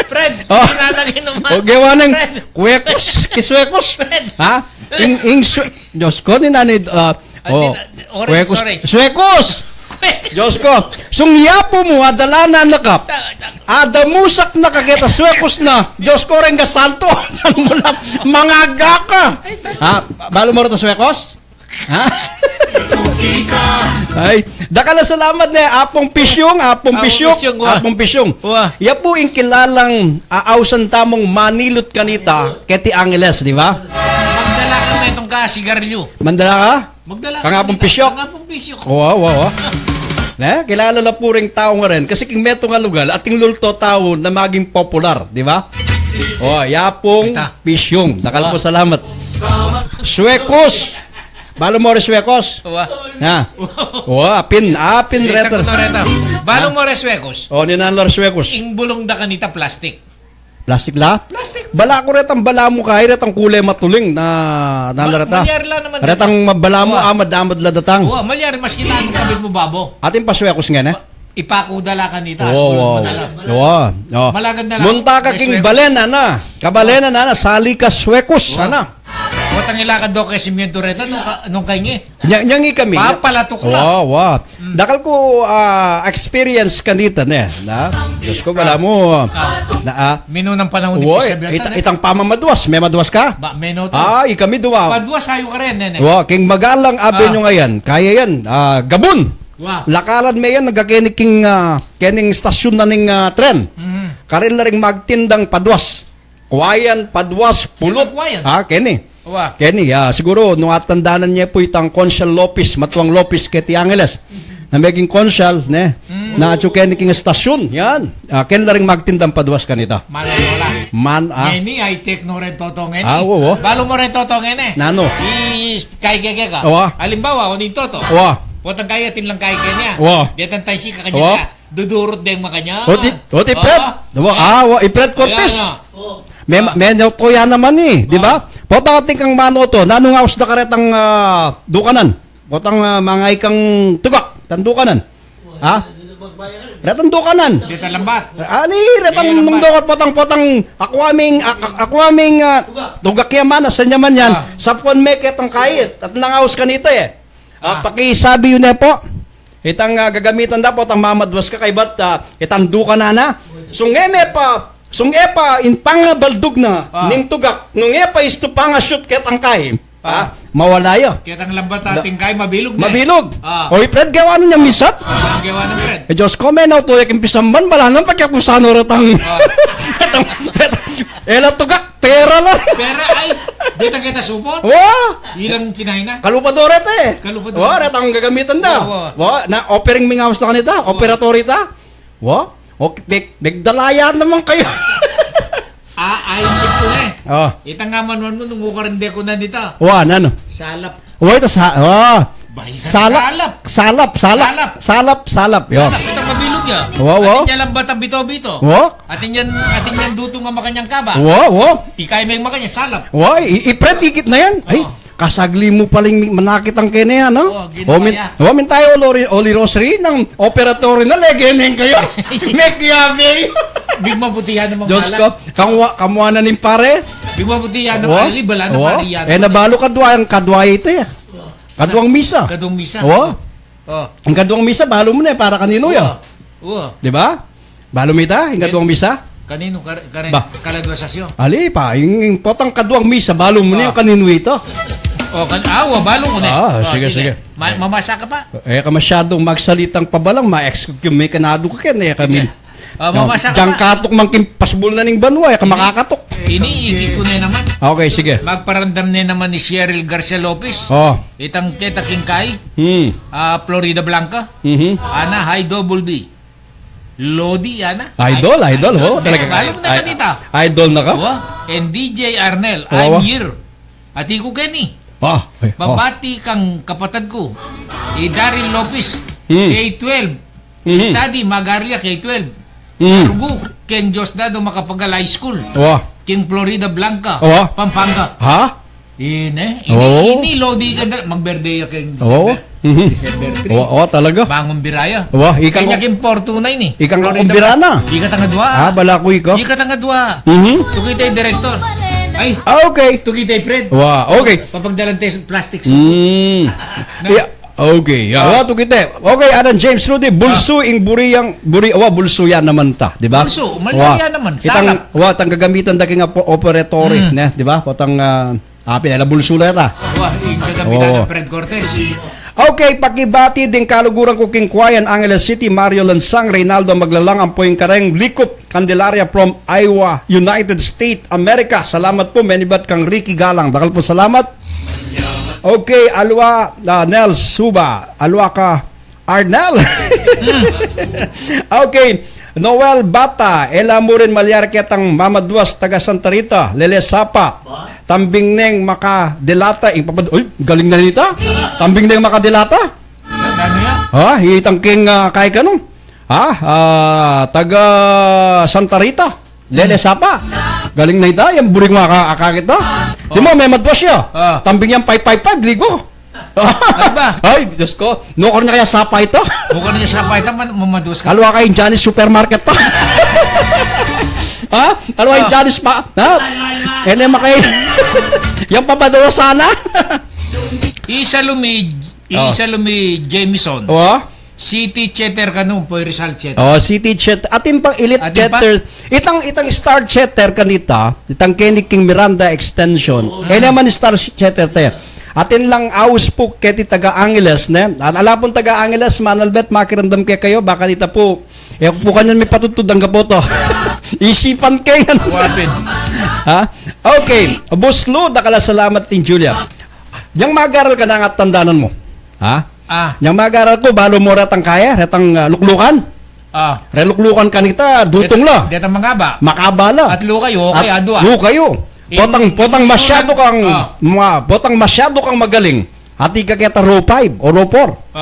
Speaker 5: Fred, pinanang inuman.
Speaker 4: Gawa ng kwekos, kiswekos. Ha? Diyos ko, ninanid. Swekos. Diyos ko. Sung yapo mo, adalanan na ka. Adamusak na kageta, swekos na. Diyos ko rin ka santo. Mga gaka. Balo mo rin swekos? Ha? Ay, dakala salamat na apong pisyong. Ya po yung kilalang ausan tamong Manilot kanita, Keti Angeles, di ba?
Speaker 5: Magdala ka itong ka, sigarilyo.
Speaker 4: Mandala ka?
Speaker 5: Magdala
Speaker 4: Kangapong pisyok.
Speaker 5: Kangapong pisyok.
Speaker 4: Oo. Kilala na po ring tao nga rin kasi king meto nga lugar at king lulto tao na maging popular, di ba? Yapong pisyong. Dakal po salamat. Suekos. Balo mo rin suekos. Apin retter.
Speaker 5: Balong mo reswekos.
Speaker 4: Ninanlar suekos.
Speaker 5: Ing bulong da kanita plastic.
Speaker 4: Plastic la?
Speaker 5: Plastic.
Speaker 4: Bala ko retang bala mo kay retang kulay matuling na nalarata.
Speaker 5: Malyari lang naman.
Speaker 4: Retang bala mo amad la datang.
Speaker 5: Malyari mas kilaan kabit mo babo.
Speaker 4: Atin pa suekos nga na.
Speaker 5: Ipakudala ka nita. Malagad na lang.
Speaker 4: Munta ka king balena na. Kabalena na sali ka suekos ana.
Speaker 5: Watang ilakad do kay Simiento Reta nung kaingi.
Speaker 4: Nyangi kami.
Speaker 5: Papalatok lang.
Speaker 4: Dakal ko experience kanita na. Diyos ko, wala mo.
Speaker 5: Mino ng panahon ni Pisabiota.
Speaker 4: Itang pamamadwas. May madwas ka?
Speaker 5: Meno to.
Speaker 4: Kami duwa.
Speaker 5: Madwas hayo ka rin, nene.
Speaker 4: King magalang abe nyo ngayon. Kaya yan. Gabon. Lakaran may yan. Nagkakinig kening stasyon na ning tren. Karin na rin magtindang padwas. Kuwayan, padwas, pulot. Keni. Kenny, siguro nung atandanan niya po itang Consul Lopez, Matuang Lopez, Keti Angeles, na maging consul, na atyo Kenny king stasyon, yan. Ken na rin magtindang padwas kanita.
Speaker 5: Kenny, ay take no rin totong eni. Balo mo rin totong eni.
Speaker 4: Nano?
Speaker 5: Kay ka. Halimbawa, unin toto. Potang kaya tinlang kay Kenya. Diatan tayo si kakanya siya. Dudurot din makanya.
Speaker 4: Ipred. Ipred Cortez. May ko yan naman di ba? Potang ating kang mano to, nanungaos na karetang dukanan. Potang mga ikang tugak, tandukanan. Retang dukanan.
Speaker 5: Dito lambat.
Speaker 4: Retang mungdokot, potang ako aming tugak yaman, asa nyaman yan. Sapon meket ang kait, at nangaos kanita pakisabi yun po. Itang gagamitan dapat ang mamadwas ka kay bat itang dukanan na. Sung epa in pangabaldug na ning tugak nung epa isto pangashoot ket ang kay mawala yo
Speaker 5: ket ang lambat ating kay mabilog
Speaker 4: Fred gawa niya misat
Speaker 5: gawa ng Fred
Speaker 4: Diyos ko men auto yak impisamban bala nang pagkakusano retang ela tugak pera
Speaker 5: ay dito kita supot ilang kinay na
Speaker 4: kalupador retang gagamitan da na offering mingawas na kanita operatory ta nagdalayan naman kayo.
Speaker 5: Isip ko Itang nga manuan mo, nung ukarinde ko na dito.
Speaker 4: Nano?
Speaker 5: Salap.
Speaker 4: Ito Salap.
Speaker 5: Itang mabilog niya. Atin niya lang bata bito-bito. Atin yan dutong nga makanyang kaba. Ikay may makanya, salap.
Speaker 4: Ipret, ikit na yan. Ay, kasagli mo paling manakit ang kene no? Min tayo Oli Rosary ng operatory na legeneng kayo. Mekiabe.
Speaker 5: Big maputihan ng mga
Speaker 4: Diyos ko, kamuha na nin pare.
Speaker 5: Big maputihan ng ali, bala na pariyan.
Speaker 4: Nabalo kadwa ito Kadwang misa. Ang kadwang misa, balo mo na para kanino yan. Di ba? Balo mo ita, ang kadwang misa.
Speaker 5: Kanino kaladwasasyon?
Speaker 4: Ali pa, yung potang kadwang misa, balo mo na yung kanino ito.
Speaker 5: Balo mo na.
Speaker 4: Sige.
Speaker 5: Mamasa ka pa?
Speaker 4: Ka masyadong magsalitang pabalang, ma-excuse kanado ka kami.
Speaker 5: Mamasa ka pa?
Speaker 4: Diyan katok mang kimpasbol na ning banwa, ka makakatok.
Speaker 5: Iniikit ko na naman.
Speaker 4: Okay, sige.
Speaker 5: Magparandam na naman ni Cheryl Garcia Lopez. Itang Teta Kingkay. Florida Blanca. Ana, High Double B. Lodi, Ana.
Speaker 4: Idol. Talaga.
Speaker 5: Alam na kanita.
Speaker 4: Idol na ka?
Speaker 5: And DJ Arnel. I'm here. Ati ko Kenny. Babati kang kapatid ko. Daryl Lopez. K-12. Study, Magarlia, K-12. Argo, Ken Diosdado Makapagal High School. King Florida Blanca. Pampanga. Ini Lodi ka na. Mag-birthday ya King December 3.
Speaker 4: Talaga?
Speaker 5: Bangon biraya.
Speaker 4: Kanya
Speaker 5: King 429
Speaker 4: Ikang umbirana.
Speaker 5: Ika tanga dua.
Speaker 4: Bala ko ikaw.
Speaker 5: Ika tanga dua. Tukitay director. Ay.
Speaker 4: Okay.
Speaker 5: Tukitay Fred.
Speaker 4: Okay.
Speaker 5: Papagdalan tayo plastic.
Speaker 4: Okay. Okay, Adan James Rudy, bulso ing bulso yan naman ta, di ba?
Speaker 5: Bulso, malaya naman. Salap.
Speaker 4: Tang gagamitan da king operatory, di ba? Potang pinala bulso la ta.
Speaker 5: Ing gagamitan ng Fred Cortez.
Speaker 4: Okay, pakibati din kaluguran ko king Kuwayan, Angeles City, Mario Lansang, Reynaldo Maglalang, ang poing kareng Likop, Candelaria from Iowa, United States, America. Salamat po, menibat kang Ricky Galang. Dakal po salamat. Okay, Alwa Nels Suba. Alwa ka Arnel. Okay, Noel Bata, Ela mo rin malyar kitang Mamadwas, taga Santa Rita, Lele Sapa, Tambing Neng Makadelata, uy, galing na nita. Tambing Neng Makadelata.
Speaker 5: Ano yan?
Speaker 4: Hitang king kay kanong. Taga Santa Rita, Lele Sapa. Galing na ita, yung buring makakakit na. Di mo, may madwas siya. Tambing yan 555, ligo.
Speaker 5: Ano ba?
Speaker 4: Ay, Diyos ko. Nukor na kaya sapa ito.
Speaker 5: Bukod na niya sa paita, mamaduwas ka.
Speaker 4: Alwa kayong Johnny's Supermarket pa. Alwa kayong Johnny's pa. Enema kayo. Yung papadawa sana.
Speaker 5: Isa lumi Jameson. City Cheddar kanong po Rizal Cheddar.
Speaker 4: City Cheddar. Atin pang elite
Speaker 5: Atin pa?
Speaker 4: cheddar. Itang Star Cheddar kanita. Itang Kenny King Miranda extension. Naman Star Cheddar tayo. Atin lang aus po keti taga Angeles ne. Alapon taga Angeles Manalbet makiramdam kayo baka dita po. Po kanyan may patutod ang kapoto. Isipan kayo.
Speaker 5: Wapin.
Speaker 4: Okay. Buslo dakala salamat tin Julia. Yang magaral ka na nga tandanan mo. Yang magaral ko balo mo ratang kaya, ratang luklukan. Reluklukan kanita dutong la.
Speaker 5: Deta mangaba.
Speaker 4: Makabala.
Speaker 5: At lukayo okay adwa.
Speaker 4: Lukayo. Potang masyado kang potang masyado kang magaling. Hati ka kita row 5 o row 4.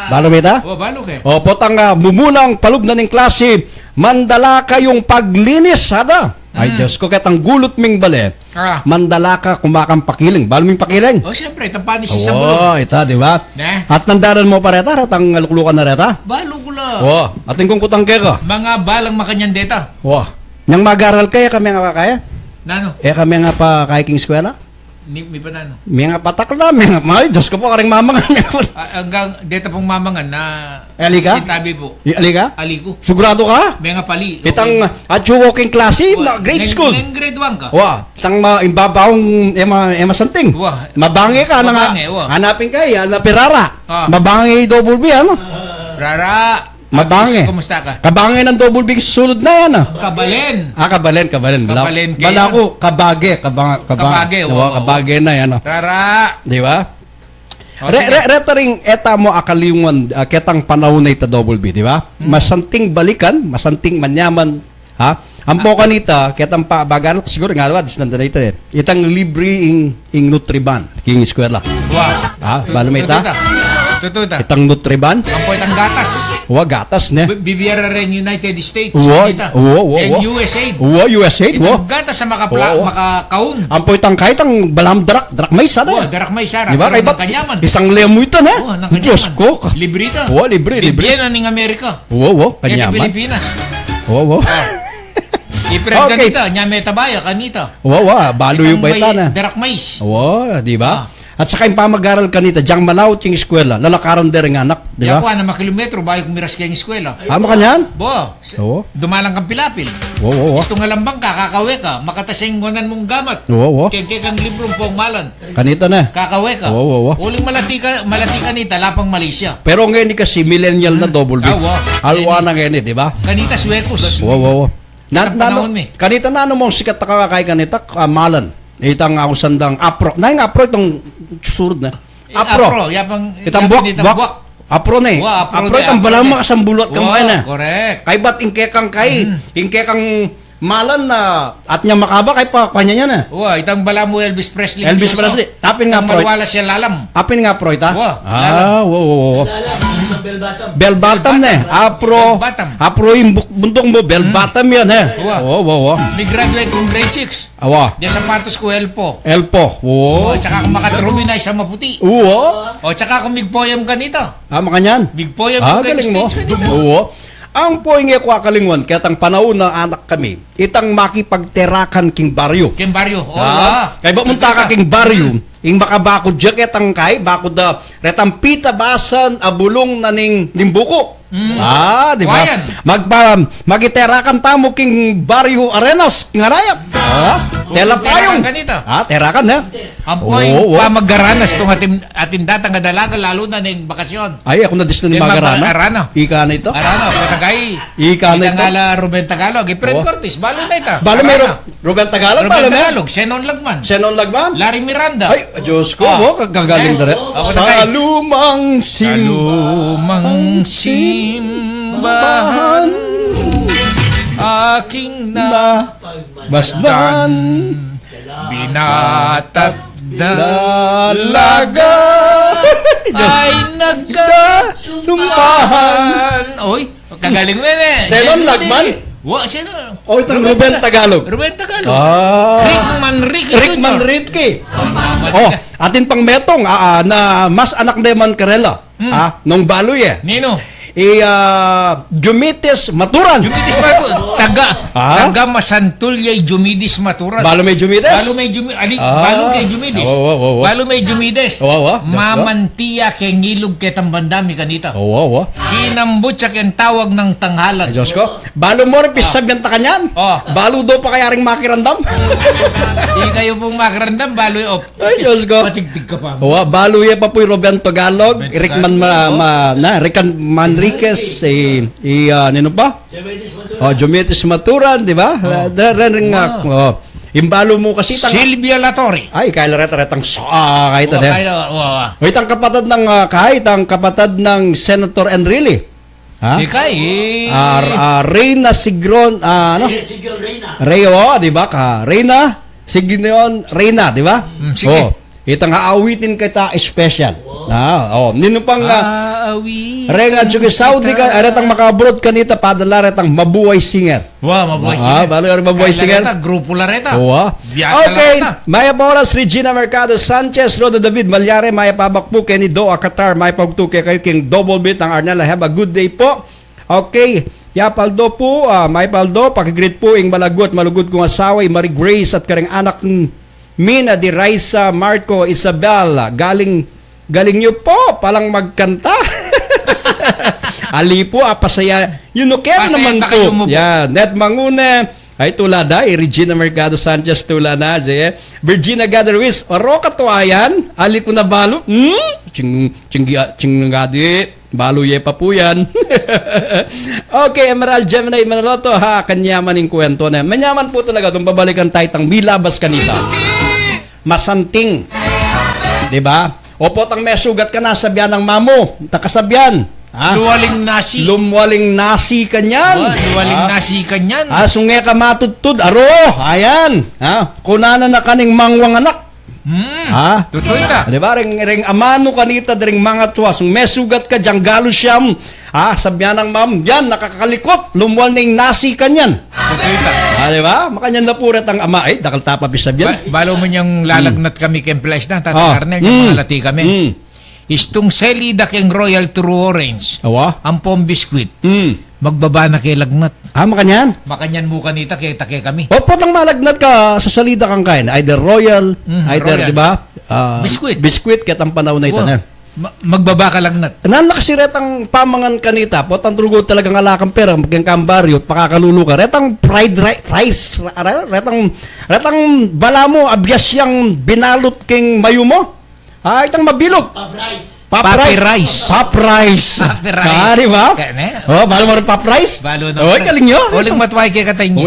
Speaker 4: Balo beta?
Speaker 5: Balo ke.
Speaker 4: Potang mumulang palug na ning klase. Mandala kayong paglinis sada. Ay Diyos ko kitang gulot ming bale. Mandala ka kumakang pakiling. Balo ming pakiling.
Speaker 5: Siyempre tampanis si Samulo.
Speaker 4: Ita di ba? At nandaran mo pa reta ratang luklukan na reta.
Speaker 5: Balo ko la.
Speaker 4: Ating kung kutang ka.
Speaker 5: Mga balang makanyan deta.
Speaker 4: Nang magaral kaya kami nga kaya?
Speaker 5: Nano?
Speaker 4: Kami nga pa kaiking eskwela?
Speaker 5: May pa nano?
Speaker 4: May nga patak na, may nga, Diyos ko po, karing mamangan.
Speaker 5: Hanggang deta pong mamangan na
Speaker 4: Alika?
Speaker 5: sintabi po.
Speaker 4: Alika?
Speaker 5: Aliko.
Speaker 4: Sigurado ka?
Speaker 5: May nga pali.
Speaker 4: Itang at you walking klase, grade school.
Speaker 5: Nang grade 1 ka.
Speaker 4: Itang imbabawang ema santing. Mabangi ka, hanapin kayo, napirara. Mabangi double B, ano?
Speaker 5: Rara.
Speaker 4: Mabangi.
Speaker 5: Kumusta ka?
Speaker 4: Kabangi ng double big susunod na yan.
Speaker 5: Kabalen.
Speaker 4: Kabalen.
Speaker 5: Kabalen.
Speaker 4: Bala ko, kabage. Kabage na yan.
Speaker 5: Rara.
Speaker 4: Di ba? Retaring eta mo akalingon ketang panahon na ita double B, di ba? Masanting balikan, masanting manyaman, Ampo kanita, ketang pa bagal siguro nga wads nanda ita. Itang libre ing Nutriban, king eskwela. Balo may ita?
Speaker 5: Tututa.
Speaker 4: Itang Nutriban?
Speaker 5: Ampo itang gatas.
Speaker 4: Gatas ne.
Speaker 5: Bibiyara rin United States.
Speaker 4: And
Speaker 5: USAID.
Speaker 4: USAID.
Speaker 5: Itang gatas sa makakaun.
Speaker 4: Ampo itang kahit ang balam darak may sada.
Speaker 5: Darak may sara.
Speaker 4: Diba? Kay bat isang lemo ito na. Diyos ko.
Speaker 5: Libre ito.
Speaker 4: Libre.
Speaker 5: Bibiyara ng Amerika.
Speaker 4: Kanyaman.
Speaker 5: Pilipinas. Ipreg kanita, nyame tabaya kanita.
Speaker 4: Balo yung baita na.
Speaker 5: Darak mais.
Speaker 4: Di ba? At saka yung pamag-aral kanita, diyang malaw ting eskwela, lalakaran din ng anak, di ba?
Speaker 5: Yakuan na makilometro, bayo kumiras kayong eskwela.
Speaker 4: Hama ka niyan?
Speaker 5: Dumalang kang pilapil. Gusto nga lambang ka, kakawe ka, makatasinggonan mong gamat. Kengke kang librong pong malan.
Speaker 4: Kanita na.
Speaker 5: Kakawe ka. Uling malati kanita, lapang Malaysia.
Speaker 4: Pero ngayon kasi millennial na double B. Alwa na ngayon, di ba?
Speaker 5: Kanita suwekos.
Speaker 4: Kanita na ano mong sikat na kakay kanita, malan. Itang ako sandang apro. Nang apro itong surod na. Apro. Itang buwak. Apro na eh. Apro itang balang makasambulot kang mga na.
Speaker 5: Correct.
Speaker 4: Kay ba't ingke kang malan na at niya makaba kay pa kanya niya na.
Speaker 5: Itang bala mo Elvis Presley.
Speaker 4: Tapin nga pro.
Speaker 5: Malwala siya lalam.
Speaker 4: Apin nga pro ita.
Speaker 1: Bell-bottom.
Speaker 4: Bell-bottom na eh. Apro yung buntong mo. Bell-bottom yan eh.
Speaker 5: May graduate kong grade 6. Diyan sapatos ko Elpo. Tsaka kung makatrumina sa maputi. Tsaka kung migpoyam ka nito.
Speaker 4: Makanyan.
Speaker 5: Migpoyam ko kayo stage ka nito.
Speaker 4: Ang poing ko akalingwan, katang panahon ng anak kami, itang makipagterakan king baryo.
Speaker 5: King baryo.
Speaker 4: Kaya ba munta ka king baryo, ing makabakod dya ketang kay, bakod da, retang pita basan, abulong na ning buko. Di ba? Magiterakan tamo king baryo arenas, king arayap. Tela payong. Terakan na.
Speaker 5: Ampoy, pamagaranas itong atin datang nga dalaga, lalo na ng bakasyon.
Speaker 4: Ay, ako na dis na ni
Speaker 5: Yung
Speaker 4: Magarana.
Speaker 5: Arana.
Speaker 4: Ika na ito.
Speaker 5: Arana, patagay.
Speaker 4: Ika na ito.
Speaker 5: Itangala Ruben Tagalog. Fred Cortez, balo na ito.
Speaker 4: Balo may Ruben Tagalog.
Speaker 5: Ruben Tagalog, Senon Lagman.
Speaker 4: Senon Lagman.
Speaker 5: Larry Miranda.
Speaker 4: Ay, Diyos ko, kagagaling na rin. Sa lumang
Speaker 5: simbahan, aking
Speaker 4: basdan,
Speaker 5: binata't dalaga ay nagkasumpahan. Oy, kagaling mo eh.
Speaker 4: Senon Lagman?
Speaker 5: Senon.
Speaker 4: O, itong Ruben Tagalog.
Speaker 5: Ruben Tagalog.
Speaker 4: Rick Manrique. Atin pang metong na mas anak de Mancarella. Nung baloy
Speaker 5: Nino?
Speaker 4: Jumitis Maturan.
Speaker 5: Jumitis Maturan. Taga Masantulyay Jumitis Maturan.
Speaker 4: Balo may Jumitis?
Speaker 5: Balo may Jumitis. Balo kay Jumitis. Balo may Jumitis. Mamantiya kay ngilog kay tambandami kanita. Sinambot siya kay tawag ng tanghalan.
Speaker 4: Diyos ko. Balo mo rin pisagyan ta kanyan. Balo daw pa kayaring makirandam.
Speaker 5: Hindi kayo pong makirandam. Balo yung
Speaker 4: Ay, Diyos ko.
Speaker 5: patigtig ka pa.
Speaker 4: Balo yan pa po yung Ruben Tagalog. Rick Manriquez, nino ba? Jumitis Maturan, di ba? Imbalo mo kasi
Speaker 5: Silvia Latorre.
Speaker 4: Ay, kaya retang kahit ano. Itang kapatid ng Senator Enrile.
Speaker 5: Ikay.
Speaker 4: Reyna Sigron, Reo, di ba? Reyna Sigron, Reyna, di ba?
Speaker 5: Sige.
Speaker 4: Itang aawitin kita special. Nino pang Renga Chuki Saudi ka, aretang makabrod kanita padala retang mabuhay singer.
Speaker 5: Mabuhay singer.
Speaker 4: Balo mabuhay singer.
Speaker 5: Grupo la reta.
Speaker 4: Okay. Maya Boras, Regina Mercado Sanchez, Roda David Malyare, Maya Pabakpo, Kenny Doa Qatar, Maya Pagtuke kayo King Double Beat ang Arnella. Have a good day po. Okay. Yapaldo po, Maya Paldo, pakigreet po ing malagot, malugod kong asawa, Marie Grace at kareng anak Mina di Raisa Marco Isabel, galing nyo po palang magkanta. Ali po, pasaya yunuker naman po. Net Mangune ay tulada, Regina Mercado Sanchez tulada, Virginia Gaderwis, Roca Tuayan, ali ko na balo. Chinggadi, balo ye pa po yan. Okay, Emerald Gemini Manaloto, kanyaman yung kwento na. Manyaman po talaga, itong babalikan tayo bilabas kanita. Masanting. Diba? Opo, tang may sugat ka na, sabyan ng mamo. Takasabyan.
Speaker 5: Luwaling nasi.
Speaker 4: Lumwaling nasi kanyan.
Speaker 5: Luwaling nasi kanyan.
Speaker 4: Sunge ka matutud. Aro. Ayan. Kunana na kaning mangwang anak.
Speaker 5: Tutoy na.
Speaker 4: Diba? Ring amano kanita, ring mga tuwa. Sung may sugat ka, diyang galo siyam. Sabyan ng mam. Yan, nakakalikot. Lumwal na yung nasi kanyan.
Speaker 5: Tutoy na.
Speaker 4: Diba? Makanyan na puret ang ama. Dakal tapa bisabyan.
Speaker 5: Balo mo niyang lalagnat kami kemples na. Tata Karnel, yung mga lati kami. Istong selida keng Royal True Orange. Ang pom biskuit. Magbaba na kay lagnat.
Speaker 4: Makanyan?
Speaker 5: Makanyan mo kanita kay take kami.
Speaker 4: Opo, tang malagnat ka sa salida kang kain. Either Royal, either, di ba?
Speaker 5: Biskuit.
Speaker 4: Biskuit, kahit ang panahon na ito na.
Speaker 5: Magbaba ka lagnat.
Speaker 4: Nalakas si retang pamangan kanita. Po, tang trugo talagang alakang pera. Magkang kambaryo, pakakalulu ka. Retang fried rice. Retang bala mo, abyas yang binalot king mayo mo. Itang mabilog. Pop rice. Di ba? Balo mo rin pop rice?
Speaker 5: Balo na.
Speaker 4: Kaling nyo.
Speaker 5: Uling matway kay katay nyo.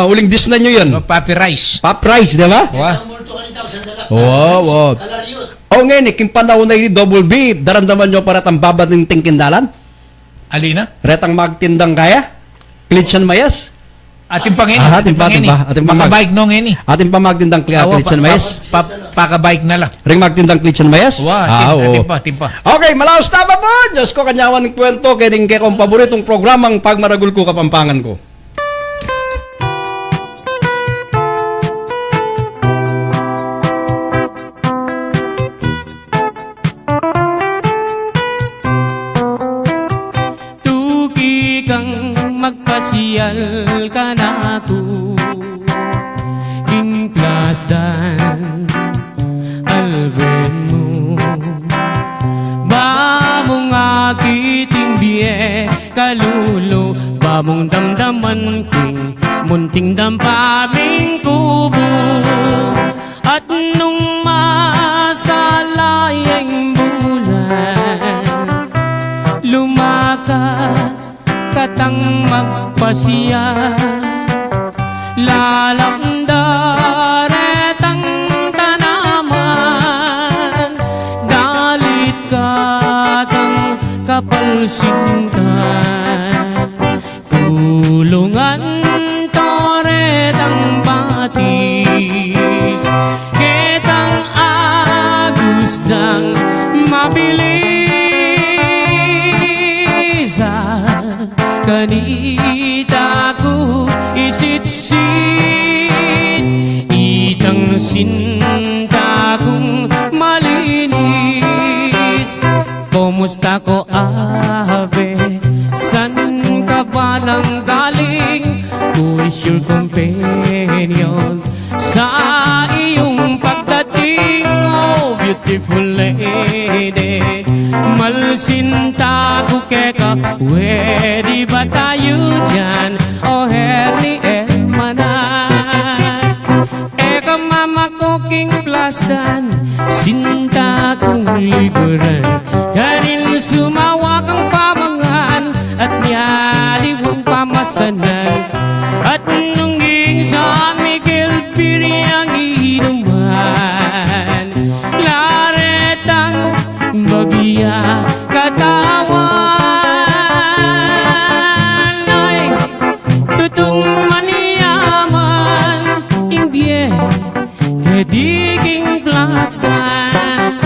Speaker 4: Uling dish na nyo yun.
Speaker 5: Pop rice.
Speaker 4: Pop rice, di ba? Ngayon, king panahon na yung double B, darandaman nyo para tang babad ng tingkindalan?
Speaker 5: Alina?
Speaker 4: Retang magtindang kaya? Klitsan mayas?
Speaker 5: Ating pangini. Makabike no ngini.
Speaker 4: Ating pa magtindang klitsan mayas?
Speaker 5: Pakabike na lang.
Speaker 4: Ring magtindang klitsan mayas?
Speaker 5: Timpa.
Speaker 4: Okay, malaos tama po. Diyos ko, kanyawan ng kwento. Kaya din kaya kong paboritong programang Pagmaragul ko, Kapampangan ko.
Speaker 7: Tugi kang magpasyal ka na to in Plasdan Alben mo ba mong akiting biye kalulo ba mong damdaman king munting dampaming kubo at nung magpasya lalamdaret ang tanaman dalit katang kapalsingan kulungan toret ang batis ketang agusdang mabilis kanita ko isitsit itang sinta kong malinis kumusta ko abe san ka ba nang galing who is your companion sa iyong pagdating oh beautiful lady malsinta ko keka pwede ba tayo dyan o herni manan eka mama ko king plastan sinta kong liguran kanin sumawa kang pamangan at nyaliwang pamasanan at nungging San Miguel Piriang inuman laretang bagya katawan ay tutong maniyaman imbye kediging plastan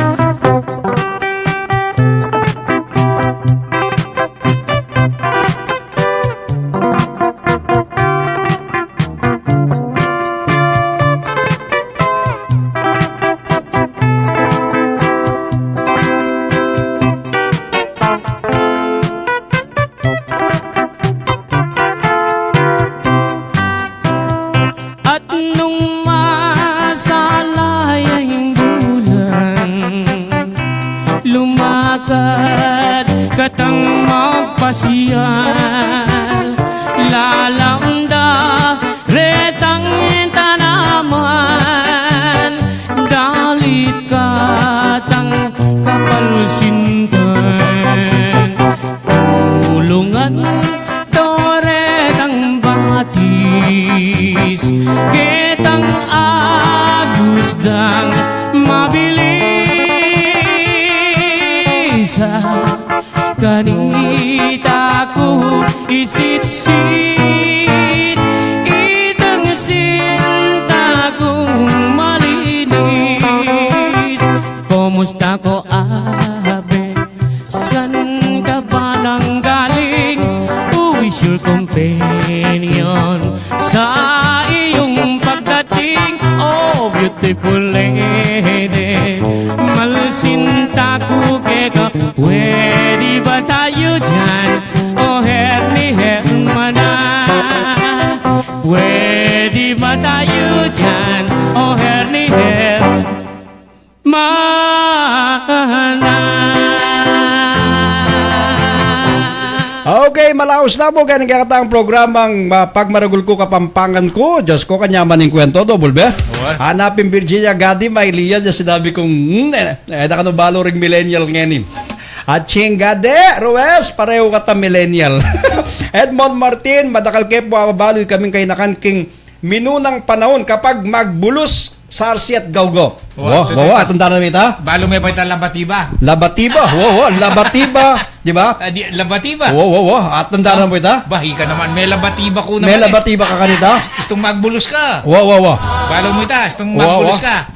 Speaker 7: at nung masalayang bulan lumakad katang magpasyal lalamda retang tanaman dalit katang kapalsintan kulungan toretang batis ketang agusdang mabilis kanita ko isitsit itang sinta kong malinis kumusta ko abe san ka ba nang galing who is your companion sa iyong pagdating oh beautiful lady malsinta ko keka pwede ba tayo dyan oh herni hermana pwede ba tayo dyan oh herni hermana.
Speaker 4: Okay, malaos na po ganang kakatang programang Pagmaragul ko Kapampangan ko. Diyos ko, kanyaman yung kwento, double be. Hanapin Virginia Gadi, may liya, dyan sinabi kong, nakanubalo ring millennial ngayon. At Ching Gade, Rues, pareho kata millennial. Edmond Martin, madakal kepo, ababaloy kaming kainakan king minunang panahon kapag magbulos sarsi at gawgo. Wow, atong tanong ita?
Speaker 5: Balo may pa labatiba.
Speaker 4: Labatiba, labatiba, di ba?
Speaker 5: Labatiba.
Speaker 4: Wow, atong tanong mo ita?
Speaker 5: Bahi ka naman, may labatiba ko naman.
Speaker 4: May labatiba ka kanita?
Speaker 5: Gustong magbulos ka.
Speaker 4: Wow.
Speaker 5: Balo mo ita, gustong magbulos ka.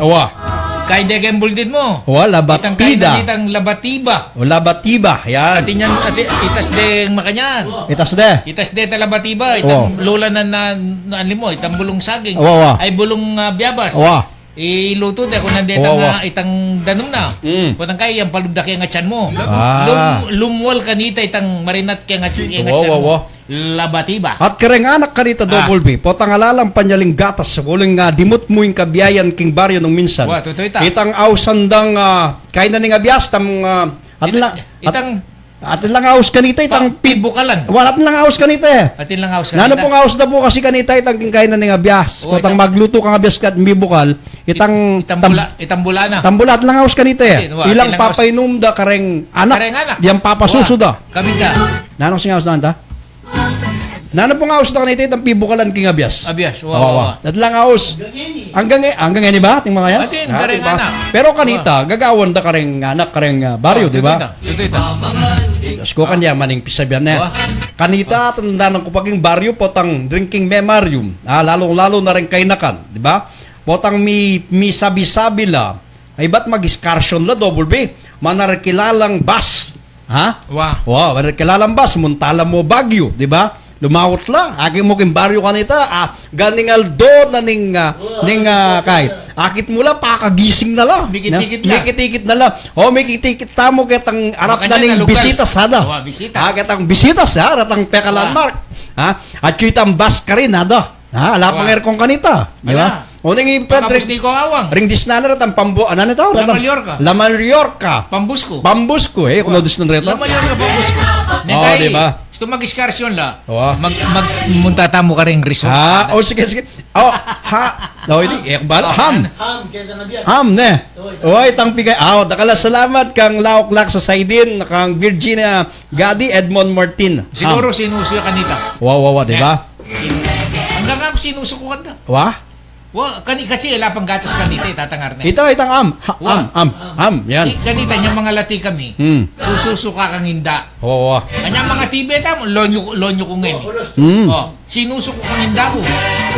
Speaker 5: Kay degembol din mo.
Speaker 4: Labatida.
Speaker 5: Itang labatiba.
Speaker 4: Labatiba, yan.
Speaker 5: Atin yan, itas de makanyan.
Speaker 4: Itas de
Speaker 5: ta labatiba. Itang lola na anli mo, itang bulong saging. Ay bulong biyabas. Iluto de kung nandita nga itang danom na. Putang kay yang palubda kay nga tiyan mo. Lumwal kanita itang marinat kay nga tiyan mo. Labatiba.
Speaker 4: At kareng anak kanita double B. Potang alalang panyaling gatas sa kuling dimut mo yung kabiyayan king baryo nung minsan. Itang ausandang kain na ning abiyas tam atin lang aus kanita itang
Speaker 5: pibukalan.
Speaker 4: Wala atin lang aus kanita eh.
Speaker 5: Atin lang aus kanita.
Speaker 4: Nano pong aus na po kasi kanita itang kain na ning abiyas. Potang magluto kang abiyas kat mibukal itang
Speaker 5: bulana.
Speaker 4: Tambulat lang aus kanita eh. Ilang papainom da kareng anak. Yang papasusod da.
Speaker 5: Kami ka.
Speaker 4: Nanong singaus na anta? Nana po nga aus na kanita itang pibukalan king abyas.
Speaker 5: Abyas, wow.
Speaker 4: At lang aus. Hanggang ngayon ba? Ting mga yan?
Speaker 5: Atin, kareng anak.
Speaker 4: Pero kanita, gagawan da kareng anak, kareng baryo, di ba?
Speaker 5: Ito.
Speaker 4: Diyos ko kanya maning pisabyan na. Kanita, tandaan ko paging baryo, potang drinking memorium. Lalong-lalo na rin kainakan, di ba? Potang mi sabi-sabi la, ay ba't mag-excursion la, double B? Manarkilalang bus. Ha? Wow, manarkilalang bus, muntala mo Baguio, di ba? Lumawot la, agi mo king baryo kanita, ganing aldo na ning kay. Akit mula pakagising na la. Mikit-ikit na la. Mikit-ikit tamo ketang arap na ning bisita sada. Ketang bisita sa ratang peka landmark. At chuitang bus ka rin nada. Ala pang aircon kanita, di ba? Ning
Speaker 5: Tapos di ko awang.
Speaker 4: Ring disnana ratang pambo, ano na tao?
Speaker 5: La Mallorca.
Speaker 4: La Mallorca.
Speaker 5: Pambusko,
Speaker 4: kuno dus ng reto.
Speaker 5: La Mallorca, Pambusko.
Speaker 4: Di ba?
Speaker 5: Gusto mag-excursion la. Magmunta mo ka rin resort.
Speaker 4: Sige. Ham, ne. Itang pigay. Dakala salamat kang Lauklak sa Saidin, kang Virginia Gadi, Edmond Martin.
Speaker 5: Siguro sinusuyo kanita.
Speaker 4: Wow, di ba?
Speaker 5: Hanggang nga sinusuko ka na. Kasi wala pang gatas kanita, tatangar na.
Speaker 4: Itang yan.
Speaker 5: Kanita, niyang mga lati kami, sususuka kang hinda. Kanyang mga tibeta mo, lonyo ko ngayon. Sinusuko kang hinda ko.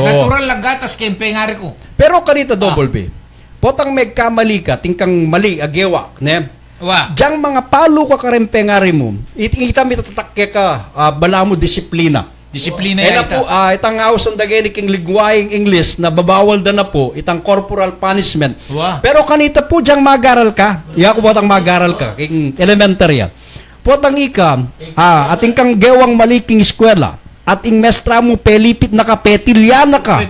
Speaker 5: Natural lang gatas, kempengari ko.
Speaker 4: Pero kanita, double B, potang may kamali ka, tingkang mali, agewa, ne? Diyang mga palo ka karempengari mo, itami tatakya ka, bala mo disiplina.
Speaker 5: Disiplina yan
Speaker 4: po, itang ausan dagay king ligwaying English na babawal na po, itang corporal punishment. Pero kanita po diyang magaral ka, ko po itang magaral ka, king elementary. Potang ika, ating kang gewang maliking eskwela, ating mestra mo pelipit na ka, petilya na ka.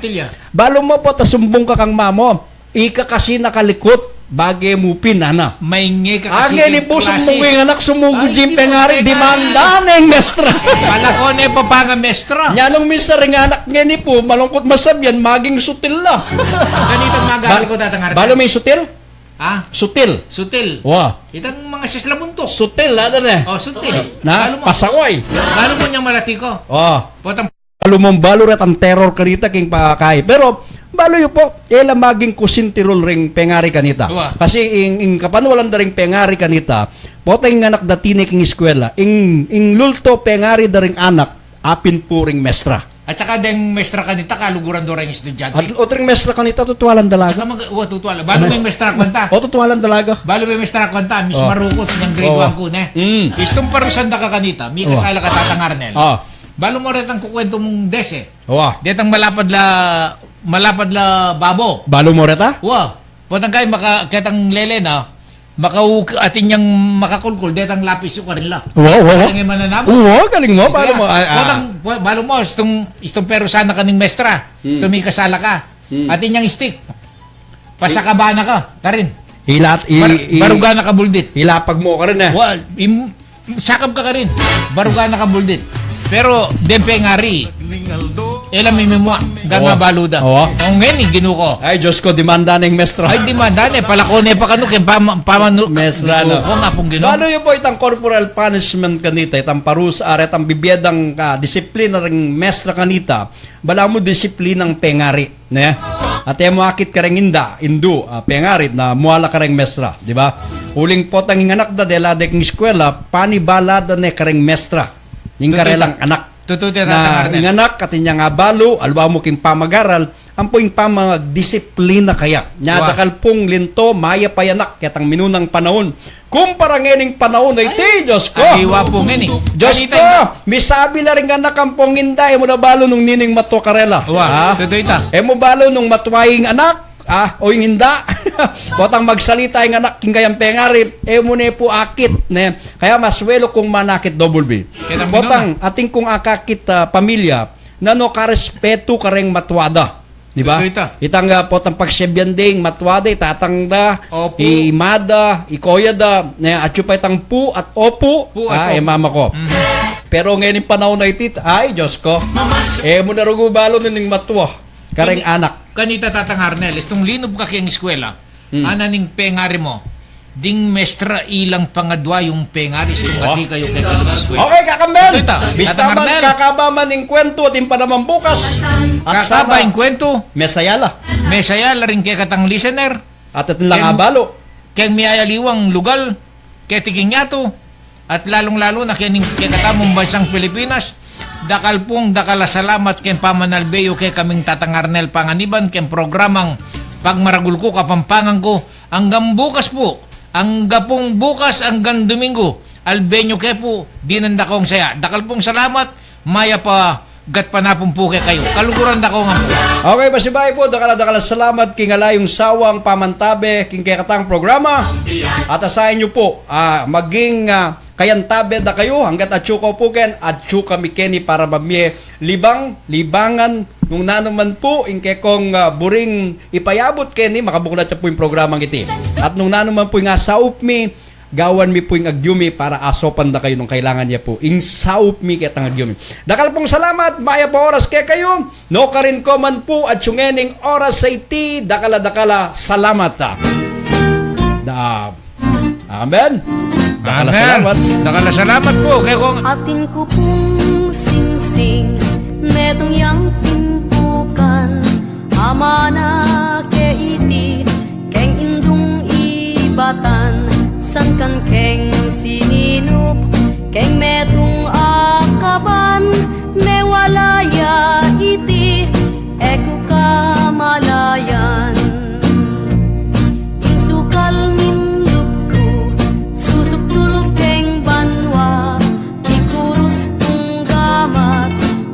Speaker 4: Balo mo po, tasumbong ka kang mamo, ika kasi nakalikot, bagay mo pinana.
Speaker 5: Maingi ka kasi
Speaker 4: ni po sumugin anak sumugod jim pengari demanda neng mestra.
Speaker 5: Kala ko na ipapanga mestra.
Speaker 4: Yanong minsan ring anak nga ni po malungkot masabyan maging sutil la.
Speaker 5: Ganito magali ko tatangar.
Speaker 4: Balo may sutil? Sutil. Itang mga sislabuntok. Sutil la na.
Speaker 5: Sutil.
Speaker 4: Na pasaway.
Speaker 5: Balo mo niyang malati ko. Potang
Speaker 4: balo ret ang terror karita king pakakay. Pero balo yo po, maging kusintirol ring pengari kanita. Kasi ing kapanwalan da ring pengari kanita, poteng anak datine king eskwela, ing lulto pengari da ring anak, apin po ring mestra.
Speaker 5: At saka deng mestra kanita, kaluguran do ring estudyante.
Speaker 4: At otring mestra kanita, tutualan dalaga.
Speaker 5: Tutualan. Balo may mestra kwanta.
Speaker 4: Tutualan dalaga.
Speaker 5: Balo may mestra kwanta, Miss Marukot, ng grade 1 ko, ne? Istong parusan da ka kanita, may kasala ka tatangar nel. Balo mo rin ang kukwento mong dese. Detang malapad la babo.
Speaker 4: Balo mo reta?
Speaker 5: Potang kay ketang lele na atin yang makakulkul detang lapis yung karin la. Galing yung mananamo.
Speaker 4: Galing mo.
Speaker 5: Balo mo, istong pero sana kaning mestra. Tumikasala ka. Atin yang stick. Pasakabana ka. Karin. Barugana ka buldit.
Speaker 4: Hilapag mo ka rin
Speaker 5: Sakab ka rin. Barugana ka buldit. Pero dempe ngari. Elam mimwa ganga baluda. Ang ngayon ginuko.
Speaker 4: Ay Diyos ko demanda ning mestra.
Speaker 5: Ay demanda ne palakone pa kanu ken pamanu
Speaker 4: mestra no.
Speaker 5: Nga pong gino.
Speaker 4: Balo yo po itang corporal punishment kanita, itang parusa aret ang bibiyadang disiplina ring mestra kanita. Bala mo disiplinang pengari, ne? At mo akit ka ring indu pengarit na muala ka ring mestra, di ba? Uling potang anak da dela dek eskwela panibalada ne ka ring mestra. Ning karelang anak. Na anak katinya nga balo, alwa mo king pamagaral, ampoing pamagdisiplina kaya. Nyadakal pong linto, maya payanak, ketang minunang panahon. Kumpara ngayon panahon ay Diyos ko.
Speaker 5: Adiwa po ngayon
Speaker 4: Diyos ko, misabi na rin anak ang ponginda, mo na balo nung nining matwa karela.
Speaker 5: Totoo ita.
Speaker 4: Mo balo nung matwaing anak, o yung hinda. Botang magsalita yung anak king kayang pengari, mo na po akit. Ne? Kaya maswelo kung manakit double B. Botang ating kung akakit pamilya, na no karespeto ka ring matwada. Di ba? Itang potang pagsebyanding matwada, itatangda, imada, ikoyada, at yung pa itang pu at opu, mama ko. Pero ngayon yung panahon na itit, ay Diyos ko, mo na rugubalo nining matwa. Kareng anak.
Speaker 5: Kanita tatangar nel, itong linob ka kiyang eskwela, ananing pengari mo, ding mestra ilang pangadwa yung pengaris kung ati kayo kay Kalunas.
Speaker 4: Okay, kakambel.
Speaker 5: Ito ita,
Speaker 4: Bista
Speaker 5: Tatang
Speaker 4: man
Speaker 5: Arnel.
Speaker 4: kakabaman ng kwento at pa naman bukas. At
Speaker 5: Kakaba yung kwento,
Speaker 4: mesayala.
Speaker 5: may saya la rin kay katang listener,
Speaker 4: At ito lang abalo.
Speaker 5: kay miyayaliwang lugal, kay tiging yato, at lalong-lalo na kay katamong bansang Pilipinas, dakal salamat kay pamanalbeyo kay kaming Tatang Arnel Panganiban, kay programang Pagmaragul ko, Kapampangan ko, hanggang bukas po, hanggang bukas, hanggang Domingo, albenyo kay po, dinandakong saya. Dakal pong salamat, maya pa, gat panapong po kay kayo. Kaluguran dako nga po.
Speaker 4: Okay, pasibay po, dakala salamat kingalayong sawang pamantabe king kay katang programa. At asahin nyo po, maging kayantabe da kayo hanggat atsuko po ken atsuka mi keni para mamye libangan nung nanuman po inke kong buring ipayabot keni makabuklat siya po yung programang iti. At nung nanuman po yung saup mi gawan mi po yung agyumi para asopan da kayo nung kailangan niya po. Ing saup mi kaya tang agyumi. Dakal pong salamat, maya po oras kay kayo. No karin ko man po at syungening oras sa iti. Dakala salamat. Amen. Dakala salamat.
Speaker 5: Dakala salamat po kay kong
Speaker 8: Atin ko pong singsing netong yang timpukan ama na ke iti keng indung ibatan san kan keng sininup keng metong akaban mewalaya iti eko kamalayan insukal ninduk ko susuktul keng banwa ikurus kong gamat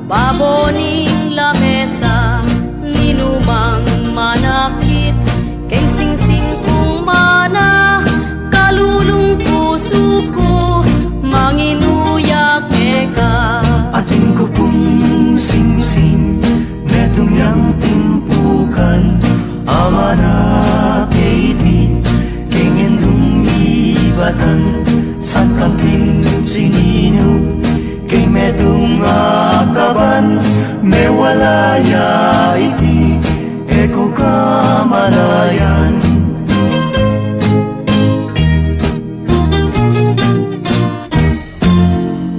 Speaker 8: baboning lamesa ninumang manakit keng singsing kong mana kalulong puso ko manginuyak eka
Speaker 6: Ating ko pong singsing netong yang timpukan ama na kaiti kengendung ibatan san kang king sinino kay metong akaban mewalaya iti eko kamalayan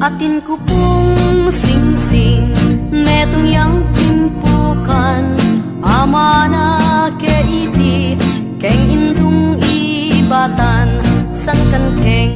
Speaker 8: Atin ko pong singsing netong yang timpukan ama na ke iti keng indung ibatan san kan keng